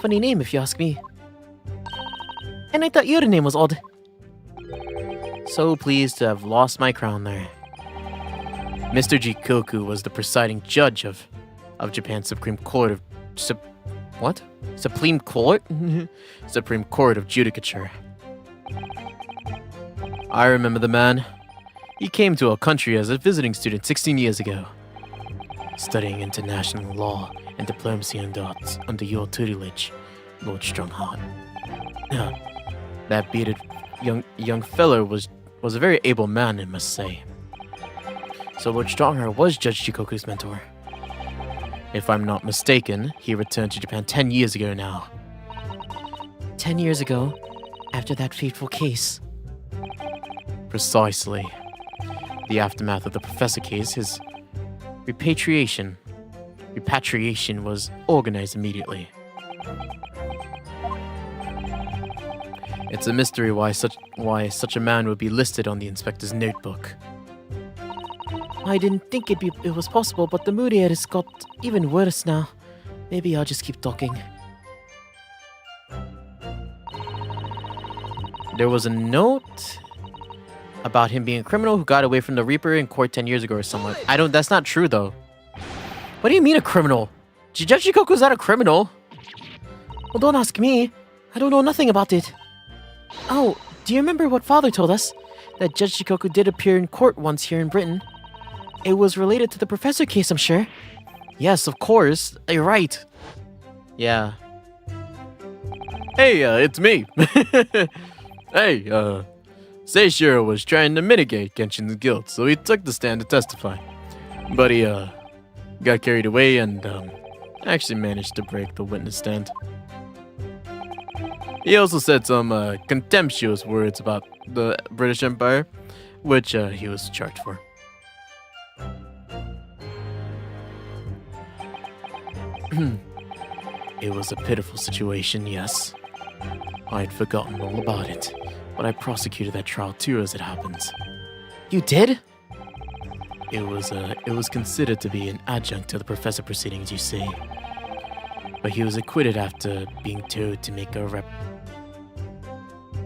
Funny name, if you ask me. And I thought your name was odd. So pleased to have lost my crown there. Mr. Jikoku was the presiding judge of Japan's Supreme Court of what? Supreme Court? Supreme Court of Judicature. I remember the man. He came to our country as a visiting student 16 years ago, studying international law and diplomacy under your tutelage, Lord Strongheart. That bearded young fellow was a very able man, I must say. So Lord Strongheart was Judge Jikoku's mentor. If I'm not mistaken, he returned to Japan 10 years ago now. 10 years ago, after that fateful case. Precisely. The aftermath of the professor case, his repatriation was organized immediately. It's a mystery why such a man would be listed on the inspector's notebook. I didn't think it was possible, but the mood here has got even worse now. Maybe I'll just keep talking. There was a note about him being a criminal who got away from the Reaper in court 10 years ago or something. That's not true though. What do you mean a criminal? Judge Jikoku's not a criminal. Well, don't ask me. I don't know nothing about it. Oh, do you remember what Father told us? That Judge Jikoku did appear in court once here in Britain. It was related to the professor case, I'm sure. Yes, of course. You're right. Yeah. Hey, it's me. Hey, Seishiro was trying to mitigate Genshin's guilt, so he took the stand to testify. But he, got carried away and, actually managed to break the witness stand. He also said some, contemptuous words about the British Empire, which, he was charged for. It was a pitiful situation, yes. I'd forgotten all about it, but I prosecuted that trial too, as it happens. You did? It was considered to be an adjunct to the professor proceedings, you see. But he was acquitted after being told to make a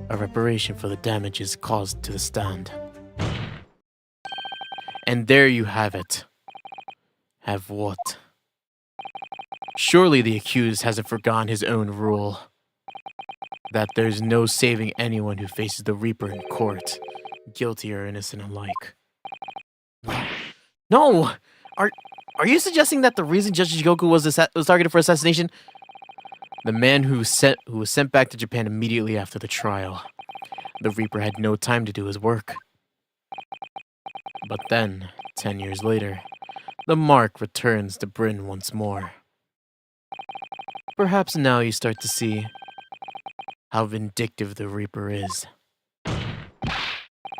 reparation for the damages caused to the stand. And there you have it. Have what? Surely the accused hasn't forgotten his own rule. That there's no saving anyone who faces the Reaper in court, guilty or innocent alike. No! Are you suggesting that the reason Judge Jikoku was targeted for assassination? The man who was sent back to Japan immediately after the trial. The Reaper had no time to do his work. But then, 10 years later, the mark returns to Britain once more. Perhaps now you start to see how vindictive the Reaper is.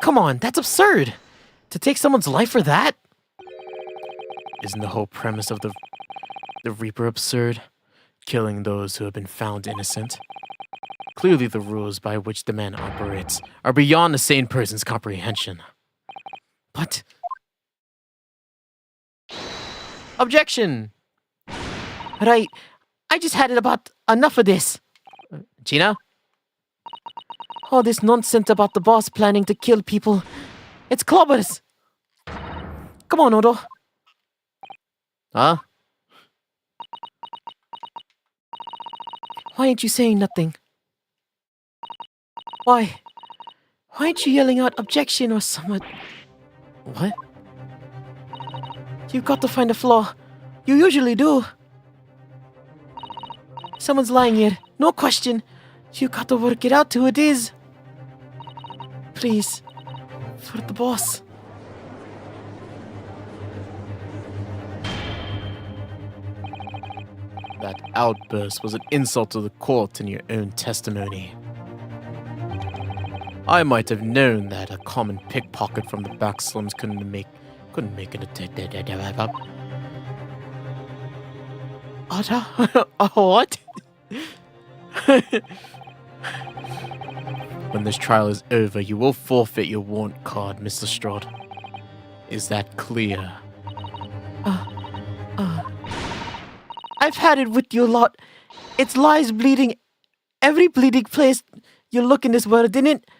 Come on, that's absurd! To take someone's life for that? Isn't the whole premise of the Reaper absurd? Killing those who have been found innocent? Clearly the rules by which the man operates are beyond a sane person's comprehension. But... Objection! Right, I just had it about enough of this. Gina? All this nonsense about the boss planning to kill people. It's clobbers. Come on, Odo. Huh? Why ain't you saying nothing? Why? Why ain't you yelling out objection or something? What? You've got to find a flaw. You usually do. Someone's lying here. No question. You got to work it out who it is. Please. For the boss. That outburst was an insult to the court and your own testimony. I might have known that a common pickpocket from the back slums couldn't make an attack. What? When this trial is over, you will forfeit your warrant card, Mr. Strahd. Is that clear? I've had it with you a lot. It's lies bleeding every bleeding place you look in this world, didn't it?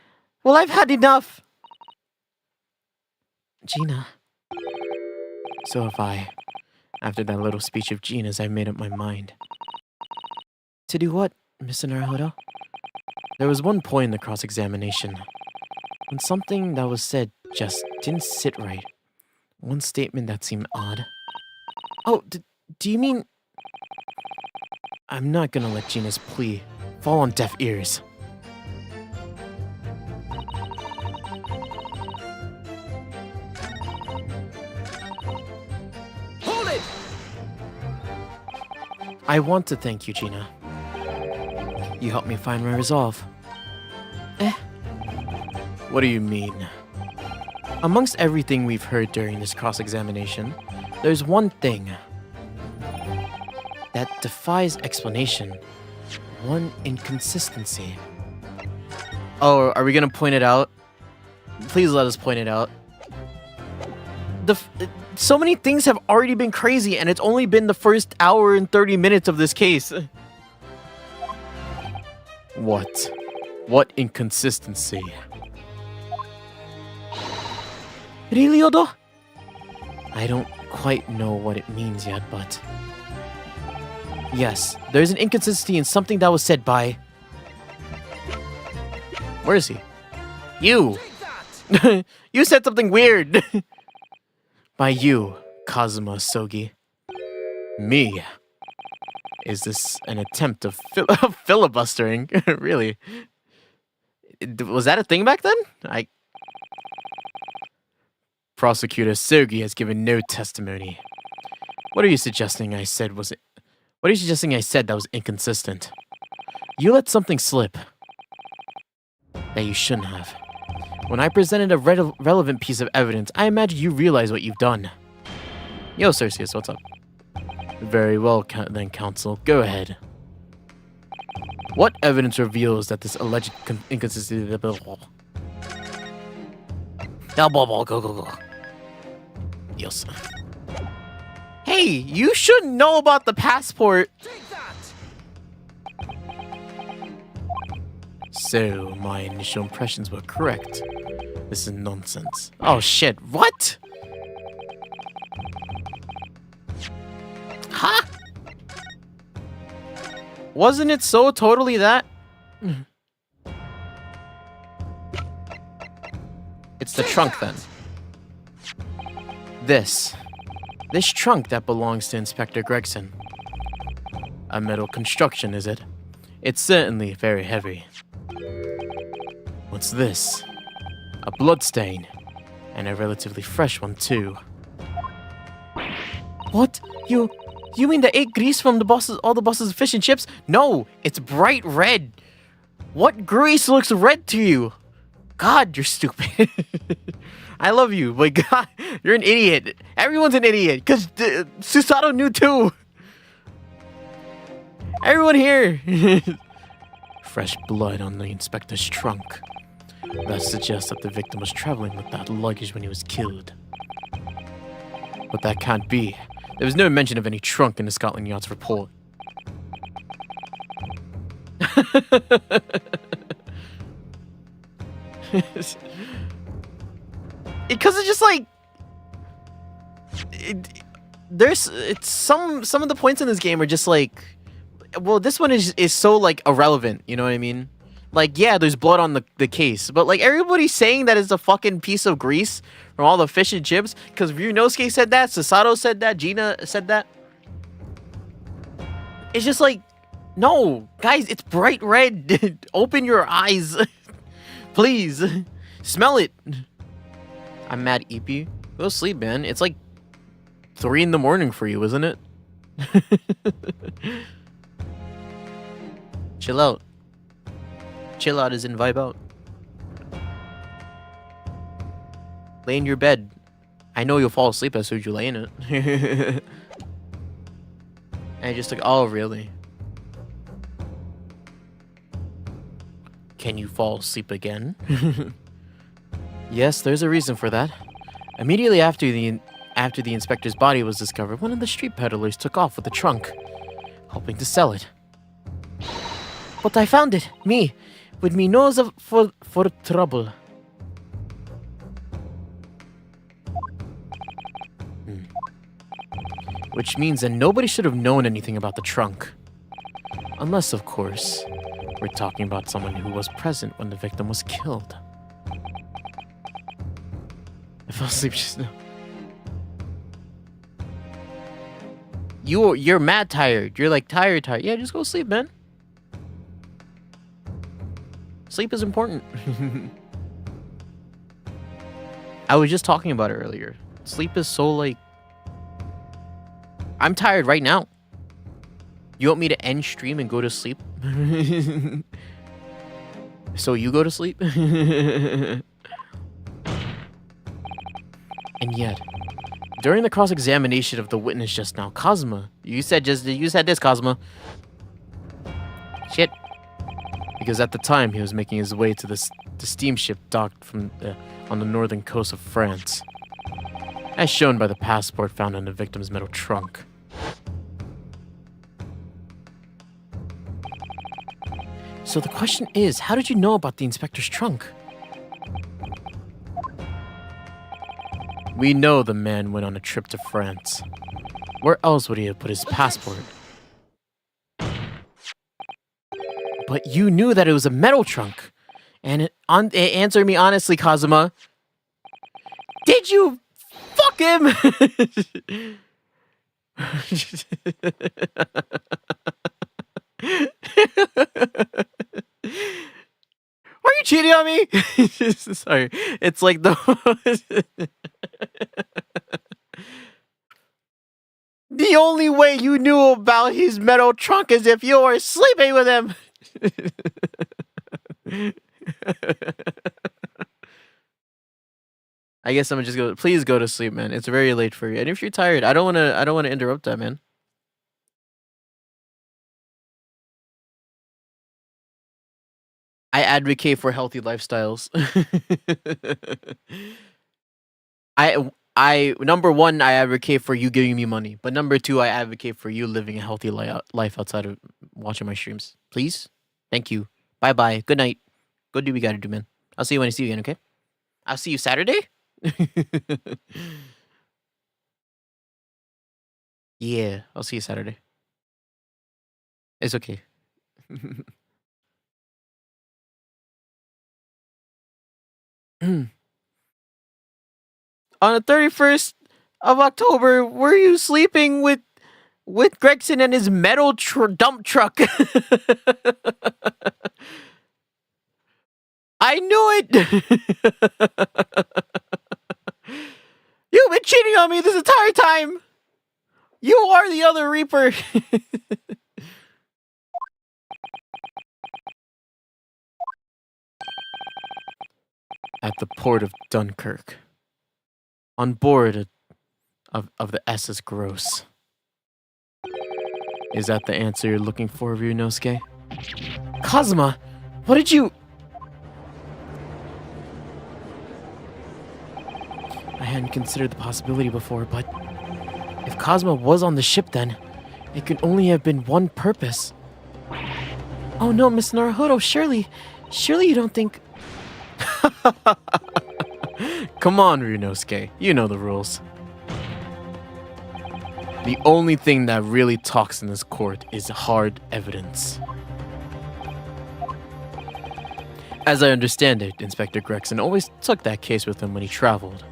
Well, I've had enough. Gina. So have I. After that little speech of Gina's, I made up my mind. To do what, Mr. Naruhodo? There was one point in the cross-examination When something that was said just didn't sit right. one statement that seemed odd. Oh, do you mean... I'm not gonna let Gina's plea fall on deaf ears. Hold it! I want to thank you, Gina. You helped me find my resolve. What do you mean? Amongst everything we've heard during this cross-examination, there's one thing that defies explanation. One inconsistency. Oh, are we gonna point it out? Please let us point it out. So many things have already been crazy, and it's only been the first hour and 30 minutes of this case. What? What inconsistency? Really, Odo? I don't quite know what it means yet, but... Yes, there's an inconsistency in something that was said by... Where is he? You! You said something weird! By you, Kazuma Sogi. Me? Is this an attempt of filibustering? Really? Was that a thing back then? Prosecutor Sogi has given no testimony. What are you suggesting I said was... What are you suggesting I said that was inconsistent? You let something slip that you shouldn't have. When I presented a relevant piece of evidence, I imagine you realize what you've done. Yo, Cerseus, what's up? Very well, then, counsel. Go ahead. What evidence reveals that this alleged inconsistency... Go. Yes. Hey, you should know about the passport. So, my initial impressions were correct. This is nonsense. Oh shit, what? Huh? Wasn't it so totally that? It's the trunk then. This trunk that belongs to Inspector Gregson. A metal construction, is it? It's certainly very heavy. What's this? A bloodstain. And a relatively fresh one, too. What? You mean the 8 grease from all the boss's fish and chips? No, it's bright red. What grease looks red to you? God, you're stupid. I love you, but God, you're an idiot. Everyone's an idiot, because Susato knew too. Everyone here. Fresh blood on the inspector's trunk. That suggests that the victim was traveling with that luggage when he was killed. But that can't be. There was no mention of any trunk in the Scotland Yard's report. Because it's just like... some of the points in this game are just like... Well, this one is so like irrelevant, you know what I mean? Like, yeah, there's blood on the case, but like everybody's saying that it's a fucking piece of grease from all the fish and chips, because Ryunosuke said that, Sasato said that, Gina said that. It's just like, no, guys, it's bright red. Open your eyes. Please. Smell it. I'm mad, Ippy. Go sleep, man. It's like 3 in the morning for you, isn't it? Chill out. Chill out is in vibe out. Lay in your bed. I know you'll fall asleep as soon as you lay in it. And I just like, oh, really? Can you fall asleep again? Yes, there's a reason for that. Immediately after the inspector's body was discovered, one of the street peddlers took off with the trunk, hoping to sell it. But I found it. Me. with me nose for trouble. Which means that nobody should have known anything about the trunk. Unless, of course, we're talking about someone who was present when the victim was killed. I fell asleep just now. You're mad tired. You're like tired. Yeah, just go sleep, man. Sleep is important. I was just talking about it earlier. Sleep is so like... I'm tired right now. You want me to end stream and go to sleep? So you go to sleep? And yet, during the cross-examination of the witness just now, Cosma, you said this, Cosma. Shit. Because at the time he was making his way to the steamship docked from on the northern coast of France, as shown by the passport found in the victim's metal trunk. So the question is, how did you know about the inspector's trunk? We know the man went on a trip to France. Where else would he have put his passport? But you knew that it was a metal trunk. And answer me honestly, Kazuma. Did you fuck him? Why are you cheating on me? Sorry. It's like the... The only way you knew about his metal trunk is if you were sleeping with him. I guess I'm gonna just go. Please go to sleep, man. It's very late for you. And if you're tired, I don't wanna interrupt that, man. I advocate for healthy lifestyles. I number one, I advocate for you giving me money, but number two, I advocate for you living a healthy life outside of watching my streams. Please, thank you. Bye bye. Good night. Go do what you gotta do, man. I'll see you when I see you again. Okay? I'll see you Saturday. Yeah, I'll see you Saturday. It's okay. On the 31st of October, were you sleeping with Gregson and his metal dump truck? I knew it! You've been cheating on me this entire time! You are the other Reaper! At the port of Dunkirk, on board of the SS Gross. Is that the answer you're looking for, Ryunosuke? Kazuma, what did you... I hadn't considered the possibility before, but if Kazuma was on the ship then, it could only have been one purpose. Oh no, Miss Naruhodo, surely you don't think... Come on, Ryunosuke. You know the rules. The only thing that really talks in this court is hard evidence. As I understand it, Inspector Gregson always took that case with him when he traveled.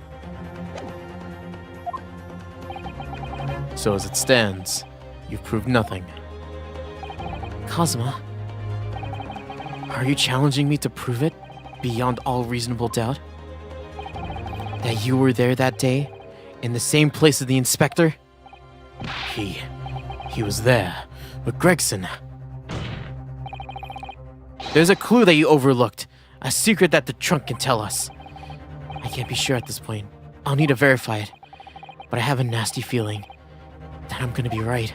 So as it stands, you've proved nothing. Kazuma, are you challenging me to prove it beyond all reasonable doubt? That you were there that day, in the same place as the inspector? He was there, with Gregson. There's a clue that you overlooked, a secret that the trunk can tell us. I can't be sure at this point. I'll need to verify it, but I have a nasty feeling that I'm gonna be right.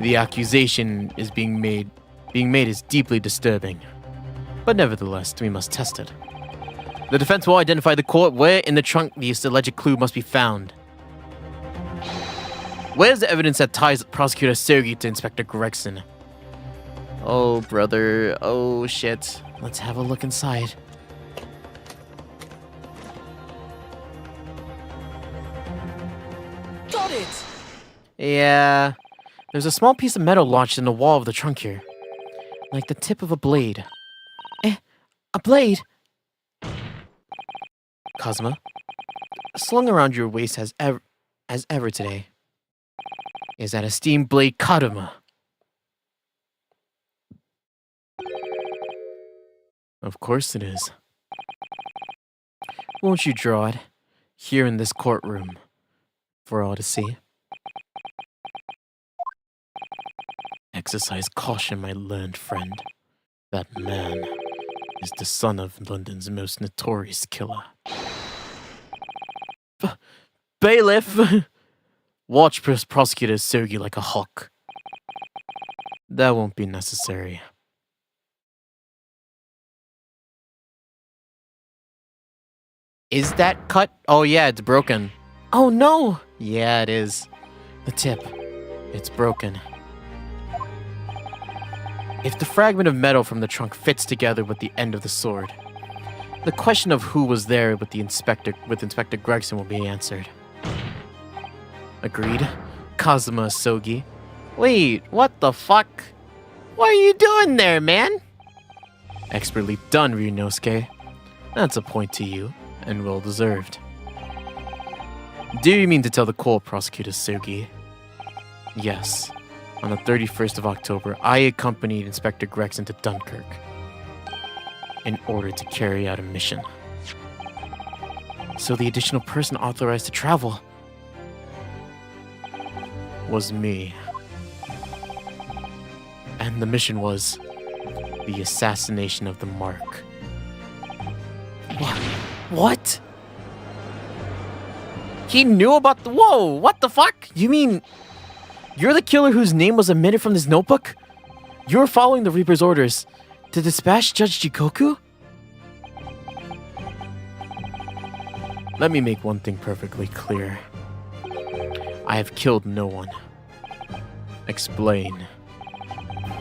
The accusation is being made is deeply disturbing, but nevertheless, we must test it. The defense will identify the court where in the trunk the alleged clue must be found. Where's the evidence that ties Prosecutor Sergei to Inspector Gregson? Oh, brother. Oh, shit. Let's have a look inside. Got it! Yeah. There's a small piece of metal launched in the wall of the trunk here. Like the tip of a blade. A blade? Kazuma, slung around your waist as ever today, is that esteemed blade Kaduma. Of course it is. Won't you draw it here in this courtroom for all to see? Exercise caution, my learned friend. That man is the son of London's most notorious killer. Bailiff! Watch Prosecutor Sergey like a hawk. That won't be necessary. Is that cut? Oh yeah, it's broken. Oh no! Yeah, it is. The tip. It's broken. If the fragment of metal from the trunk fits together with the end of the sword, the question of who was there with Inspector Gregson will be answered. Agreed. Kazuma Sogi. Wait, what the fuck? What are you doing there, man? Expertly done, Ryunosuke. That's a point to you, and well deserved. Do you mean to tell the court, Prosecutor Sogi? Yes. On the 31st of October, I accompanied Inspector Gregson to Dunkirk in order to carry out a mission. So the additional person authorized to travel was me. And the mission was the assassination of the Mark. What? He knew about the— Whoa, what the fuck? You mean you're the killer whose name was omitted from this notebook? You're following the Reaper's orders to dispatch Judge Jikoku? Let me make one thing perfectly clear. I have killed no one. Explain.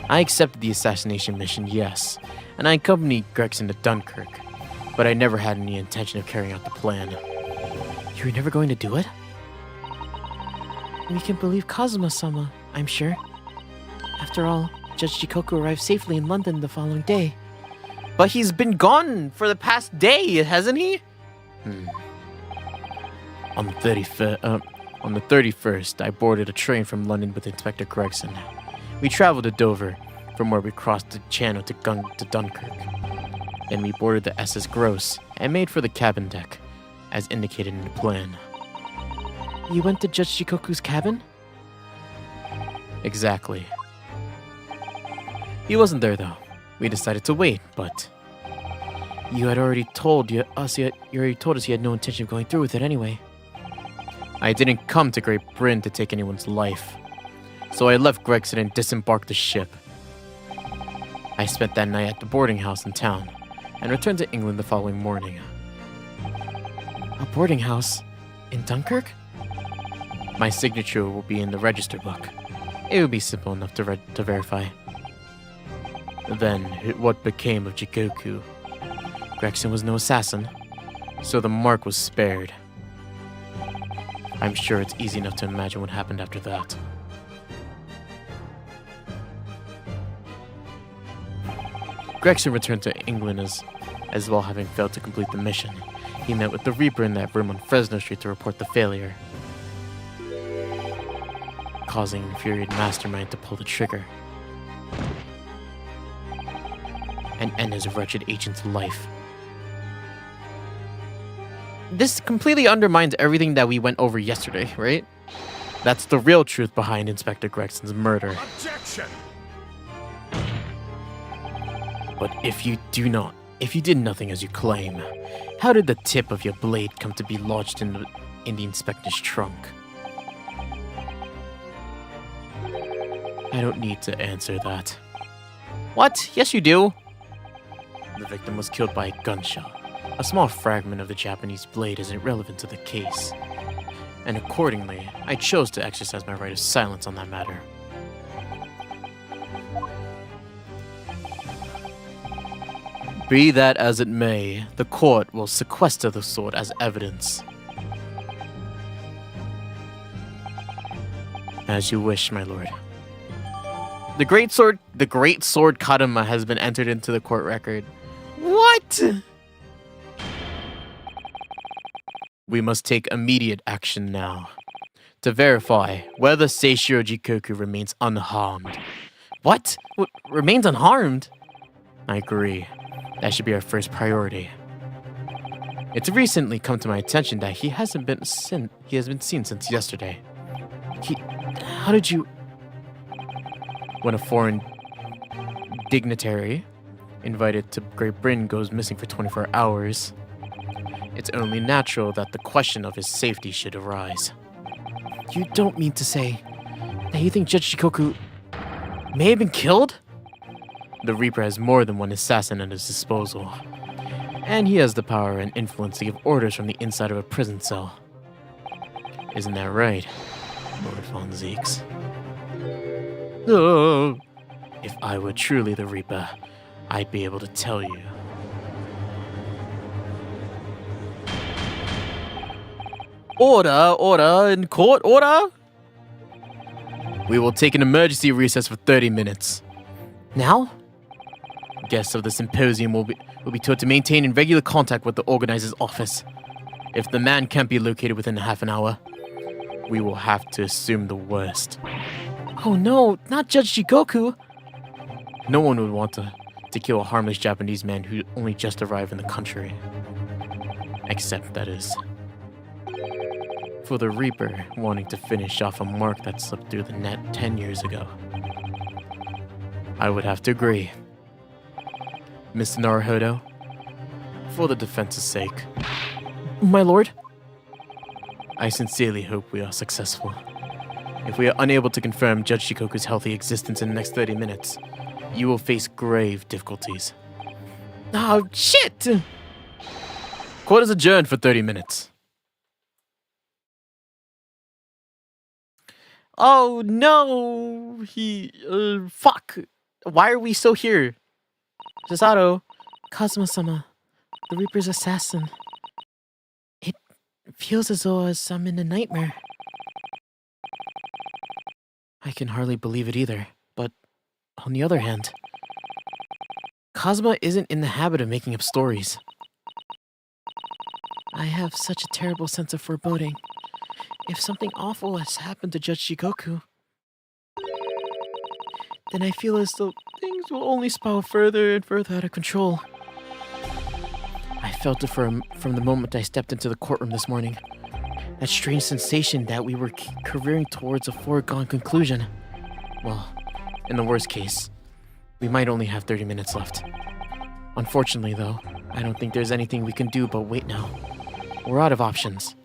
I accepted the assassination mission, yes, and I accompanied Gregson to Dunkirk, but I never had any intention of carrying out the plan. You were never going to do it? We can believe Kazuma-sama, I'm sure. After all, Judge Jikoku arrived safely in London the following day. But he's been gone for the past day, hasn't he? On the 31st, I boarded a train from London with Inspector Gregson. We traveled to Dover, from where we crossed the Channel to Dunkirk. Then we boarded the SS Gross and made for the cabin deck, as indicated in the plan. You went to Judge Jikoku's cabin? Exactly. He wasn't there though. We decided to wait, but you already told us you had no intention of going through with it anyway. I didn't come to Great Britain to take anyone's life, so I left Gregson and disembarked the ship. I spent that night at the boarding house in town, and returned to England the following morning. A boarding house? In Dunkirk? My signature will be in the register book. It would be simple enough to verify. Then, what became of Jikoku? Gregson was no assassin, so the Mark was spared. I'm sure it's easy enough to imagine what happened after that. Gregson returned to England as well, having failed to complete the mission. He met with the Reaper in that room on Fresno Street to report the failure, causing an infuriated mastermind to pull the trigger and end his wretched agent's life. This completely undermines everything that we went over yesterday, right? That's the real truth behind Inspector Gregson's murder. Objection! But if you did nothing as you claim, how did the tip of your blade come to be lodged in the inspector's trunk? I don't need to answer that. What? Yes, you do. The victim was killed by a gunshot. A small fragment of the Japanese blade isn't relevant to the case, and accordingly, I chose to exercise my right of silence on that matter. Be that as it may, the court will sequester the sword as evidence. As you wish, my lord. The great sword Kadama has been entered into the court record. What? We must take immediate action now to verify whether Seishiro Jikoku remains unharmed. What? Remains unharmed? I agree. That should be our first priority. It's recently come to my attention that he has been seen since yesterday. How did you... When a foreign dignitary invited to Great Britain goes missing for 24 hours, it's only natural that the question of his safety should arise. You don't mean to say that you think Judge Shikoku may have been killed? The Reaper has more than one assassin at his disposal, and he has the power and influence to give orders from the inside of a prison cell. Isn't that right, Lord Von Zeeks? Oh, if I were truly the Reaper, I'd be able to tell you. Order in court, order! We will take an emergency recess for 30 minutes. Now? Guests of the symposium will be told to maintain in regular contact with the organizer's office. If the man can't be located within half an hour, we will have to assume the worst. Oh no, not Judge Jigoku! No one would want to kill a harmless Japanese man who only just arrived in the country. Except, that is, for the Reaper wanting to finish off a mark that slipped through the net 10 years ago. I would have to agree. Mr. Naruhodo, for the defense's sake. My lord? I sincerely hope we are successful. If we are unable to confirm Judge Shikoku's healthy existence in the next 30 minutes, you will face grave difficulties. Oh, shit! Court is adjourned for 30 minutes. Oh no! Fuck! Why are we still here? Susato. Kazuma-sama, the Reaper's assassin. It feels as though I'm in a nightmare. I can hardly believe it either, but on the other hand, Kazuma isn't in the habit of making up stories. I have such a terrible sense of foreboding. If something awful has happened to Judge Shikoku, then I feel as though things will only spiral further and further out of control. I felt it from the moment I stepped into the courtroom this morning. That strange sensation that we were careering towards a foregone conclusion. Well, in the worst case, we might only have 30 minutes left. Unfortunately, though, I don't think there's anything we can do but wait now. We're out of options.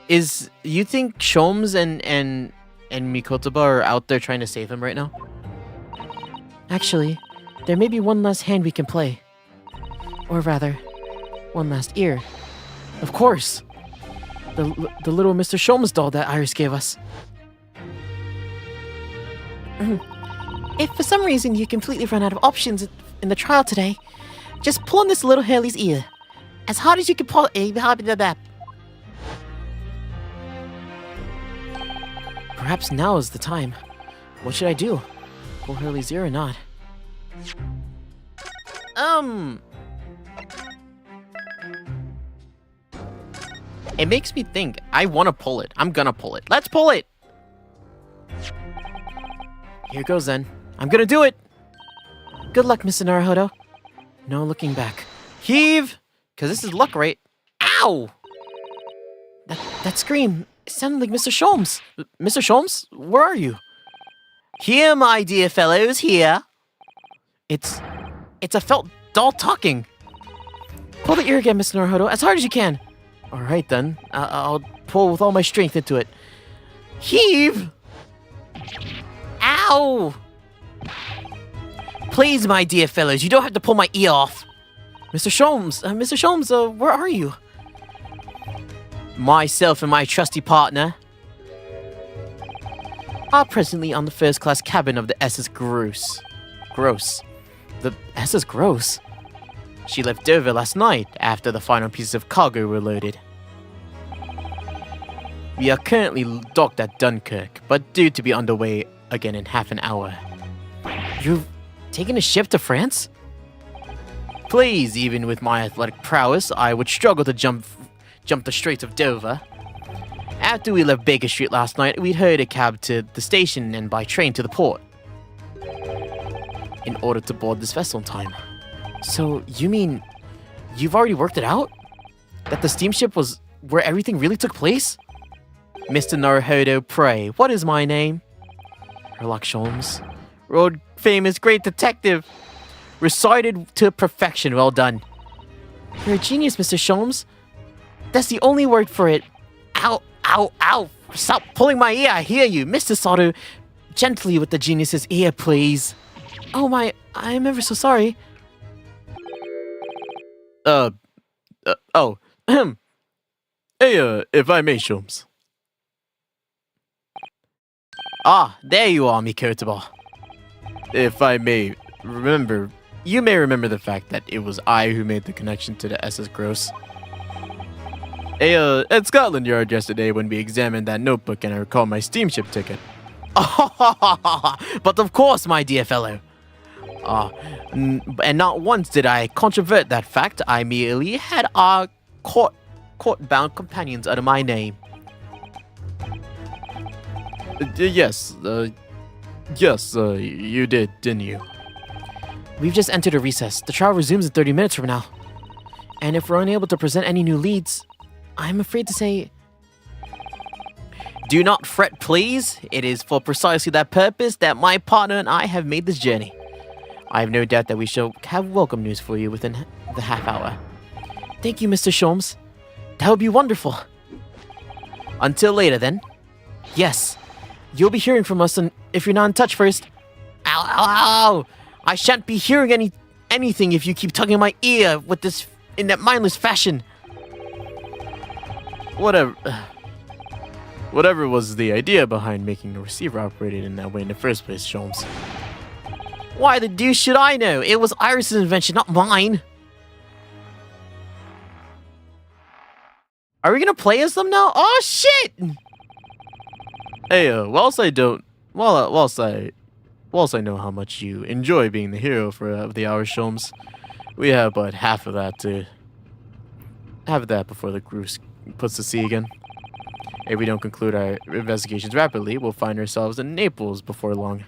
You think Shomes and Mikotoba are out there trying to save him right now? Actually, there may be one last hand we can play. Or rather, one last ear. Of course! The little Mr. Shomes doll that Iris gave us. If for some reason you completely run out of options in the trial today, just pull on this little Hurley's ear. As hard as you can pull it. Perhaps now is the time. What should I do? Pull Hurley's ear or not? It makes me think. I want to pull it. I'm gonna pull it. Let's pull it! Here goes then. I'm gonna do it! Good luck, Mr. Naruhodo. No looking back. Heave! Because this is luck, right? Ow! That scream, it sounded like Mr. Shomes. Mr. Shomes? Where are you? Here, my dear fellows, here. It's a felt doll talking. Pull the ear again, Mr. Naruhodo, as hard as you can. Alright then. I'll pull with all my strength into it. Heave! Ow! Please, my dear fellows, you don't have to pull my ear off. Mr. Shomes, where are you? Myself and my trusty partner are presently on the first-class cabin of the SS Gross. The SS Gross? She left Dover last night after the final pieces of cargo were loaded. We are currently docked at Dunkirk, but due to be underway again in half an hour. You've taken a ship to France? Please, even with my athletic prowess, I would struggle to jump the Straits of Dover. After we left Baker Street last night, we hired a cab to the station and by train to the port in order to board this vessel in time. So, you mean you've already worked it out? That the steamship was where everything really took place? Mr. Naruhodo, pray, what is my name? Sherlock Holmes. World famous great detective. Recited to perfection, well done. You're a genius, Mr. Holmes. That's the only word for it. Ow, ow, ow. Stop pulling my ear, I hear you. Mr. Sato, gently with the genius's ear, please. Oh my, I'm ever so sorry. Oh. Hey, if I may, Sholmes. Ah, there you are, Mikotaba. If I may remember, you may remember the fact that it was I who made the connection to the SS Gross. Hey, at Scotland Yard yesterday when we examined that notebook and I recall my steamship ticket. But of course, my dear fellow. And not once did I controvert that fact. I merely had our court-bound companions under my name. Yes, you did, didn't you? We've just entered a recess. The trial resumes in 30 minutes from now. And if we're unable to present any new leads, I'm afraid to say... Do not fret, please. It is for precisely that purpose that my partner and I have made this journey. I have no doubt that we shall have welcome news for you within the half hour. Thank you, Mr. Sholmes. That would be wonderful. Until later, then. Yes, you'll be hearing from us if you're not in touch first. Ow, ow, ow! I shan't be hearing anything if you keep tugging my ear with this in that mindless fashion. Whatever was the idea behind making the receiver operated in that way in the first place, Sholmes? Why the deuce should I know? It was Iris's invention, not mine. Are we gonna play as them now? Oh shit! Hey, whilst I know how much you enjoy being the hero of the hour, Sholmes, we have but half of that before the cruise puts to sea again. If we don't conclude our investigations rapidly, we'll find ourselves in Naples before long.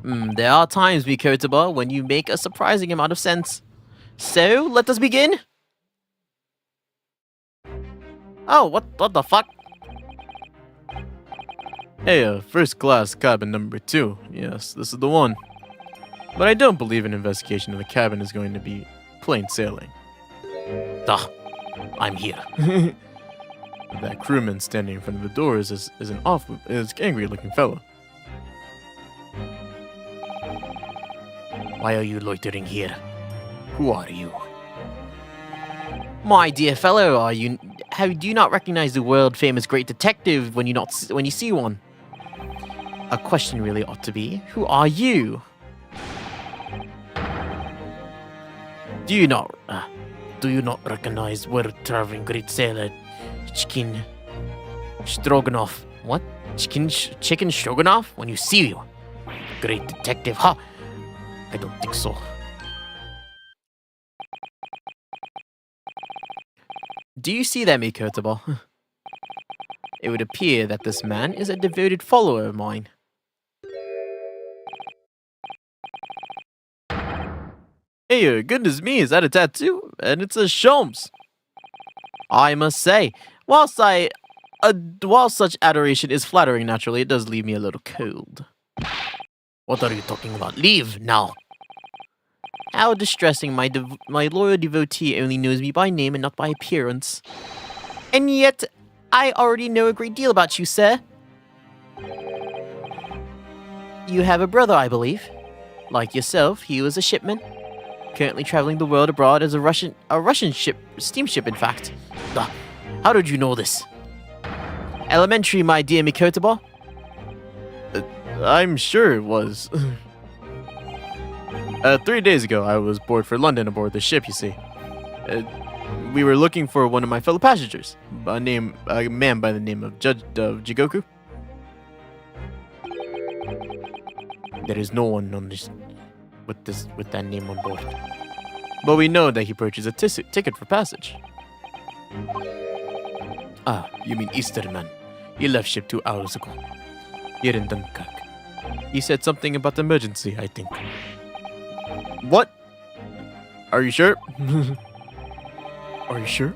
There are times, Mikotaba, when you make a surprising amount of sense. So, let us begin? Oh, what the fuck? Hey, first class cabin number 2. Yes, this is the one. But I don't believe an investigation of the cabin is going to be plain sailing. I'm here. That crewman standing in front of the doors is an angry-looking fellow. Why are you loitering here? Who are you? My dear fellow, do you not recognize the world-famous great detective when you see one? A question really ought to be, who are you? Do you not recognize world-traveling great sailor Chicken Stroganoff? What? Chicken Stroganoff? When you see you, great detective? Ha! I don't think so. Do you see that, Mikotaba? It would appear that this man is a devoted follower of mine. Hey, goodness me, is that a tattoo? And it says Sholmes. I must say, while such adoration is flattering naturally, it does leave me a little cold. What are you talking about? Leave now. How distressing, my loyal devotee only knows me by name and not by appearance. And yet, I already know a great deal about you, sir. You have a brother, I believe. Like yourself, he was a shipman, currently traveling the world abroad as a Russian steamship, in fact. How did you know this? Elementary, my dear Mikotaba. I'm sure it was. 3 days ago, I was board for London aboard the ship, you see. We were looking for one of my fellow passengers, a man by the name of Judge Jigoku. There is no one on with that name on board. But we know that he purchased a ticket for passage. Ah, you mean Easterman. He left ship 2 hours ago. Here in Dunkirk. He said something about emergency, I think. What? Are you sure? Are you sure?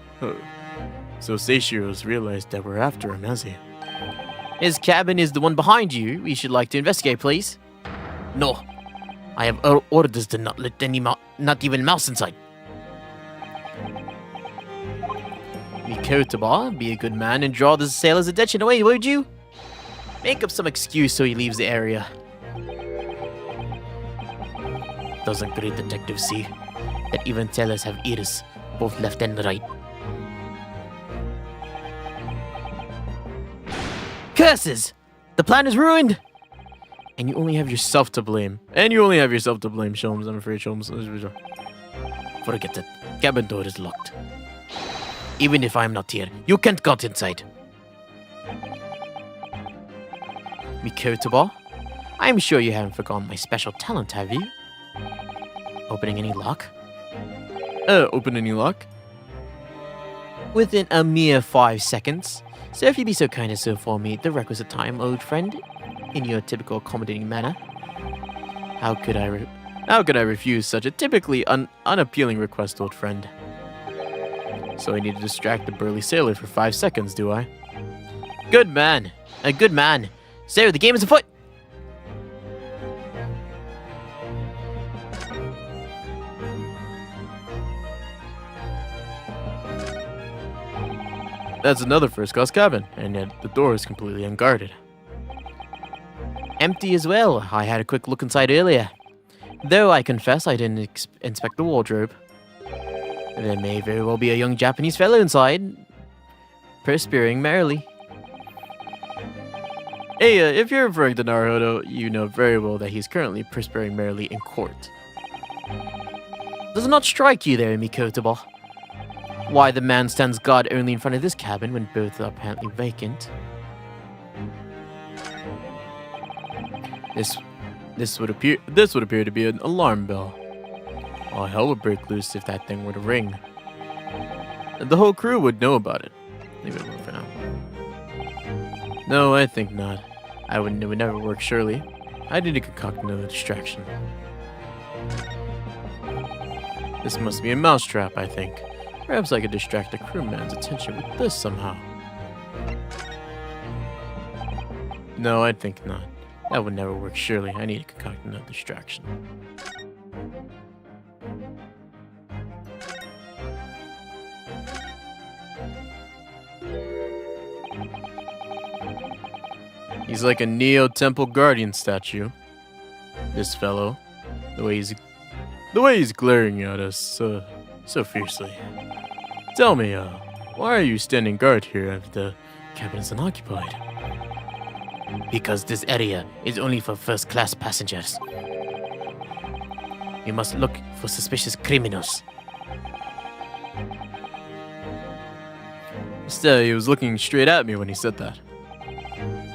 So Seishiro's realized that we're after him, has he? His cabin is the one behind you. We should like to investigate, please. No. I have orders to not let not even mouse inside. Mikotaba, be a good man and draw the sailor's attention away, would you? Make up some excuse so he leaves the area. Doesn't great detective see that even sailors have ears, both left and right? Curses! The plan is ruined! And you only have yourself to blame. Sholmes. I'm afraid, Sholmes. Forget it. Cabin door is locked. Even if I'm not here, you can't get inside. Mikotaba, I'm sure you haven't forgotten my special talent, have you? Opening any lock? Open any lock? Within a mere 5 seconds. So if you'd be so kind as to inform me the requisite time, old friend, in your typical accommodating manner. How could I refuse such a typically unappealing request, old friend? So I need to distract the burly sailor for 5 seconds, do I? Good man. A good man. Sailor, the game is afoot! That's another first-class cabin, and yet the door is completely unguarded. Empty as well. I had a quick look inside earlier. Though I confess I didn't inspect the wardrobe. There may very well be a young Japanese fellow inside, perspiring merrily. Hey, if you're referring to Naruto, you know very well that he's currently perspiring merrily in court. Does it not strike you there, Mikotaba? Why the man stands guard only in front of this cabin when both are apparently vacant? This would appear to be an alarm bell. All hell would break loose if that thing were to ring. The whole crew would know about it. Leave it alone for now. No, I think not. It would never work, surely. I need to concoct another distraction. This must be a mousetrap, I think. Perhaps I could distract the crewman's attention with this somehow. No, I think not. That would never work, surely. I need to concoct another distraction. He's like a Neo-Temple Guardian statue. This fellow. The way he's glaring at us so fiercely. Tell me, why are you standing guard here if the cabin is unoccupied? Because this area is only for first-class passengers. You must look for suspicious criminals. Still, he was looking straight at me when he said that.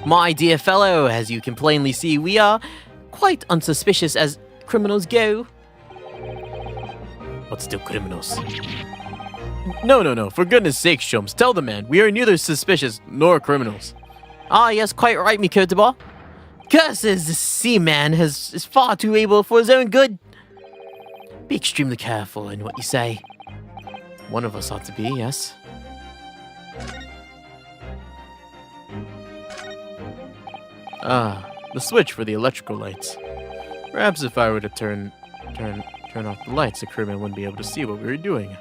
My dear fellow, as you can plainly see, we are quite unsuspicious as criminals go. But still criminals. No. For goodness sake, Shums, tell the man, we are neither suspicious nor criminals. Ah, yes, quite right, Mikotaba. Curses, this seaman is far too able for his own good. Be extremely careful in what you say. One of us ought to be, yes. Ah, the switch for the electrical lights. Perhaps if I were to turn off the lights, the crewman wouldn't be able to see what we were doing.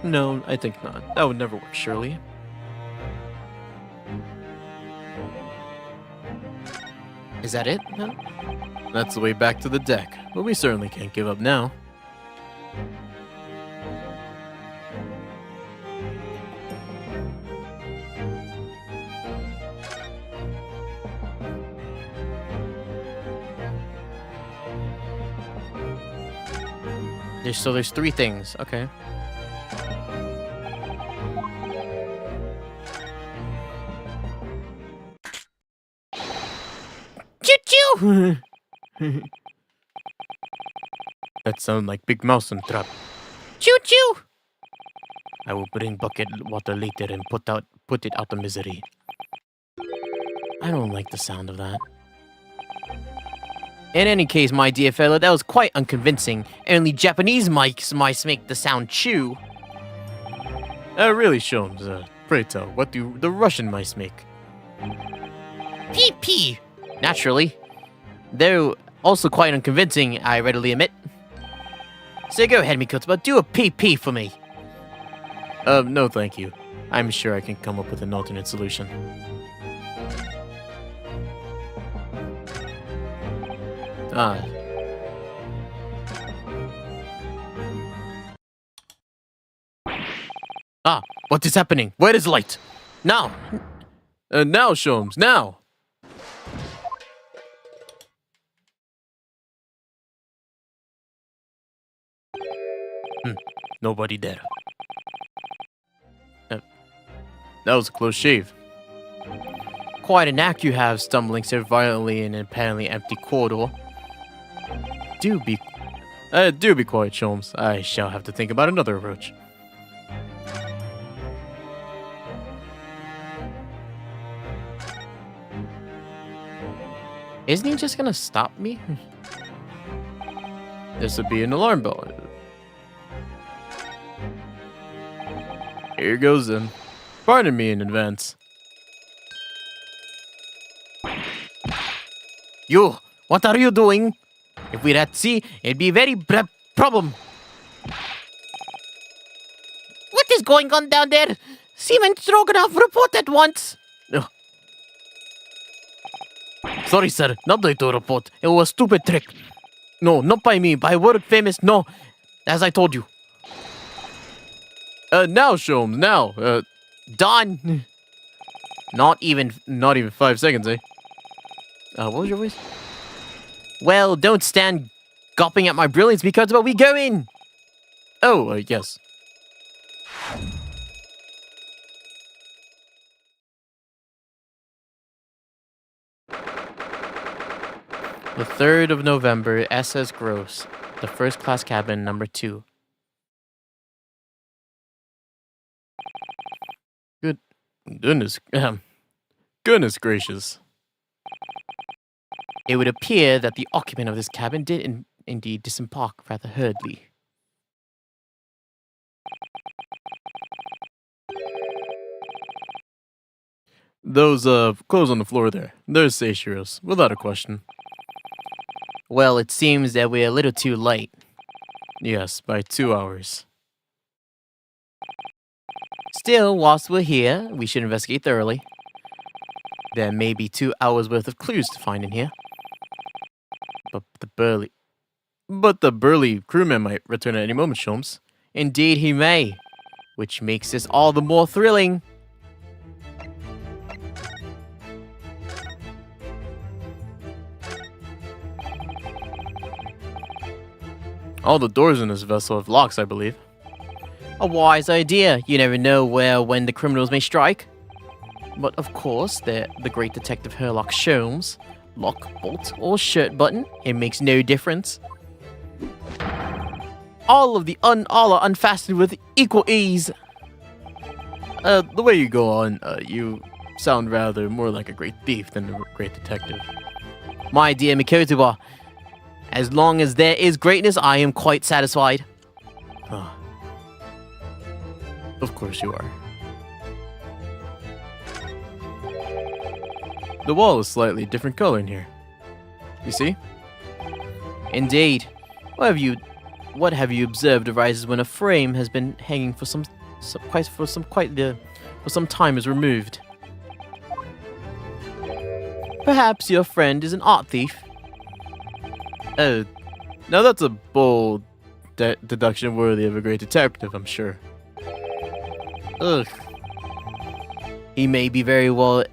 No, I think not. That would never work, surely. Is that it? No? That's the way back to the deck, but we certainly can't give up now. There's three things. Okay. Choo choo! That sounds like Big Mouse and Trap. Choo choo! I will bring bucket water later and put it out of misery. I don't like the sound of that. In any case, my dear fellow, that was quite unconvincing. Only Japanese mics might make the sound chew. Really, Sholmes, pray tell, what do the Russian mice make? Pee pee! Naturally. Though also quite unconvincing, I readily admit. So go ahead, Mikotoba, do a pee pee for me. No thank you. I'm sure I can come up with an alternate solution. What is happening? Where is light? Now! Now, Sholmes, now! Nobody there. That was a close shave. Quite a knack you have, stumbling so violently in an apparently empty corridor. Do be quiet, Sholmes. I shall have to think about another approach. Isn't he just gonna stop me? This would be an alarm bell. Here goes then. Pardon me in advance. You! What are you doing? If we're at sea, it'd be very problem. What is going on down there? Seaman Stroganoff, report at once! Sorry, sir. Not like to report. It was a stupid trick. No, not by me. By world famous. No. As I told you. Now, Sholmes. Now. Done. Not even 5 seconds, eh? What was your voice? Well, don't stand gawping at my brilliance because we go in. Oh, yes. The 3rd of November, SS Gross, the first class cabin, number 2. Goodness gracious. It would appear that the occupant of this cabin did indeed disembark rather hurriedly. Those clothes on the floor there, they're Seishiro's, without a question. Well, it seems that we're a little too late. Yes, by 2 hours. Still, whilst we're here, we should investigate thoroughly. There may be 2 hours worth of clues to find in here. But the burly crewman might return at any moment, Sholmes. Indeed he may, which makes this all the more thrilling. All the doors in this vessel have locks, I believe. A wise idea. You never know where or when the criminals may strike. But of course, the great detective Herlock Sholmes, lock, bolt, or shirt button, it makes no difference. All are unfastened with equal ease. The way you go on, you sound rather more like a great thief than a great detective. My dear Mikotoba, as long as there is greatness, I am quite satisfied. Of course you are. The wall is slightly different color in here. You see? Indeed. What have you observed arises when a frame has been hanging for some time is removed? Perhaps your friend is an art thief. Oh, now that's a bold deduction worthy of a great detective, I'm sure. Ugh. He may very well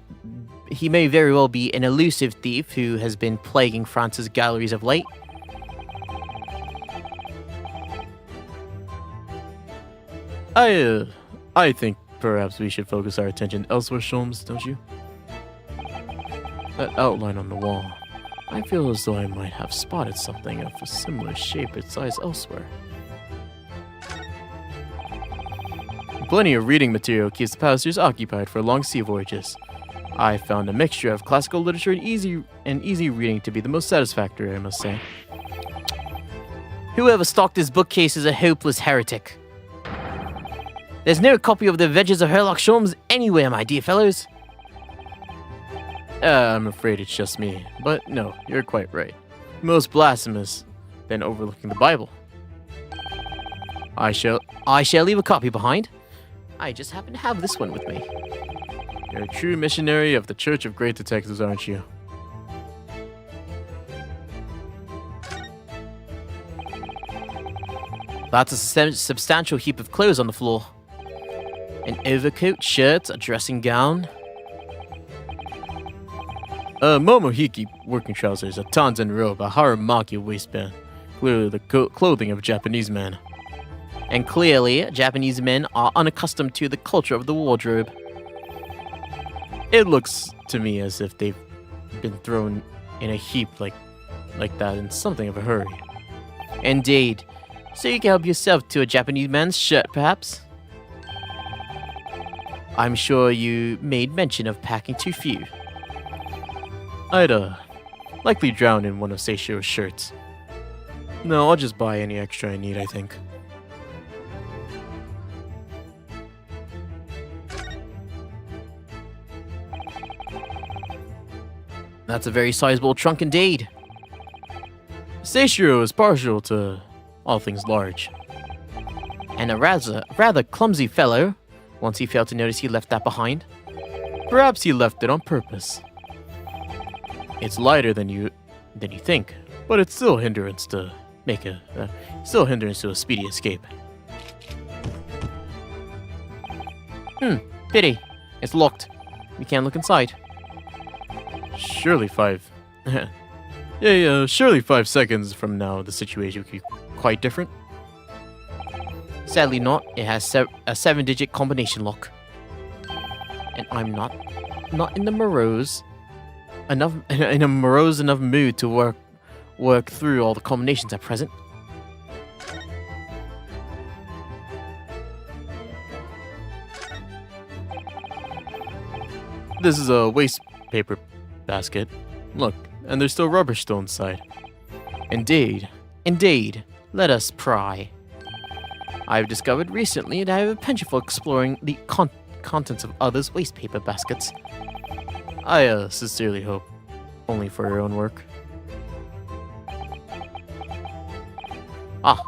be an elusive thief who has been plaguing France's galleries of late. I think perhaps we should focus our attention elsewhere, Sholmes, don't you? That outline on the wall. I feel as though I might have spotted something of a similar shape and size elsewhere. Plenty of reading material keeps the passengers occupied for long sea voyages. I found a mixture of classical literature and easy reading to be the most satisfactory, I must say. Whoever stocked this bookcase is a hopeless heretic. There's no copy of the Adventures of Sherlock Holmes anywhere, my dear fellows. I'm afraid it's just me, but no, you're quite right. Most blasphemous than overlooking the Bible. I shall leave a copy behind. I just happen to have this one with me. You're a true missionary of the Church of Great Detectives, aren't you? That's a substantial heap of clothes on the floor. An overcoat, shirt, a dressing gown. Momohiki working trousers, a Tanzan robe, a haramaki waistband. Clearly the clothing of a Japanese man. And clearly, Japanese men are unaccustomed to the culture of the wardrobe. It looks to me as if they've been thrown in a heap like that in something of a hurry. Indeed. So you can help yourself to a Japanese man's shirt, perhaps? I'm sure you made mention of packing too few. I'd, likely drown in one of Seishiro's shirts. No, I'll just buy any extra I need, I think. That's a very sizable trunk indeed. Seishiro is partial to all things large. And a rather clumsy fellow, once he failed to notice he left that behind. Perhaps he left it on purpose. It's lighter than you think, but it's still a hindrance to a speedy escape. Pity. It's locked. We can't look inside. Surely surely 5 seconds from now the situation would be quite different. Sadly not. It has a 7-digit combination lock. And I'm not in a morose enough mood to work through all the combinations at present. This is a waste paper basket. Look, and there's still rubbish still inside. Indeed. Let us pry. I've discovered recently that I have a penchant for exploring the contents of others' waste paper baskets. I sincerely hope only for your own work. Ah.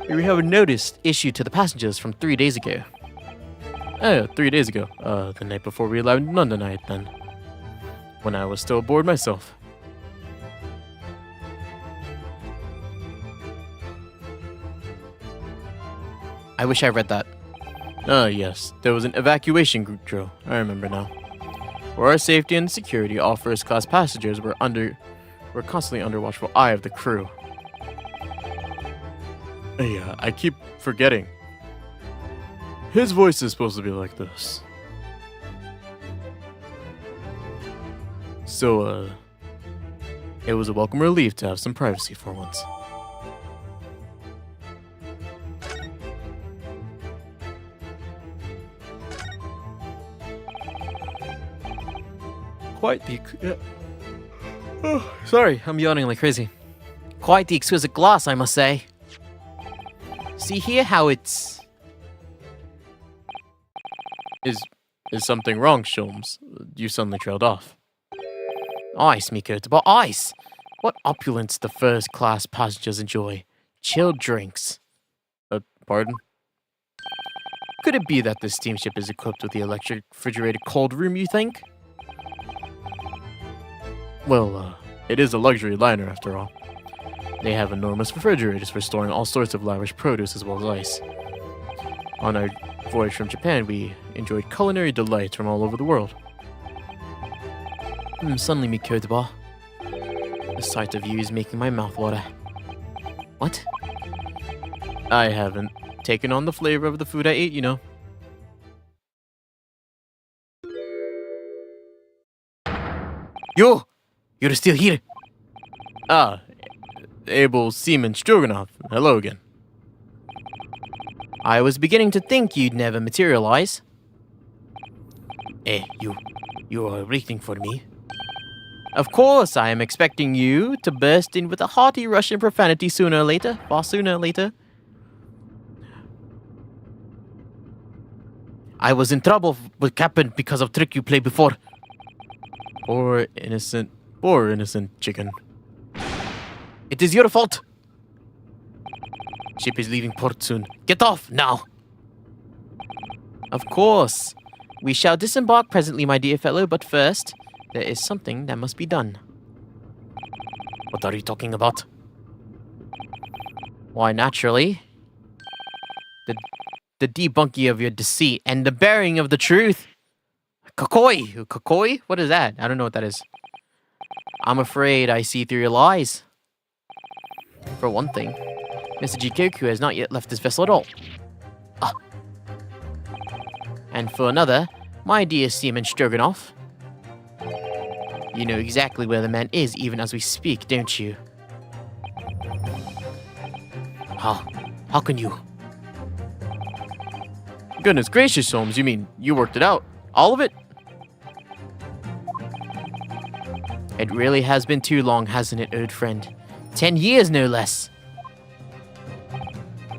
Here we have a notice issued to the passengers from 3 days ago. 3 days ago. The night before we arrived in London, then. When I was still aboard myself. I wish I read that. Yes. There was an evacuation group drill. I remember now. For our safety and security, all first-class passengers were constantly under watchful eye of the crew. Yeah, I keep forgetting. His voice is supposed to be like this. So, it was a welcome relief to have some privacy for once. Quite the... sorry, I'm yawning like crazy. Quite the exquisite glass, I must say. See here how it's... Is something wrong, Sholmes? You suddenly trailed off. Ice, Mikoto, ice! What opulence the first-class passengers enjoy. Chilled drinks. Pardon? Could it be that this steamship is equipped with the electric refrigerated cold room, you think? Well, it is a luxury liner after all. They have enormous refrigerators for storing all sorts of lavish produce as well as ice. On our voyage from Japan, we enjoyed culinary delights from all over the world. Suddenly, Mikoto, the sight of you is making my mouth water. What? I haven't taken on the flavor of the food I ate, you know. You're still here. Ah, Abel Seaman Stroganoff. Hello again. I was beginning to think you'd never materialize. You are waiting for me? Of course, I am expecting you to burst in with a hearty Russian profanity sooner or later. Far sooner or later. I was in trouble with Captain because of trick you played before. Poor innocent chicken. It is your fault. Ship is leaving port soon. Get off now. Of course. We shall disembark presently, my dear fellow, but first, there is something that must be done. What are you talking about? Why, naturally, the debunking of your deceit and the bearing of the truth. Kakoi! Kakoi? What is that? I don't know what that is. I'm afraid I see through your lies. For one thing, Mr. Jikoku has not yet left this vessel at all. Ah. And for another, my dear Seaman Stroganoff, you know exactly where the man is even as we speak, don't you? How can you? Goodness gracious, Holmes, you mean you worked it out? All of it? It really has been too long, hasn't it, old friend? 10 years, no less.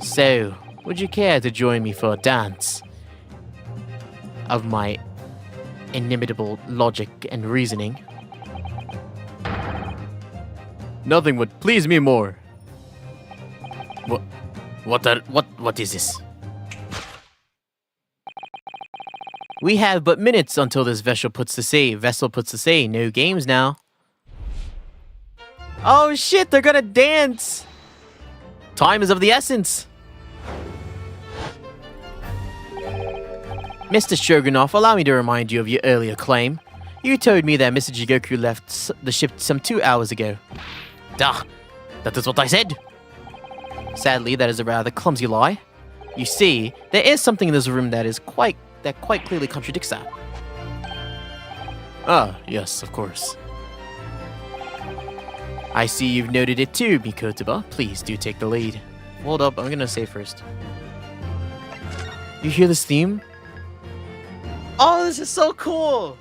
So, would you care to join me for a dance of my inimitable logic and reasoning? Nothing would please me more. What is this? We have but minutes until this vessel puts to sea. No games now. Oh shit, they're gonna dance! Time is of the essence. Mr. Stroganoff, allow me to remind you of your earlier claim. You told me that Mr. Jigoku left the ship some 2 hours ago. Duh, that is what I said. Sadly, that is a rather clumsy lie. You see, there is something in this room that quite clearly contradicts that. Ah, yes, of course. I see you've noted it too, Mikotoba. Please do take the lead. Hold up, I'm gonna say first. You hear this theme? Oh, this is so cool!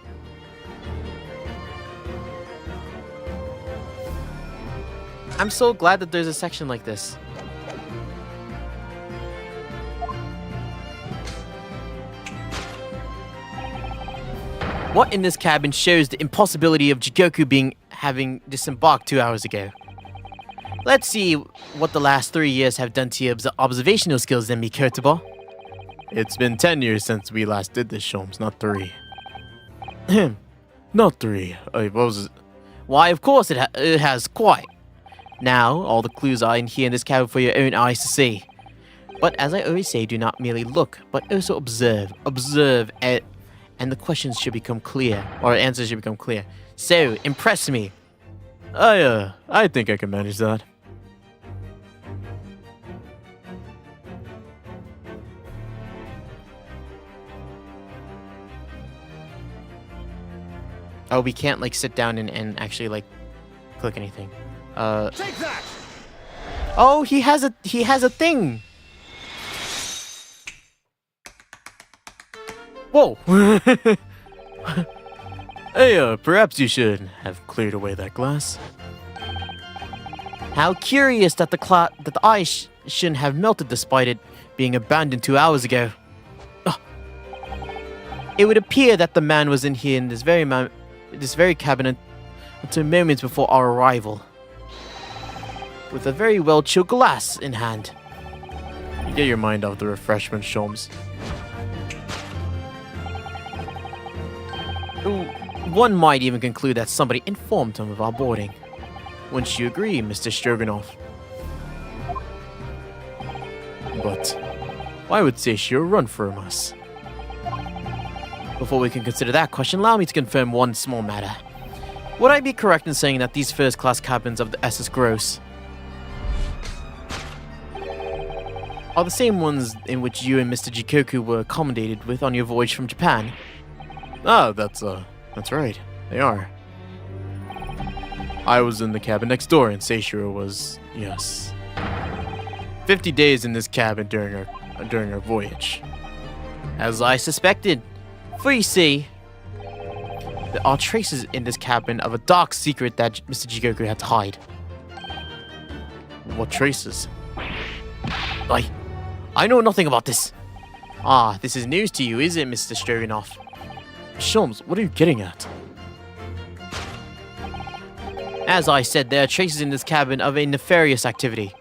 I'm so glad that there's a section like this. What in this cabin shows the impossibility of Jigoku having disembarked 2 hours ago? Let's see what the last 3 years have done to your observational skills then, Mikotoba. It's been 10 years since we last did this, Sholmes, not 3. Not 3. What was it? Why, of course it has quite. Now, all the clues are in here in this cabin for your own eyes to see. But as I always say, do not merely look, but also observe. Observe, and the questions should become clear, or answers should become clear. So, impress me. I think I can manage that. Oh, we can't, like, sit down and actually, like, click anything. Take that! Oh, he has a thing! Whoa! Hey, perhaps you should have cleared away that glass. How curious that the ice shouldn't have melted despite it being abandoned 2 hours ago. It would appear that the man was in here in this very cabinet until moments before our arrival, with a very well-chilled glass in hand. Get your mind off the refreshment, Sholmes. One might even conclude that somebody informed him of our boarding. Wouldn't you agree, Mr. Stroganoff? But why would Seishiro run from us? Before we can consider that question, allow me to confirm one small matter. Would I be correct in saying that these first-class cabins of the SS Gross are the same ones in which you and Mr. Jikoku were accommodated with on your voyage from Japan. Ah, that's right. They are. I was in the cabin next door, and Seishiro was, yes. 50 days in this cabin during our voyage. As I suspected. For you see, there are traces in this cabin of a dark secret that Mr. Jikoku had to hide. What traces? I know nothing about this. Ah, this is news to you, is it, Mr. Stroganoff? Sholmes, what are you getting at? As I said, there are traces in this cabin of a nefarious activity.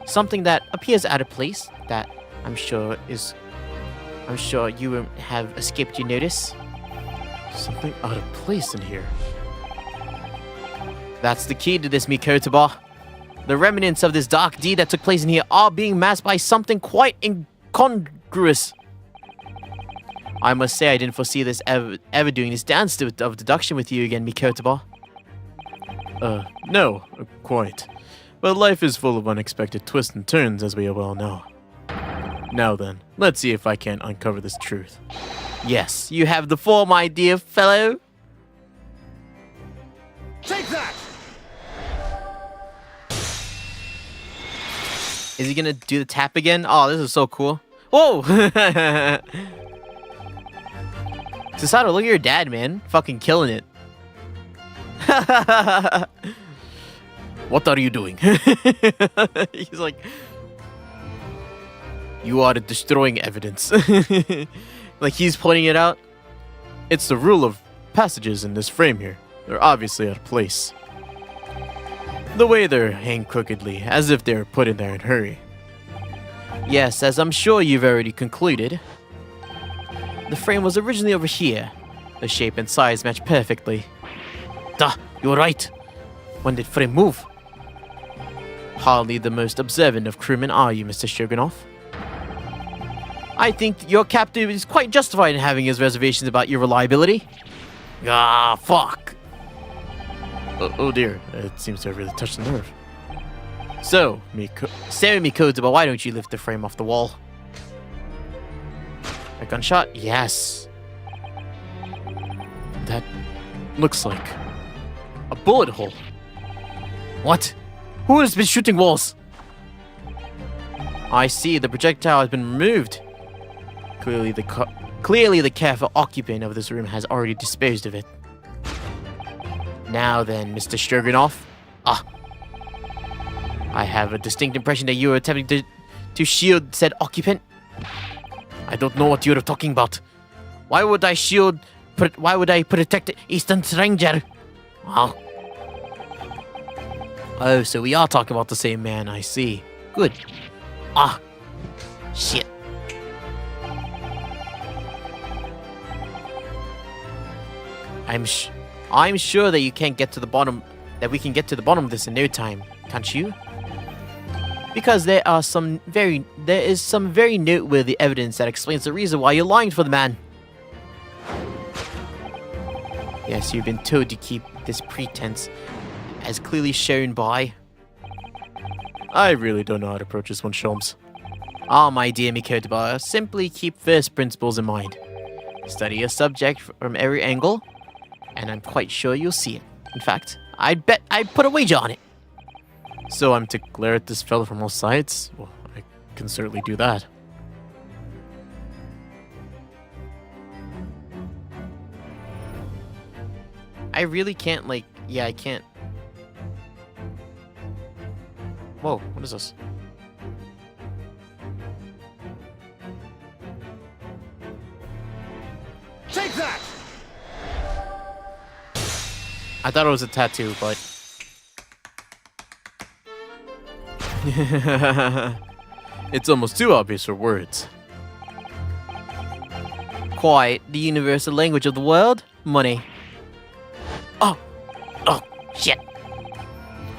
Something that appears out of place, that I'm sure you won't have escaped your notice. Something out of place in here. That's the key to this, Mikotaba. The remnants of this dark deed that took place in here are being masked by something quite incongruous. I must say I didn't foresee this ever doing this dance of deduction with you again, Mikotaba. No, quite. But life is full of unexpected twists and turns, as we well know. Now then, let's see if I can uncover this truth. Yes, you have the form, my dear fellow. Take that! Is he gonna do the tap again? Oh, this is so cool. Whoa! Susato, look at your dad, man. Fucking killing it. What are you doing? He's like, you are destroying evidence. Like he's pointing it out. It's the rule of passages in this frame here. They're obviously out of place. The way they're hanged crookedly, as if they were put in there in a hurry. Yes, as I'm sure you've already concluded. The frame was originally over here. The shape and size match perfectly. Duh, you're right. When did frame move? Hardly the most observant of crewmen, are you, Mr. Stroganoff? I think your captain is quite justified in having his reservations about your reliability. Ah, fuck. Oh dear, it seems to have really touched the nerve. So, Mikotaba, why don't you lift the frame off the wall? A gunshot? Yes. That looks like a bullet hole. What? Who has been shooting walls? I see, the projectile has been removed. Clearly the careful occupant of this room has already disposed of it. Now then, Mr. Stroganoff. I have a distinct impression that you are attempting to shield said occupant. I don't know what you're talking about. Why would I protect Eastern Stranger? Wow. Oh, so we are talking about the same man, I see. Good. Shit. I'm sure that we can get to the bottom of this in no time, can't you? Because there is some very noteworthy evidence that explains the reason why you're lying for the man. Yes, you've been told to keep this pretense, as clearly shown by... I really don't know how to approach this one, Sholmes. My dear Mikotaba, simply keep first principles in mind. Study a subject from every angle, and I'm quite sure you'll see it. In fact, I'd put a wager on it. So I'm to glare at this fellow from all sides? Well, I can certainly do that. I really can't, I can't. Whoa, what is this? Take that! I thought it was a tattoo, but... It's almost too obvious for words. Quite the universal language of the world? Money. Oh, shit.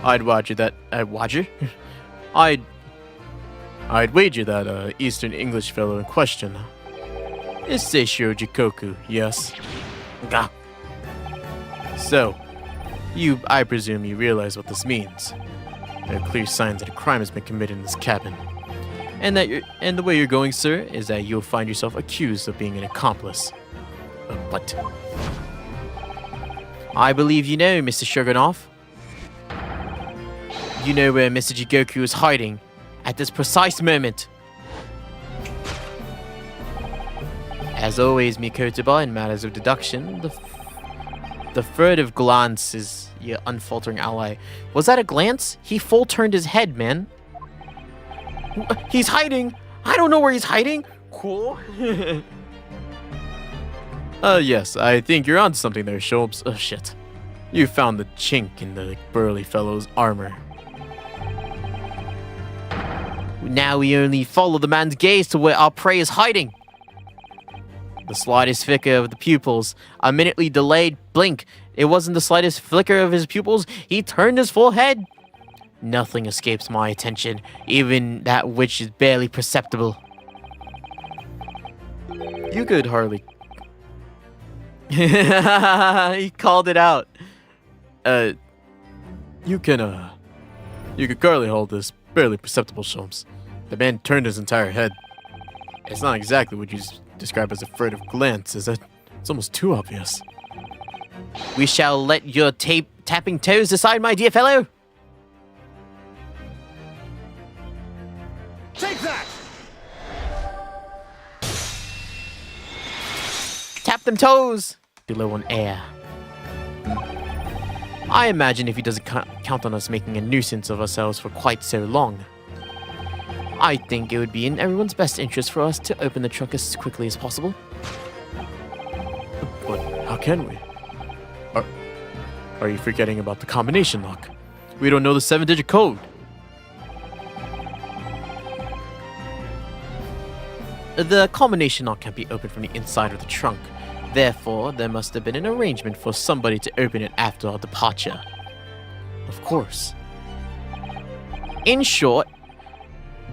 I'd wager that Eastern English fellow in question is Seishiro Jikoku, yes. Gah. So, I presume you realize what this means. There are clear signs that a crime has been committed in this cabin. And the way you're going, sir, is that you'll find yourself accused of being an accomplice. But I believe you know, Mr. Shogunov. You know where Mr. Jigoku is hiding at this precise moment. As always, Mikotoba, in matters of deduction, the furtive glance is your unfaltering ally. Was that a glance? He full turned his head, man. He's hiding! I don't know where he's hiding! Cool. Yes, I think you're onto something there, Sholmes. Oh, shit. You found the chink in the burly fellow's armor. Now we only follow the man's gaze to where our prey is hiding. The slightest flicker of the pupils, a minutely delayed blink. It wasn't the slightest flicker of his pupils. He turned his full head. Nothing escapes my attention, even that which is barely perceptible. You could hardly... He called it out. You could hardly hold this barely perceptible, Sholmes. The man turned his entire head. It's not exactly what you describe as a furtive glance, is it? It's almost too obvious. We shall let your tapping toes decide, my dear fellow. Take that! Tap them toes! Below on air. I imagine if he doesn't count on us making a nuisance of ourselves for quite so long, I think it would be in everyone's best interest for us to open the trunk as quickly as possible. But how can we? Are you forgetting about the combination lock? We don't know the 7-digit code. The combination lock can't be opened from the inside of the trunk. Therefore, there must have been an arrangement for somebody to open it after our departure. Of course. In short,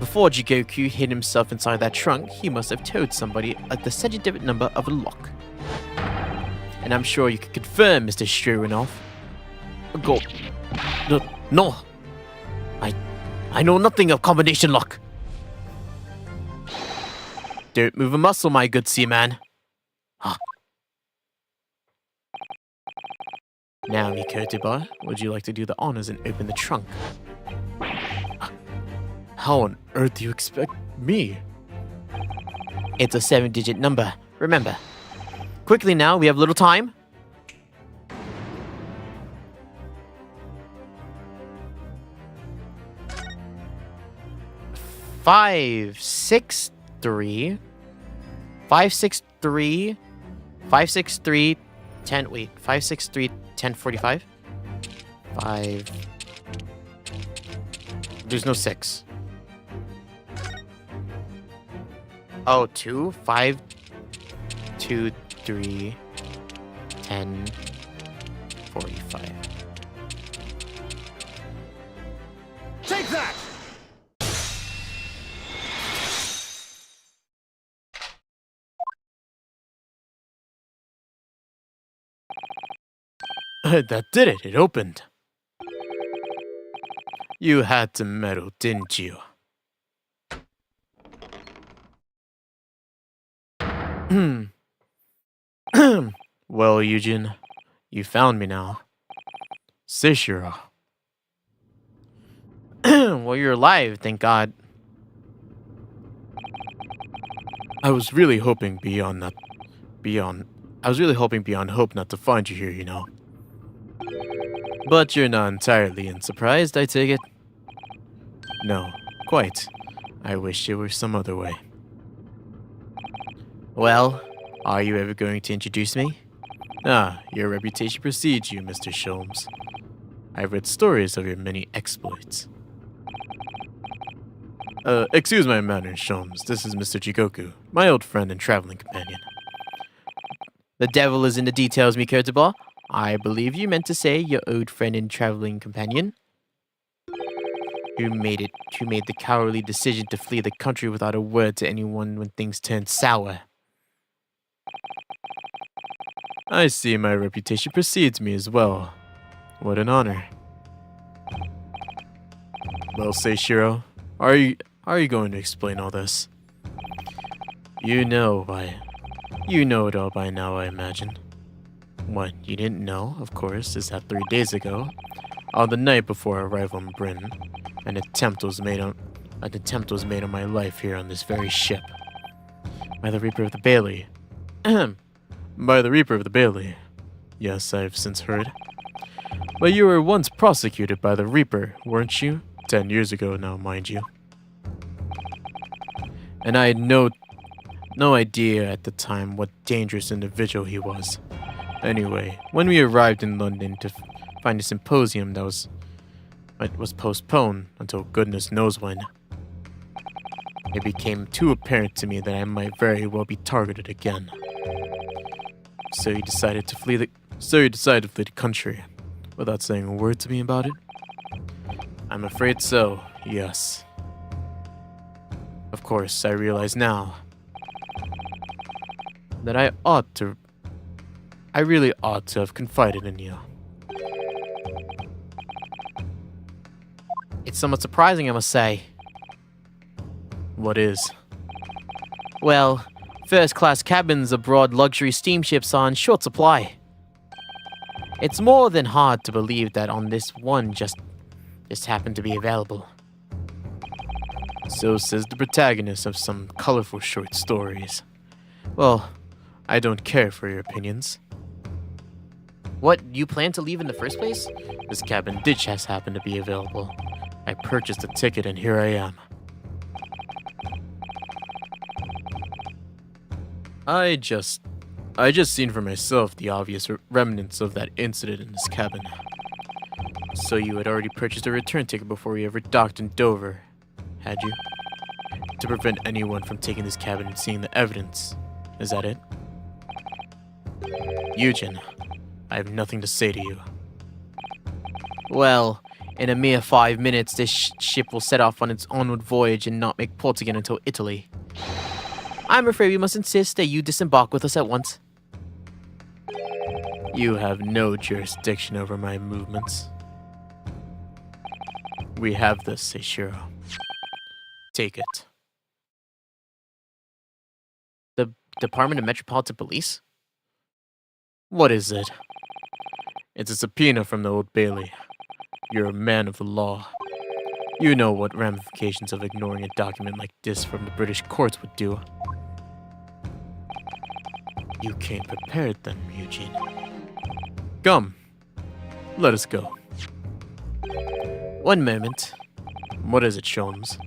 before Jigoku hid himself inside that trunk, he must have told somebody at the 7-digit number of a lock. And I'm sure you can confirm, Mr. Shurinov. Go. No. I know nothing of combination lock. Don't move a muscle, my good seaman. Huh. Now, Mikotoba, would you like to do the honors and open the trunk? How on earth do you expect me? It's a 7-digit number, remember. Quickly now, we have little time. Five, 6, 3, 5, 6, 3, 5, 6, 3, 10, wait, 5, 6, 3, 10, 45? 5, there's no 6. Oh, 2, 5, 2, 3, 10, 45. Take that! That did it. It opened. You had to meddle, didn't you? Well, Eugen, you found me now. Seishiro. Well, you're alive, thank God. I was really hoping beyond hope not to find you here, you know. But you're not entirely unsurprised, I take it? No, quite. I wish it were some other way. Well, are you ever going to introduce me? Ah, your reputation precedes you, Mr. Sholmes. I've read stories of your many exploits. Excuse my manners, Sholmes. This is Mr. Jigoku, my old friend and traveling companion. The devil is in the details, Mikotoba. I believe you meant to say your old friend and traveling companion. Who made the cowardly decision to flee the country without a word to anyone when things turned sour. I see my reputation precedes me as well. What an honor. Well, Seishiro, how are you going to explain all this? You know it all by now, I imagine. What you didn't know, of course, is that 3 days ago, on the night before our arrival in Britain, an attempt was made on my life here on this very ship. By the Reaper of the Bailey. By the Reaper of the Bailey. Yes, I've since heard. But you were once prosecuted by the Reaper, weren't you? 10 years ago now, mind you. And I had no idea at the time what dangerous individual he was. Anyway, when we arrived in London to find a symposium that was postponed until goodness knows when, it became too apparent to me that I might very well be targeted again. So you decided to flee the country without saying a word to me about it? I'm afraid so, yes. Of course, I realize now that I really ought to have confided in you. It's somewhat surprising, I must say. What is? Well, first-class cabins aboard luxury steamships are in short supply. It's more than hard to believe that on this one just happened to be available. So says the protagonist of some colorful short stories. Well, I don't care for your opinions. What, you plan to leave in the first place? This cabin did just happen to be available. I purchased a ticket and here I am. I just seen for myself the obvious remnants of that incident in this cabin. So you had already purchased a return ticket before you ever docked in Dover, had you? To prevent anyone from taking this cabin and seeing the evidence. Is that it? Eugen, I have nothing to say to you. Well, in a mere 5 minutes, this ship will set off on its onward voyage and not make port again until Italy. I'm afraid we must insist that you disembark with us at once. You have no jurisdiction over my movements. We have this, Seishiro. Take it. The Department of Metropolitan Police? What is it? It's a subpoena from the Old Bailey. You're a man of the law. You know what ramifications of ignoring a document like this from the British courts would do. You came prepared then, Eugene. Come. Let us go. One moment. What is it, Sholmes?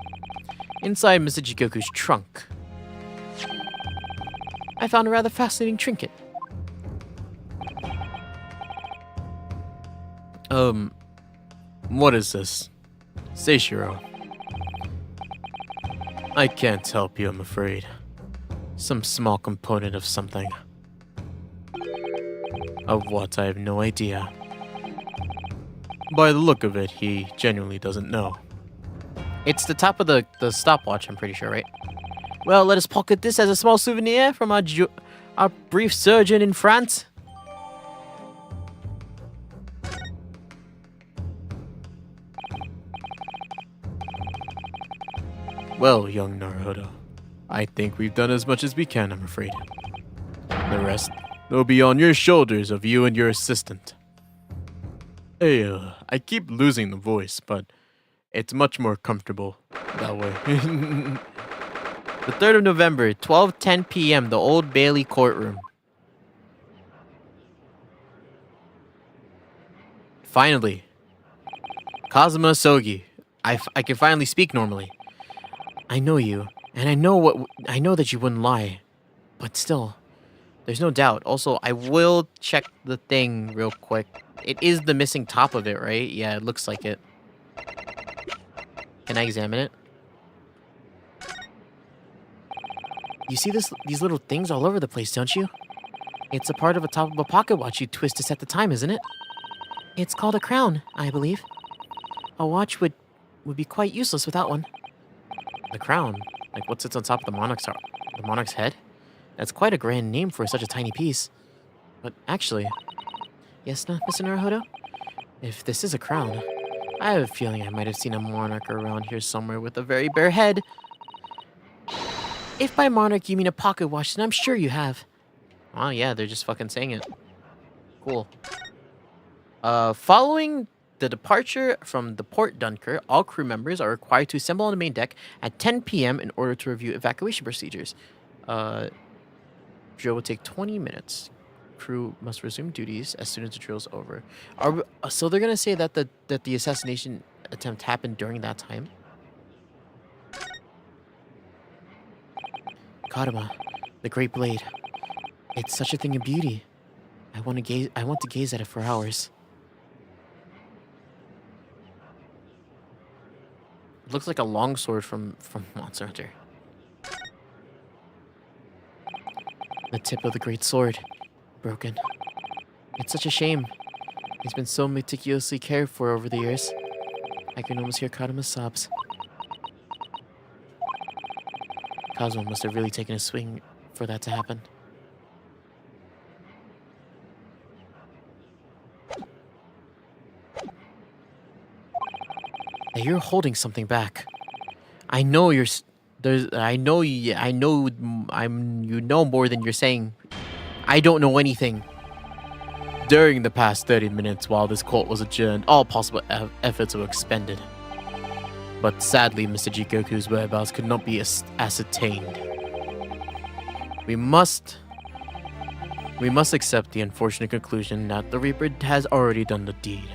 Inside Mr. Jigoku's trunk, I found a rather fascinating trinket. What is this? Seishiro. I can't help you, I'm afraid. Some small component of something. Of what, I have no idea. By the look of it, he genuinely doesn't know. It's the top of the stopwatch, I'm pretty sure, right? Well, let us pocket this as a small souvenir from our brief sojourn in France. Well, young Naruhodo, I think we've done as much as we can, I'm afraid. The rest will be on your shoulders of you and your assistant. Hey, I keep losing the voice, but it's much more comfortable that way. The 3rd of November, 12:10 p.m., the Old Bailey courtroom. Finally. Kazuma Sogi. I can finally speak normally. I know you, and I know that you wouldn't lie. But still, there's no doubt. Also, I will check the thing real quick. It is the missing top of it, right? Yeah, it looks like it. Can I examine it? You see these little things all over the place, don't you? It's a part of the top of a pocket watch you twist to set the time, isn't it? It's called a crown, I believe. A watch would be quite useless without one. The crown? Like what sits on top of the monarch's head? That's quite a grand name for such a tiny piece. But actually, yes, Mr. Naruhodo? If this is a crown, I have a feeling I might have seen a monarch around here somewhere with a very bare head. If by monarch you mean a pocket watch, then I'm sure you have. Oh yeah, they're just fucking saying it. Cool. Following the departure from the Port Dunkirk, all crew members are required to assemble on the main deck at 10 p.m. in order to review evacuation procedures. Drill will take 20 minutes. Crew must resume duties as soon as the drill is over. So they're gonna say that the assassination attempt happened during that time? Karma, the great blade. It's such a thing of beauty. I want to gaze at it for hours. It looks like a longsword from Monster Hunter. The tip of the great sword. Broken. It's such a shame. It's been so meticulously cared for over the years. I can almost hear Karuma's sobs. Cosmo must have really taken a swing for that to happen. Now you're holding something back. I know you're. I know you. I know. You know more than you're saying. I don't know anything. During the past 30 minutes while this cult was adjourned, all possible efforts were expended. But sadly, Mr. Jikoku's whereabouts could not be ascertained. We must accept the unfortunate conclusion that the Reaper has already done the deed.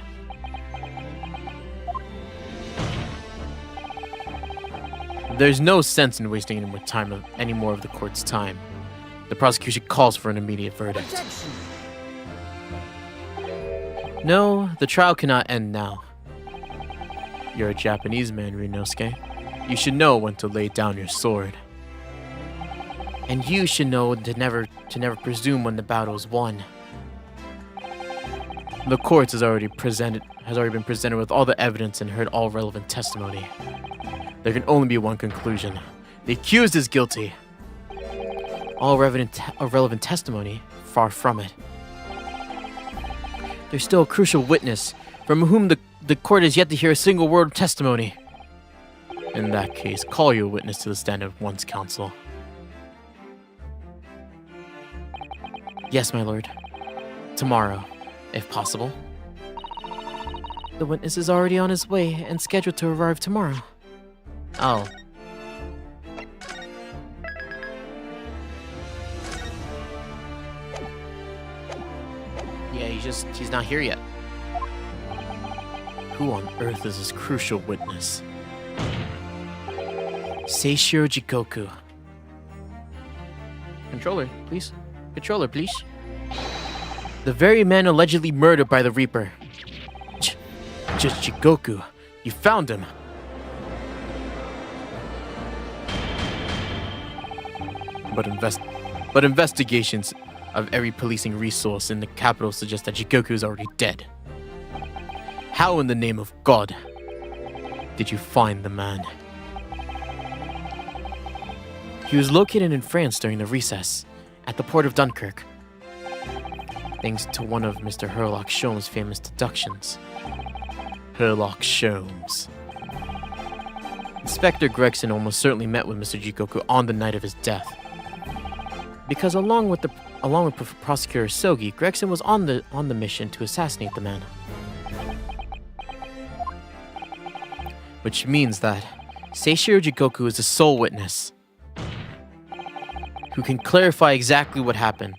There's no sense in wasting any more of the court's time. The prosecution calls for an immediate verdict. Objection. No, the trial cannot end now. You're a Japanese man, Ryunosuke. You should know when to lay down your sword. And you should know to never presume when the battle is won. The court has already been presented with all the evidence and heard all relevant testimony. There can only be one conclusion. The accused is guilty. All relevant testimony? Far from it. There's still a crucial witness from whom the court has yet to hear a single word of testimony. In that case, call your witness to the stand at once, counsel. Yes, my lord. Tomorrow, if possible. The witness is already on his way and scheduled to arrive tomorrow. Oh. Yeah, he's not here yet. Who on earth is this crucial witness? Seishiro Jikoku. Controller, please. Controller, please. The very man allegedly murdered by the Reaper. Just Jikoku. You found him. But investigations of every policing resource in the capital suggest that Jikoku is already dead. How in the name of God did you find the man? He was located in France during the recess, at the port of Dunkirk. Thanks to one of Mr. Herlock Sholmes' famous deductions. Herlock Sholmes. Inspector Gregson almost certainly met with Mr. Jikoku on the night of his death. Because along with Prosecutor Sogi, Gregson was on the mission to assassinate the man. Which means that Seishiro Jikoku is the sole witness who can clarify exactly what happened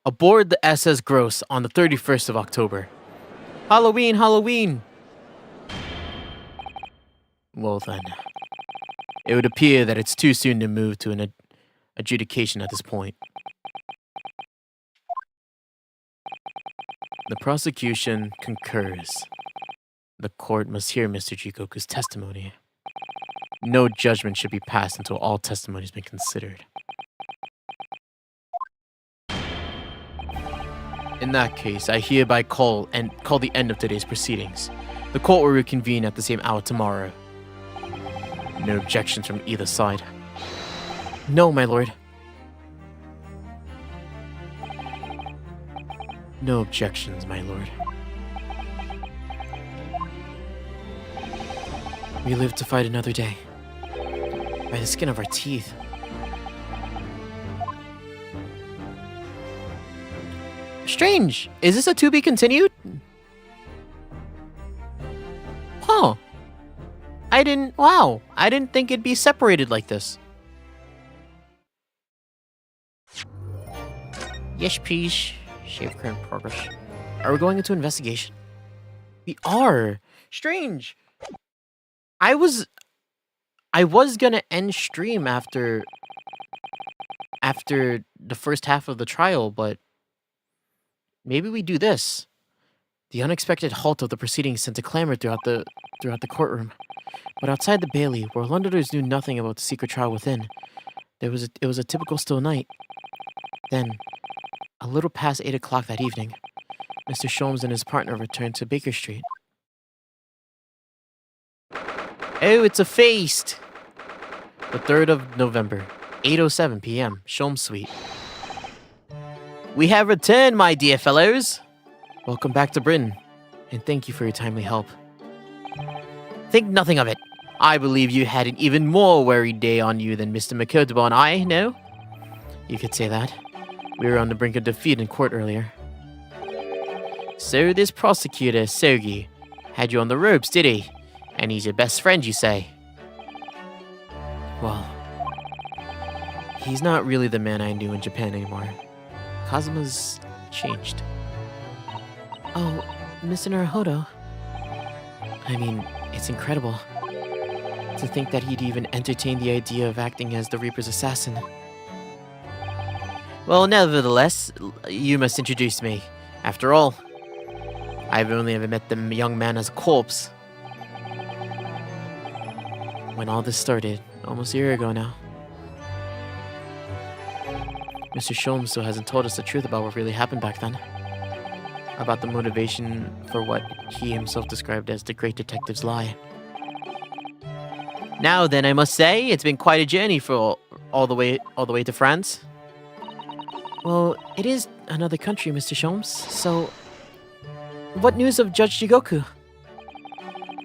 aboard the SS Gross on the 31st of October. Halloween, Halloween! Well then, it would appear that it's too soon to move to an adjudication at this point. The prosecution concurs. The court must hear Mr. Jikoku's testimony. No judgment should be passed until all testimony has been considered. In that case, I hereby call the end of today's proceedings. The court will reconvene at the same hour tomorrow. No objections from either side. No, my lord. No objections, my lord. We live to fight another day. By the skin of our teeth. Strange. Is this a to be continued? Huh. Wow. I didn't think it'd be separated like this. Yes, please. Save current progress. Are we going into investigation? We are. Strange. I was gonna end stream after the first half of the trial, but maybe we do this. The unexpected halt of the proceedings sent a clamor throughout the courtroom. But outside the Bailey, where Londoners knew nothing about the secret trial within, it was a typical still night. Then, a little past 8 o'clock that evening, Mr. Sholmes and his partner returned to Baker Street. Oh, it's a feast! The 3rd of November, 8:07 p.m., Sholmes Suite. We have returned, my dear fellows! Welcome back to Britain, and thank you for your timely help. Think nothing of it. I believe you had an even more worried day on you than Mr. McCurtable and I, no? You could say that. We were on the brink of defeat in court earlier. So this prosecutor, Sogi, had you on the ropes, did he? And he's your best friend, you say? Well, he's not really the man I knew in Japan anymore. Kazuma's changed. Oh, Mr. Naruhodo. I mean, it's incredible to think that he'd even entertain the idea of acting as the Reaper's assassin. Well, nevertheless, you must introduce me. After all, I've only ever met the young man as a corpse. When all this started, almost a year ago now, Mr. Sholmes still hasn't told us the truth about what really happened back then. About the motivation for what he himself described as the great detective's lie. Now then, I must say, it's been quite a journey for all the way to France. Well, it is another country, Mr. Sholmes, so... What news of Judge Jigoku?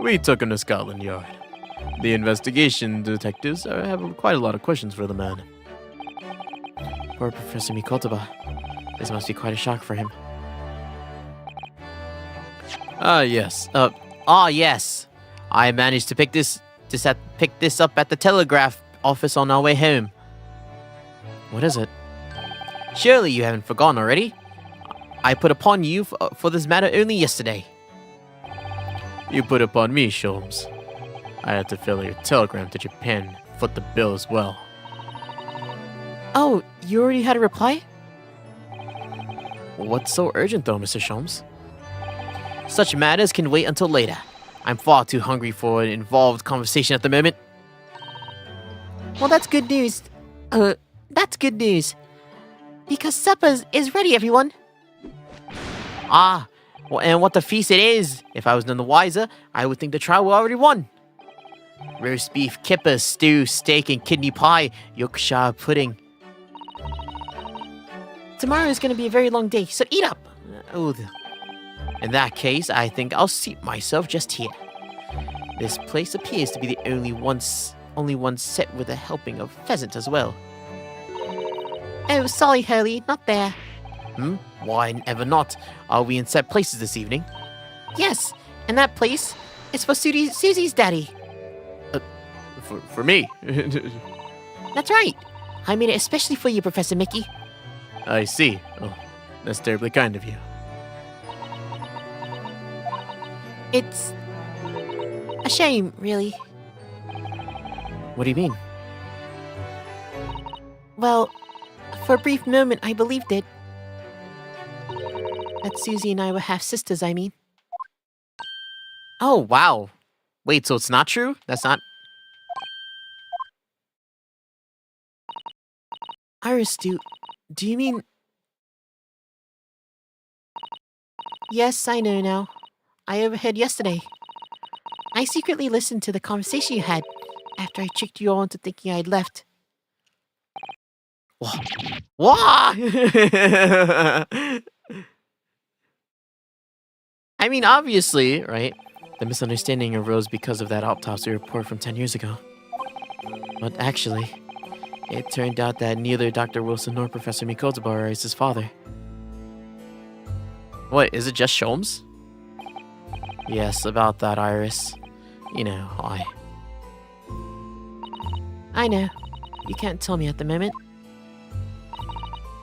We took him to Scotland Yard. The investigation detectives have quite a lot of questions for the man. Poor Professor Mikotoba. This must be quite a shock for him. Yes. Yes. I managed to pick this up at the telegraph office on our way home. What is it? Surely you haven't forgotten already. I put upon you for this matter only yesterday. You put upon me, Sholmes. I had to fill your telegram to Japan, foot the bill as well. Oh, you already had a reply? What's so urgent though, Mr. Sholmes? Such matters can wait until later. I'm far too hungry for an involved conversation at the moment. Well, that's good news. That's good news. Because supper is ready, everyone. Ah, well, and what a feast it is! If I was none the wiser, I would think the trial were already won. Roast beef, kipper, stew, steak, and kidney pie, Yorkshire pudding. Tomorrow is going to be a very long day, so eat up. In that case, I think I'll seat myself just here. This place appears to be the only one set with a helping of pheasant as well. Oh, sorry, Hurley, not there. Why ever not? Are we in set places this evening? Yes, and that place is for Susie's daddy. For me? That's right. I made it especially for you, Professor Mickey. I see. Oh, that's terribly kind of you. It's a shame, really. What do you mean? Well, for a brief moment, I believed it. That Susie and I were half-sisters, I mean. Oh, wow. Wait, so it's not true? That's not... Iris, do you mean... Yes, I know now. I overheard yesterday. I secretly listened to the conversation you had after I tricked you all into thinking I'd left. What? I mean, obviously, right? The misunderstanding arose because of that autopsy report from 10 years ago. But actually, it turned out that neither Dr. Wilson nor Professor Mikotoba is his father. What, is it just Sholmes? Yes, about that, Iris. You know, I know. You can't tell me at the moment.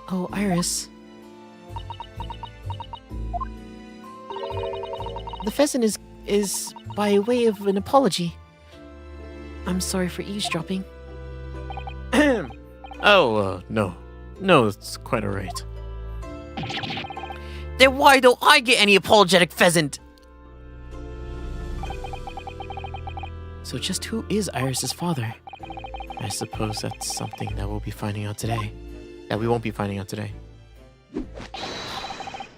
Oh, Iris. The pheasant is by way of an apology. I'm sorry for eavesdropping. Oh, no. No, it's quite alright. Then why don't I get any apologetic pheasant? So just who is Iris's father? I suppose that's something that we'll be finding out today. That we won't be finding out today.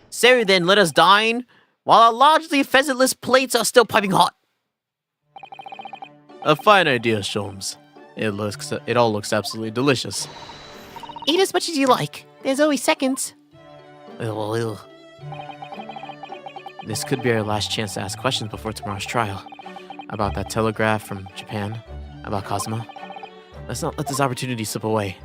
So then, let us dine, while our largely pheasantless plates are still piping hot. A fine idea, Sholmes. It all looks absolutely delicious. Eat as much as you like. There's always seconds. Ugh. This could be our last chance to ask questions before tomorrow's trial. About that telegraph from Japan. About Cosmo. Let's not let this opportunity slip away.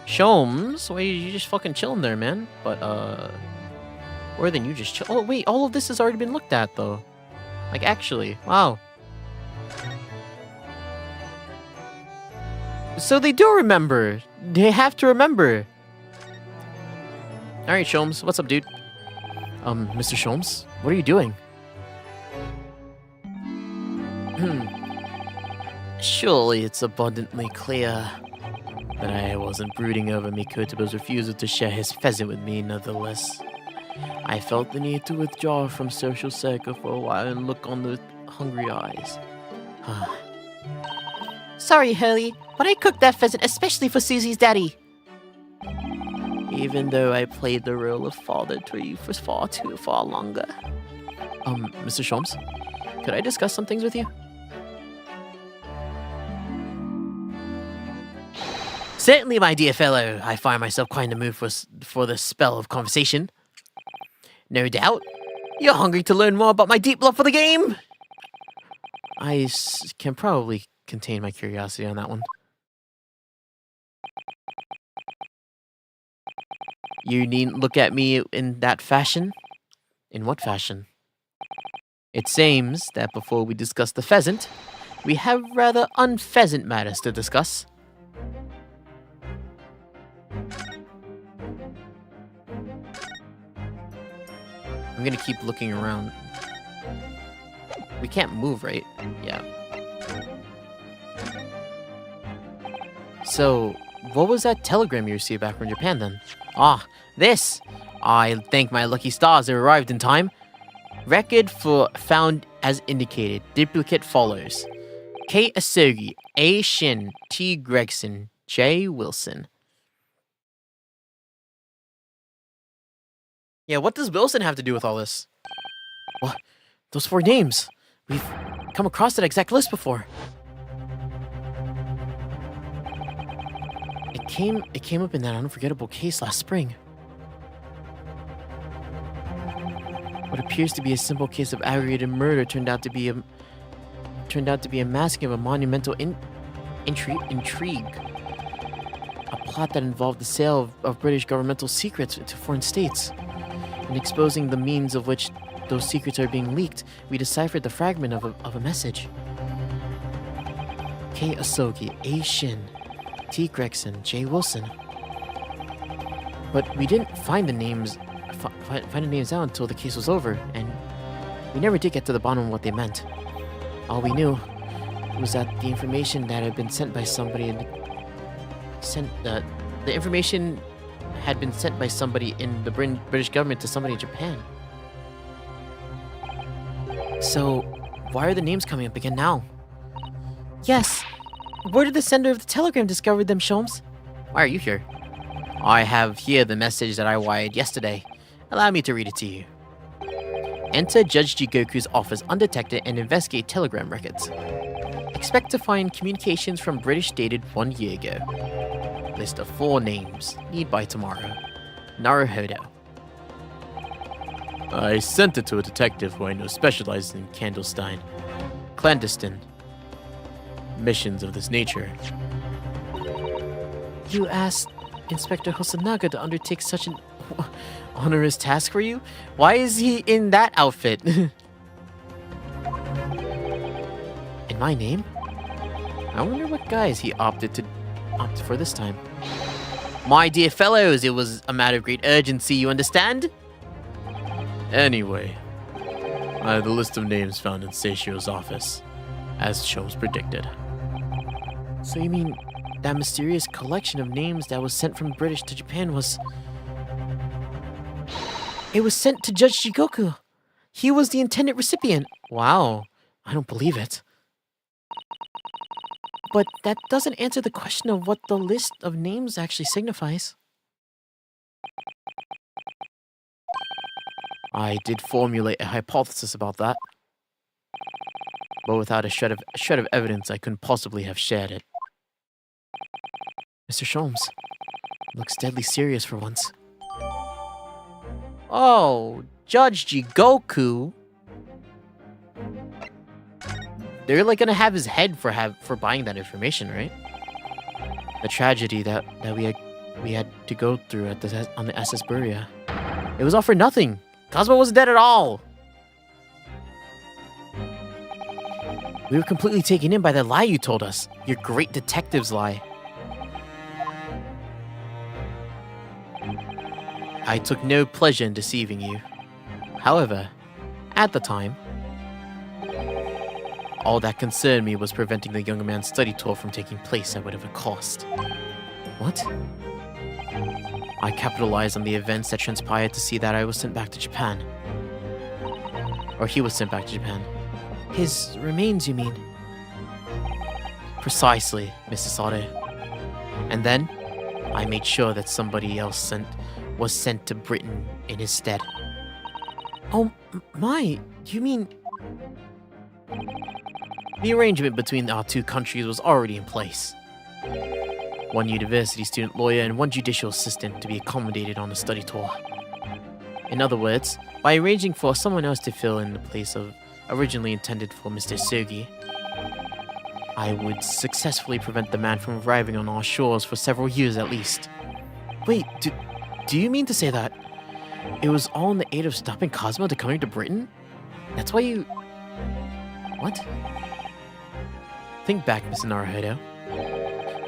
Sholmes, why are you just fucking chilling there, man? But, or then you just chill. Oh, wait, all of this has already been looked at, though. Like, actually, wow. So they do remember. They have to remember. Alright, Sholmes, what's up, dude? Mr. Sholmes, what are you doing? Surely it's abundantly clear that I wasn't brooding over Mikotoba's refusal to share his pheasant with me, nonetheless. I felt the need to withdraw from social circle for a while and look on the hungry eyes. Sorry, Hurley, but I cooked that pheasant especially for Susie's daddy. Even though I played the role of father to you for far longer. Mr. Sholmes, could I discuss some things with you? Certainly, my dear fellow. I find myself quite in the mood for the spell of conversation. No doubt. You're hungry to learn more about my deep love for the game? I can probably contain my curiosity on that one. You needn't look at me in that fashion. In what fashion? It seems that before we discuss the pheasant, we have rather unpheasant matters to discuss. I'm gonna keep looking around. We can't move, right? Yeah. So, what was that telegram you received back from Japan then? Ah, this! I thank my lucky stars it arrived in time. Record for found as indicated. Duplicate follows. K. Asogi, A. Shin, T. Gregson, J. Wilson. Yeah, what does Wilson have to do with all this? What? Those 4 names! We've come across that exact list before. It came up in that unforgettable case last spring. What appears to be a simple case of aggravated murder turned out to be a masking of a monumental intrigue. A plot that involved the sale of British governmental secrets to foreign states. In exposing the means of which those secrets are being leaked, we deciphered the fragment of a message. K. Asogi, A. Shin, T. Gregson, J. Wilson. But we didn't find the names out until the case was over, and we never did get to the bottom of what they meant. All we knew was that the information that had been sent by somebody the information had been sent by somebody in the British government to somebody in Japan. So, why are the names coming up again now? Yes. Where did the sender of the telegram discover them, Sholmes? Why are you here? I have here the message that I wired yesterday. Allow me to read it to you. Enter Judge Jigoku's office undetected and investigate telegram records. Expect to find communications from British dated 1 year ago. List of 4 names. Need by tomorrow. Naruhodo. I sent it to a detective who I know specializes in clandestine missions of this nature. You asked Inspector Hosonaga to undertake such an Onerous task for you? Why is he in that outfit? In my name? I wonder what guise he opted for this time. My dear fellows, it was a matter of great urgency, you understand? Anyway, I have the list of names found in Seishio's office, as Sholmes predicted. So you mean that mysterious collection of names that was sent from British to Japan was... It was sent to Judge Jigoku. He was the intended recipient. Wow, I don't believe it. But that doesn't answer the question of what the list of names actually signifies. I did formulate a hypothesis about that. But without a shred of evidence, I couldn't possibly have shared it. Mr. Sholmes looks deadly serious for once. Oh, Judge Jigoku. They're like gonna have his head for buying that information, right? The tragedy that we had to go through on the SS Buria. It was all for nothing. Cosmo wasn't dead at all. We were completely taken in by that lie you told us. Your great detective's lie. I took no pleasure in deceiving you. However, at the time, all that concerned me was preventing the younger man's study tour from taking place at whatever cost. What? I capitalized on the events that transpired to see that I was sent back to Japan. Or he was sent back to Japan. His remains, you mean? Precisely, Mrs. Sato. And then, I made sure that somebody else was sent to Britain in his stead. Oh my, you mean... The arrangement between our two countries was already in place. One university student lawyer and one judicial assistant to be accommodated on the study tour. In other words, by arranging for someone else to fill in the place of originally intended for Mr. Sogi, I would successfully prevent the man from arriving on our shores for several years at least. Wait, do you mean to say that it was all in the aid of stopping Cosmo to coming to Britain? That's why you... What? Think back, Mr. Naruhodo.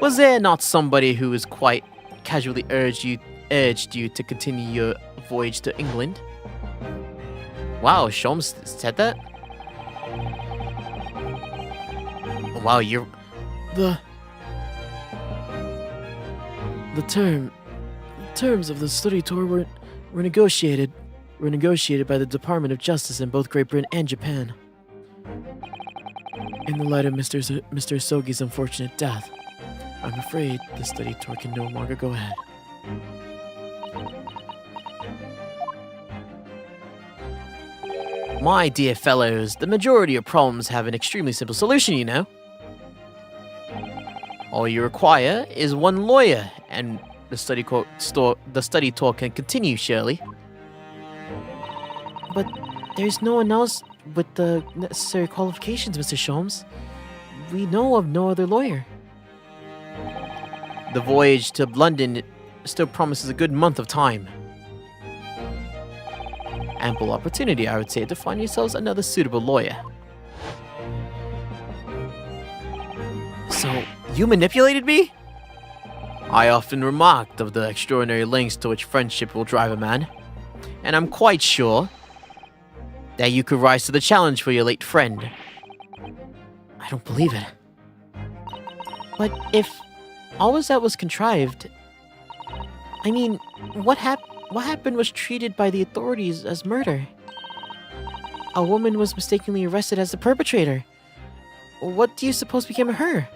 Was there not somebody who was quite casually urged you to continue your voyage to England? Wow, Sholmes said that? Wow, you're... The terms of the study tour were negotiated by the Department of Justice in both Great Britain and Japan. In the light of Mr. Sogi's unfortunate death, I'm afraid the study tour can no longer go ahead. My dear fellows, the majority of problems have an extremely simple solution, you know. All you require is one lawyer, and the study tour can continue, surely. But there's no one else with the necessary qualifications, Mr. Sholmes. We know of no other lawyer. The voyage to London still promises a good month of time. Ample opportunity, I would say, to find yourselves another suitable lawyer. So, you manipulated me? I often remarked of the extraordinary lengths to which friendship will drive a man, and I'm quite sure that you could rise to the challenge for your late friend. I don't believe it. But if all that was contrived, I mean, what happened was treated by the authorities as murder. A woman was mistakenly arrested as the perpetrator. What do you suppose became of her?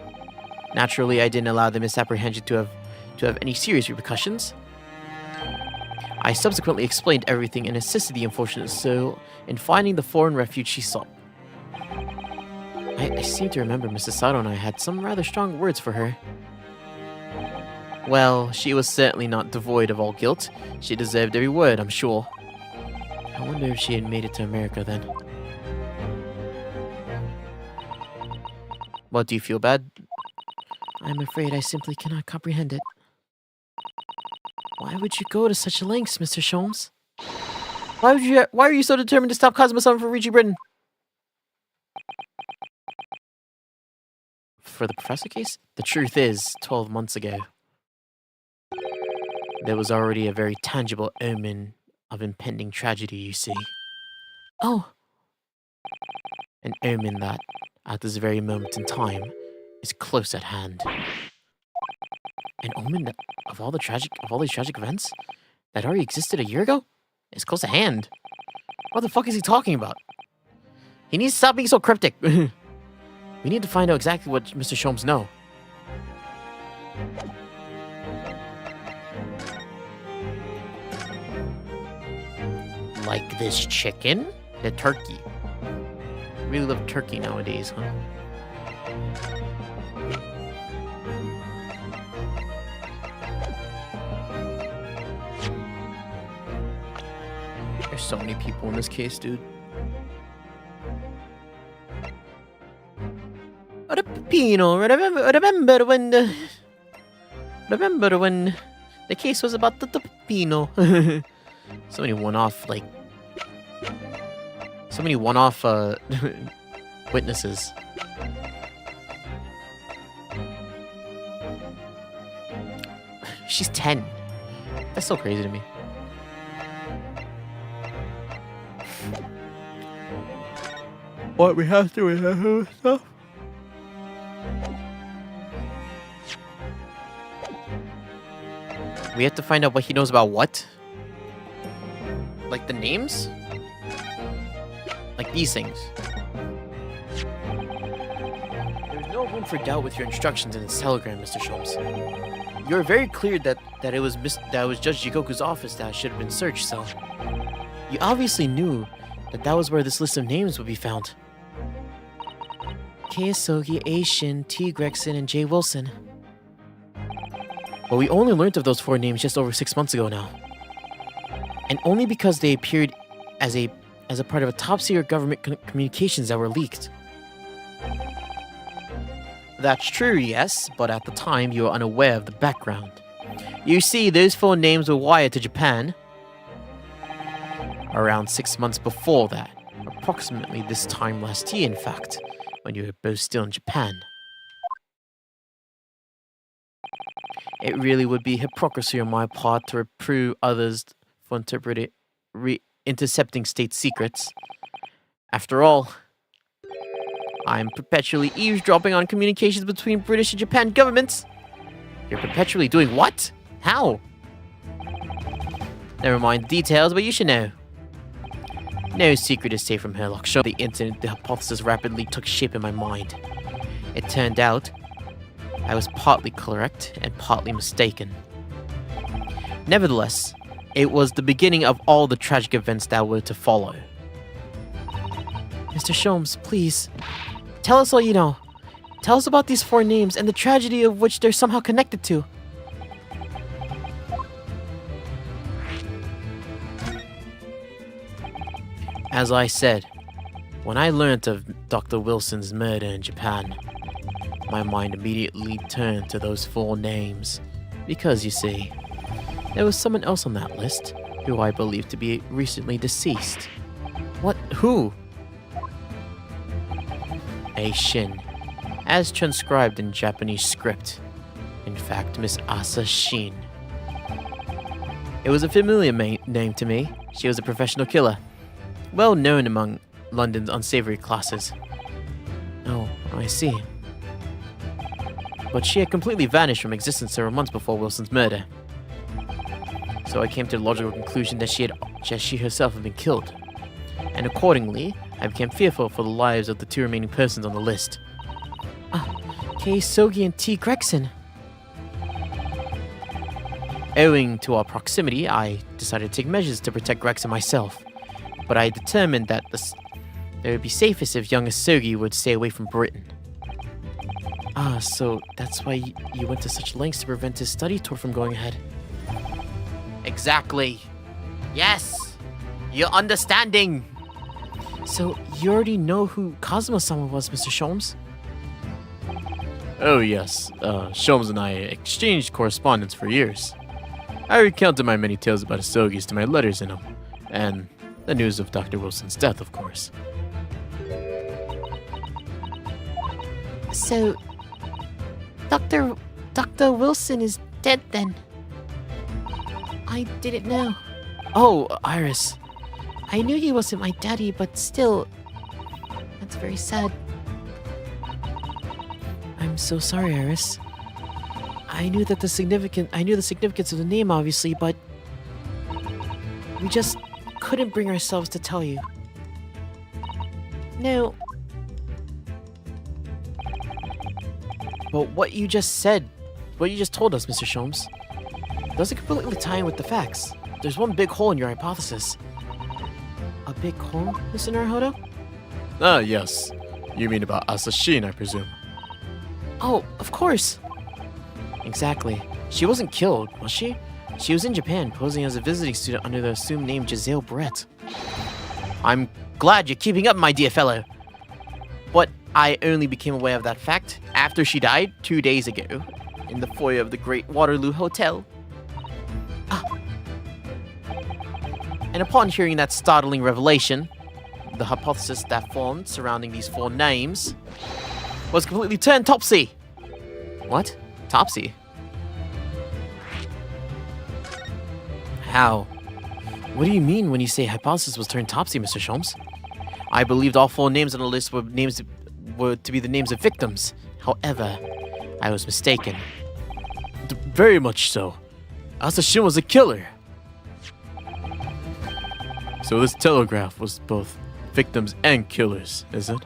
Naturally, I didn't allow the misapprehension to have any serious repercussions. I subsequently explained everything and assisted the unfortunate soul in finding the foreign refuge she sought. I seem to remember Mrs. Sato and I had some rather strong words for her. Well, she was certainly not devoid of all guilt. She deserved every word, I'm sure. I wonder if she had made it to America then. What, do you feel bad? I'm afraid I simply cannot comprehend it. Why would you go to such lengths, Mr. Sholmes? Why are you so determined to stop Cosmo-san from reaching Britain? For the professor case? The truth is, 12 months ago, there was already a very tangible omen of impending tragedy, you see. Oh! An omen that, at this very moment in time, is close at hand. An omen that, of all these tragic events that already existed a year ago, is close at hand. What the fuck is he talking about? He needs to stop being so cryptic. We need to find out exactly what Mr. Sholmes knows. Like this chicken? The turkey. Really love turkey nowadays, huh? There's so many people in this case, dude. Pino, remember when the case was about the Pino. So many one-off witnesses. She's 10. That's so crazy to me. What, we have to remember stuff? We have to find out what he knows about what? Like the names? Like these things. There's no room for doubt with your instructions in this telegram, Mr. Sholmes. You're very clear that it was Judge Jigoku's office that should have been searched, so you obviously knew that was where this list of names would be found. Keisogi, A. Shin, T. Gregson, and J. Wilson. But we only learned of those 4 names just over 6 months ago now. And only because they appeared as a part of a top-secret government communications that were leaked. That's true, yes, but at the time you were unaware of the background. You see, those 4 names were wired to Japan around 6 months before that. Approximately this time last year, in fact, when you were both still in Japan. It really would be hypocrisy on my part to reprove others for intercepting state secrets. After all, I'm perpetually eavesdropping on communications between British and Japan governments. You're perpetually doing what? How? Never mind the details, but you should know. No secret is safe from Herlock. Show the incident, the hypothesis rapidly took shape in my mind. It turned out I was partly correct and partly mistaken. Nevertheless, it was the beginning of all the tragic events that were to follow. Mr. Sholmes, please, tell us all you know. Tell us about these 4 names and the tragedy of which they're somehow connected to. As I said, when I learnt of Dr. Wilson's murder in Japan, my mind immediately turned to those 4 names. Because, you see, there was someone else on that list who I believe to be recently deceased. What? Who? A Shin, as transcribed in Japanese script. In fact, Miss Asa Shin. It was a familiar name to me. She was a professional killer, well known among London's unsavory classes. Oh, I see. But she had completely vanished from existence several months before Wilson's murder. So I came to the logical conclusion that she herself had been killed. And accordingly, I became fearful for the lives of the 2 remaining persons on the list. Kei Sogi and T. Gregson. Owing to our proximity, I decided to take measures to protect Grex and myself. But I determined that it would be safest if young Asogi would stay away from Britain. Ah, so that's why you went to such lengths to prevent his study tour from going ahead. Exactly. Yes. You're understanding. So you already know who Kazuma-sama was, Mr. Sholmes? Oh yes, Sholmes and I exchanged correspondence for years. I recounted my many tales about Asogis to my letters in them, and the news of Dr. Wilson's death, of course. So, Dr. Wilson is dead then? I didn't know. Oh, Iris. I knew he wasn't my daddy, but still, that's very sad. I'm so sorry, Iris. I knew the significance of the name, obviously, but we just couldn't bring ourselves to tell you. No. But what you just told us, Mr. Sholmes, doesn't completely tie in with the facts. There's one big hole in your hypothesis. A big hole, Mr. Naruhodo? Ah, yes. You mean about Asashin, I presume. Oh, of course. Exactly. She wasn't killed, was she? She was in Japan, posing as a visiting student under the assumed name Giselle Brett. I'm glad you're keeping up, my dear fellow. But I only became aware of that fact after she died 2 days ago in the foyer of the Great Waterloo Hotel. And upon hearing that startling revelation, the hypothesis that formed surrounding these 4 names was completely turned topsy. What? Topsy? How? What do you mean when you say hypothesis was turned topsy, Mr. Sholmes? I believed all 4 names on the list were to be the names of victims. However, I was mistaken. Very much so. Asashin was a killer. So this telegraph was both victims and killers, is it?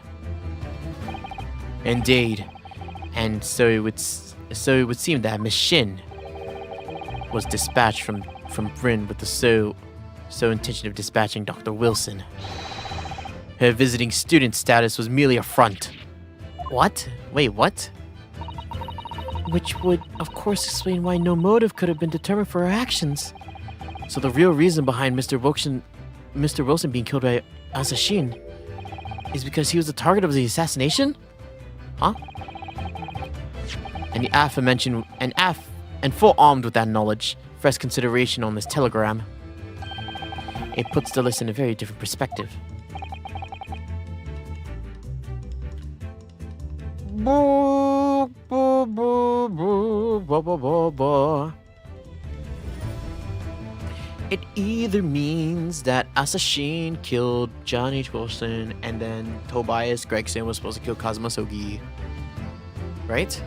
Indeed. And so it would seem that Miss Shin was dispatched from Bryn with the sole intention of dispatching Dr. Wilson. Her visiting student status was merely a front. What? Wait, what? Which would, of course, explain why no motive could have been determined for her actions. So the real reason behind Mr. Wilson being killed by Asashin is because he was the target of the assassination? Huh? And the aforementioned and forearmed with that knowledge, fresh consideration on this telegram, it puts the list in a very different perspective. It either means that Asashin killed John H. Wilson and then Tobias Gregson was supposed to kill Kazuma Sogi. Right?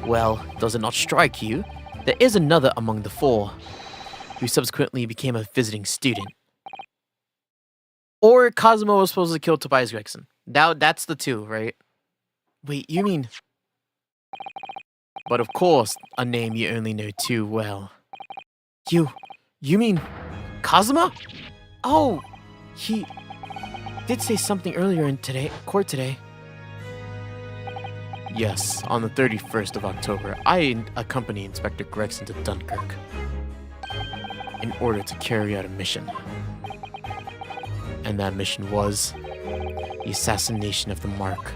Well, does it not strike you? There is another among the 4 who subsequently became a visiting student. Or Kazuma was supposed to kill Tobias Gregson. Now that's the 2, right? Wait, you mean... But of course, a name you only know too well. You mean Kazuma? Oh, he did say something earlier in court today. Yes, on the 31st of October, I accompanied Inspector Gregson to Dunkirk in order to carry out a mission. And that mission was the assassination of the Mark.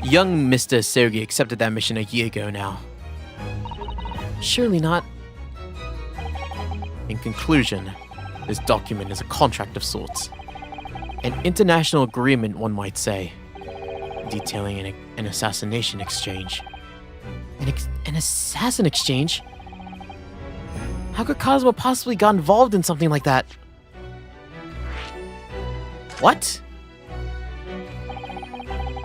Young Mr. Sogi accepted that mission a year ago now. Surely not. In conclusion, this document is a contract of sorts. An international agreement, one might say. Detailing an assassination exchange. An assassin exchange? How could Kazuma possibly got involved in something like that? What?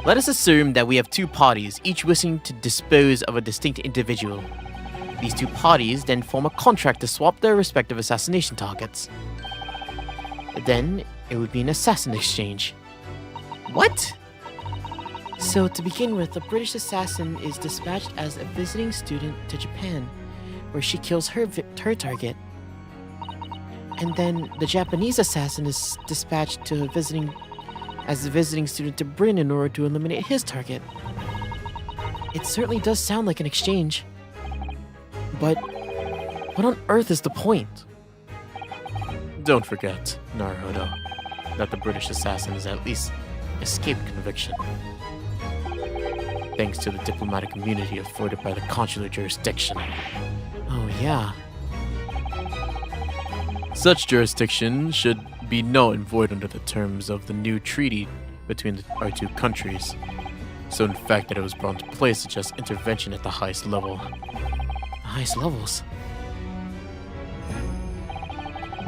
Let us assume that we have 2 parties, each wishing to dispose of a distinct individual. These 2 parties then form a contract to swap their respective assassination targets. Then, it would be an assassin exchange. What? So, to begin with, a British assassin is dispatched as a visiting student to Japan, where she kills her target. And then the Japanese assassin is dispatched to as a visiting student to Britain in order to eliminate his target. It certainly does sound like an exchange. But what on earth is the point? Don't forget, Naruhodo, that the British assassin has at least escaped conviction. Thanks to the diplomatic immunity afforded by the consular jurisdiction. Oh yeah. Such jurisdiction should be null and void under the terms of the new treaty between our two countries. So in fact that it was brought into place suggests intervention at the highest level. The highest levels.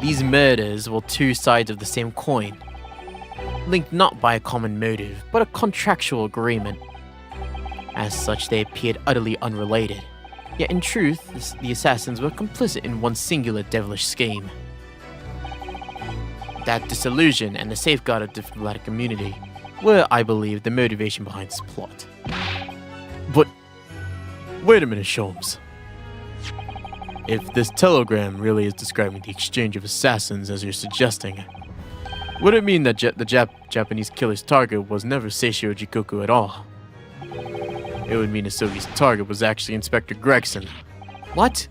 These murders were two sides of the same coin, linked not by a common motive, but a contractual agreement. As such, they appeared utterly unrelated. Yet in truth, the assassins were complicit in one singular devilish scheme. That disillusion and the safeguard of diplomatic immunity were, I believe, the motivation behind this plot. But wait a minute, Sholmes. If this telegram really is describing the exchange of assassins as you're suggesting, would it mean that the Japanese killer's target was never Seishiro Jikoku at all? It would mean Asogi's target was actually Inspector Gregson. What?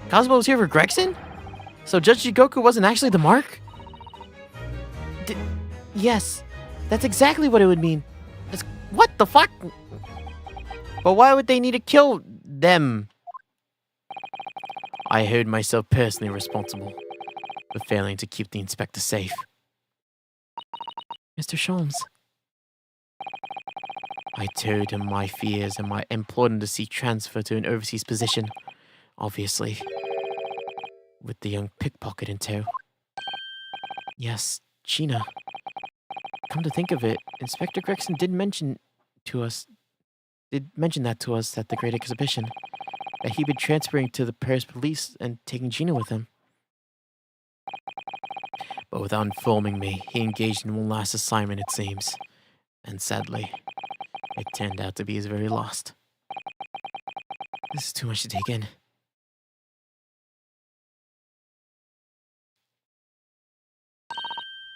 Cosmo was here for Gregson? So Judge Jigoku wasn't actually the mark? Yes, that's exactly what it would mean. What the fuck? But why would they need to kill them? I hold myself personally responsible for failing to keep the inspector safe. Mr. Sholmes. I told him my fears and I implored him to seek transfer to an overseas position, obviously, with the young pickpocket in tow. Yes, Gina. Come to think of it, Inspector Gregson did mention that to us at the Great Exhibition, that he'd been transferring to the Paris police and taking Gina with him. But without informing me, he engaged in one last assignment, it seems. And sadly, it turned out to be his very last. This is too much to take in.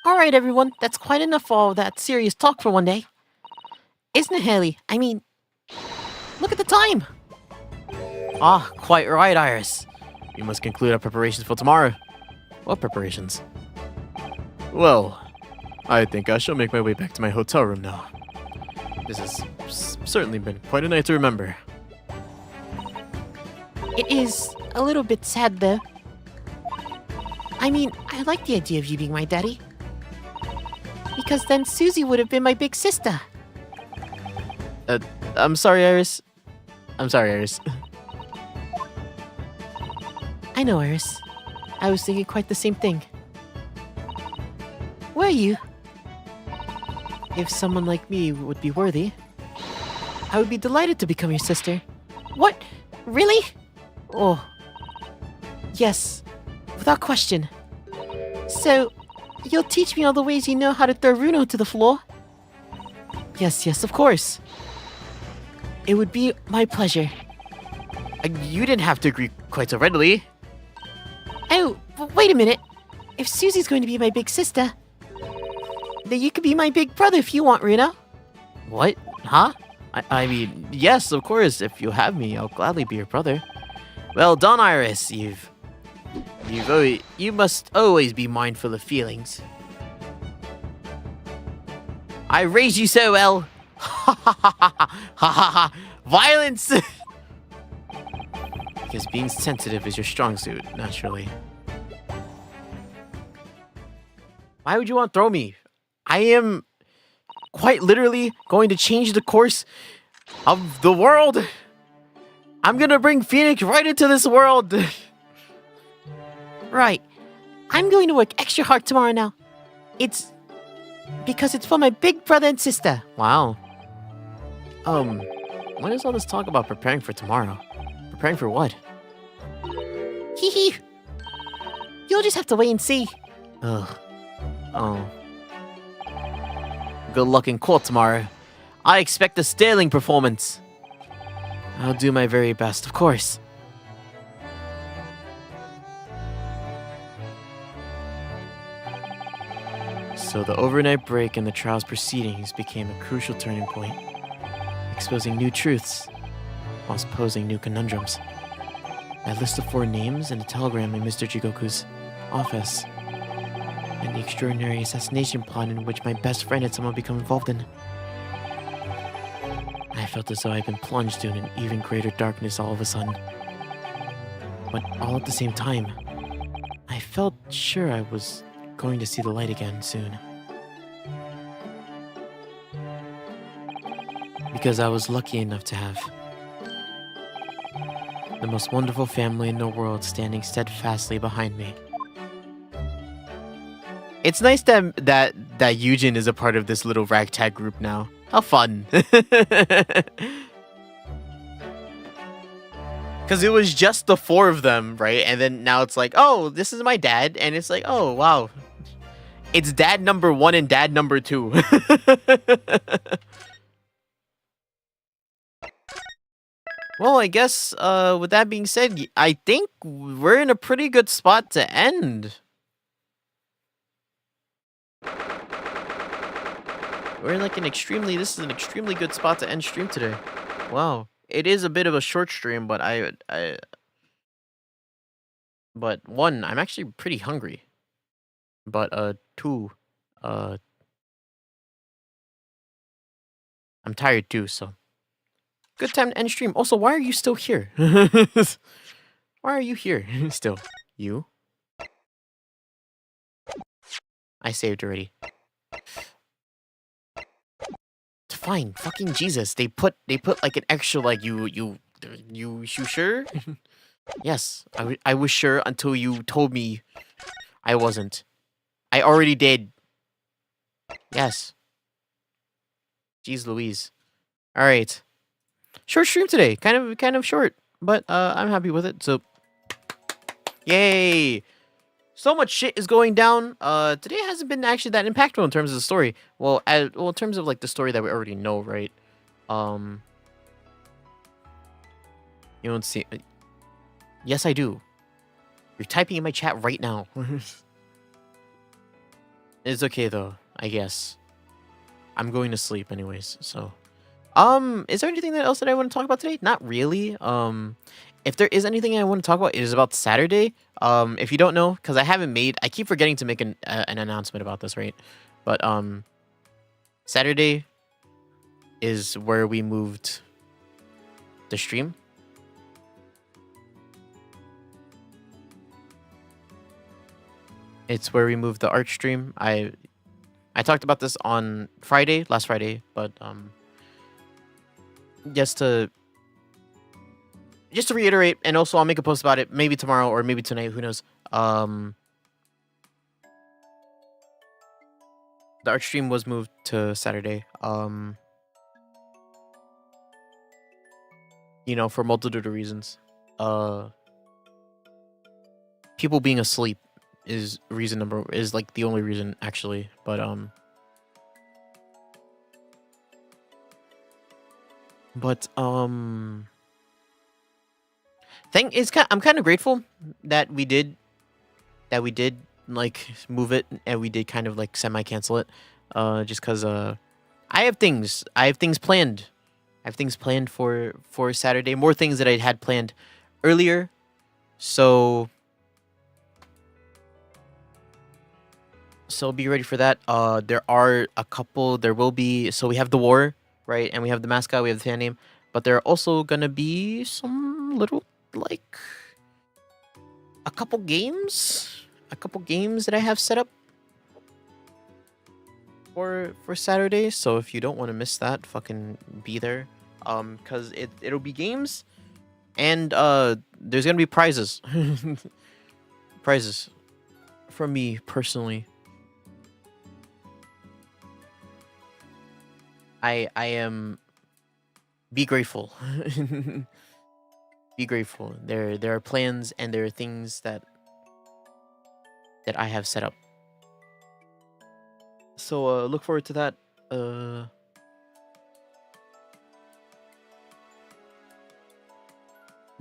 Alright everyone, that's quite enough of all that serious talk for one day. Isn't it, Haley? I mean, look at the time! Ah, quite right, Iris. We must conclude our preparations for tomorrow. What preparations? Well, I think I shall make my way back to my hotel room now. This has certainly been quite a night to remember. It is a little bit sad though. I mean, I like the idea of you being my daddy. Because then Susie would have been my big sister. I'm sorry, Iris. I know, Iris. I was thinking quite the same thing. Were you? If someone like me would be worthy, I would be delighted to become your sister. What? Really? Oh. Yes. Without question. So, you'll teach me all the ways you know how to throw Runo to the floor? Yes, of course. It would be my pleasure. You didn't have to agree quite so readily. Oh, wait a minute. If Susie's going to be my big sister, then you could be my big brother if you want, Runo. What? Huh? I mean, yes, of course. If you have me, I'll gladly be your brother. Well done, Iris. You must always be mindful of feelings. I raised you so well. Ha ha ha ha ha ha ha! Violence. Because being sensitive is your strong suit, naturally. Why would you want to throw me? I am quite literally going to change the course of the world. I'm gonna bring Phoenix right into this world. Right. I'm going to work extra hard tomorrow now. It's because it's for my big brother and sister. Wow. What is all this talk about preparing for tomorrow? Preparing for what? Hee hee. You'll just have to wait and see. Ugh. Oh. Good luck in court tomorrow. I expect a sterling performance. I'll do my very best, of course. So the overnight break and the trial's proceedings became a crucial turning point, exposing new truths whilst posing new conundrums. I listed 4 names and a telegram in Mr. Jigoku's office, and the extraordinary assassination plot in which my best friend had somehow become involved in. I felt as though I'd been plunged in an even greater darkness all of a sudden. But all at the same time, I felt sure I was going to see the light again soon. Because I was lucky enough to have the most wonderful family in the world standing steadfastly behind me. It's nice that Eugen is a part of this little ragtag group now. How fun. Because it was just the 4 of them, right? And then now it's like, oh, this is my dad. And it's like, oh, wow. It's dad number 1 and dad number 2. Well, I guess with that being said, I think we're in a pretty good spot to end. We're in like this is an extremely good spot to end stream today. Wow. It is a bit of a short stream, but but 1, I'm actually pretty hungry. But 2, I'm tired too, so good time to end stream. Also, why are you still here? Why are you here still? You? I saved already. Fine, fucking Jesus. They put like an extra like you sure? Yes, I was sure until you told me I wasn't. I already did. Yes. Jeez Louise. All right. Short stream today. Kind of short, but I'm happy with it. So yay. So much shit is going down. Today hasn't been actually that impactful in terms of the story. Well, in terms of like the story that we already know, right? You don't see. Yes, I do. You're typing in my chat right now. It's okay though, I guess. I'm going to sleep anyways, so. Is there anything else that I want to talk about today? Not really. If there is anything I want to talk about, it is about Saturday. If you don't know, because I keep forgetting to make an announcement about this, right? But Saturday is where we moved the stream. It's where we moved the art stream. I talked about this on last Friday, but just to reiterate, and also I'll make a post about it maybe tomorrow or maybe tonight, who knows. The art stream was moved to Saturday. You know, for multitude of reasons. People being asleep is like the only reason actually, but I'm kind of grateful that we did like move it, and we did kind of like semi cancel it, just because I have things planned. I have things planned for Saturday, more things that I had planned earlier, so be ready for that. There will be, so we have the war, right, and we have the mascot, we have the fan name, but there are also gonna be some little, like, a couple games that I have set up for Saturday. So if you don't want to miss that, fucking be there, because it'll be games, and there's gonna be prizes. Prizes from me personally. I am. Be grateful. Be grateful. There are plans and there are things that I have set up. So look forward to that.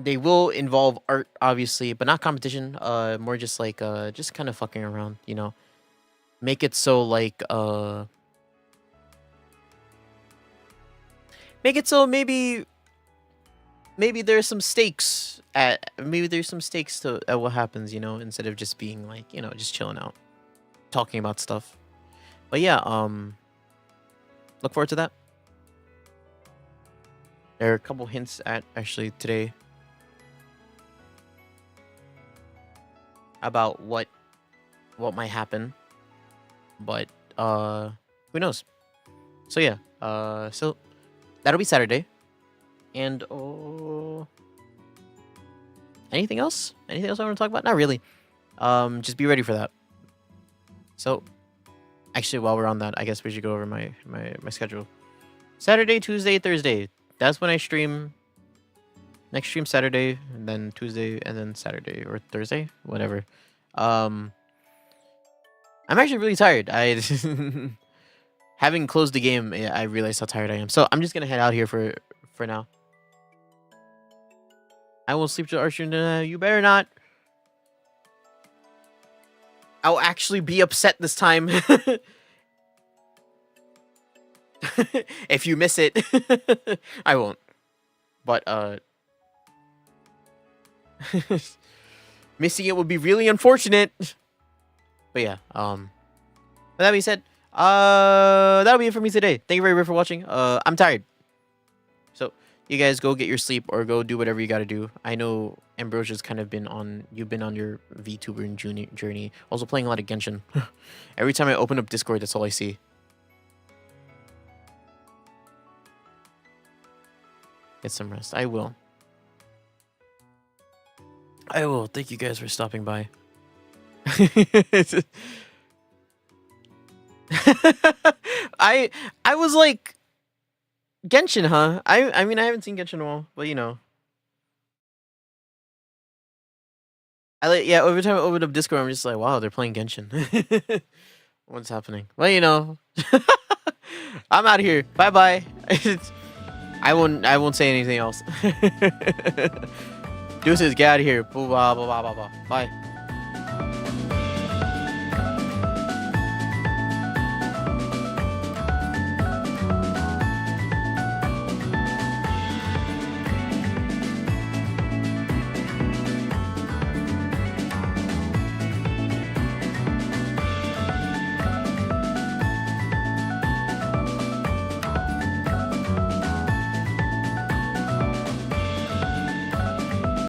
They will involve art, obviously, but not competition. More just like just kind of fucking around, you know. Make it so like make it so maybe there's some stakes to at what happens, you know, instead of just being like, you know, just chilling out, talking about stuff. But yeah, look forward to that. There are a couple hints at actually today about what might happen, but who knows. So yeah, so that'll be Saturday. And anything else I want to talk about? Not really. Just be ready for that. So actually, while we're on that, I guess we should go over my schedule. Saturday, Tuesday, Thursday, that's when I stream. Next stream Saturday, and then Tuesday, and then Saturday or Thursday, whatever. I'm actually really tired. I having closed the game, I realized how tired I am. So I'm just gonna head out here for now. I will sleep to our stream. You better not. I'll actually be upset this time. If you miss it. I won't. But missing it would be really unfortunate. But yeah, with that being said, that'll be it for me today. Thank you very much for watching. I'm tired. So you guys go get your sleep or go do whatever you gotta do. I know Ambrosia's kind of you've been on your VTuber journey. Also playing a lot of Genshin. Every time I open up Discord, that's all I see. Get some rest. I will. Thank you guys for stopping by. I was like, Genshin, huh? I mean, I haven't seen Genshin in a while, but you know. Every time I open up Discord, I'm just like, wow, they're playing Genshin. What's happening? Well, you know. I'm out of here. Bye bye. I won't say anything else. Deuces, get out of here. Blah, blah, blah, blah, blah. Bye.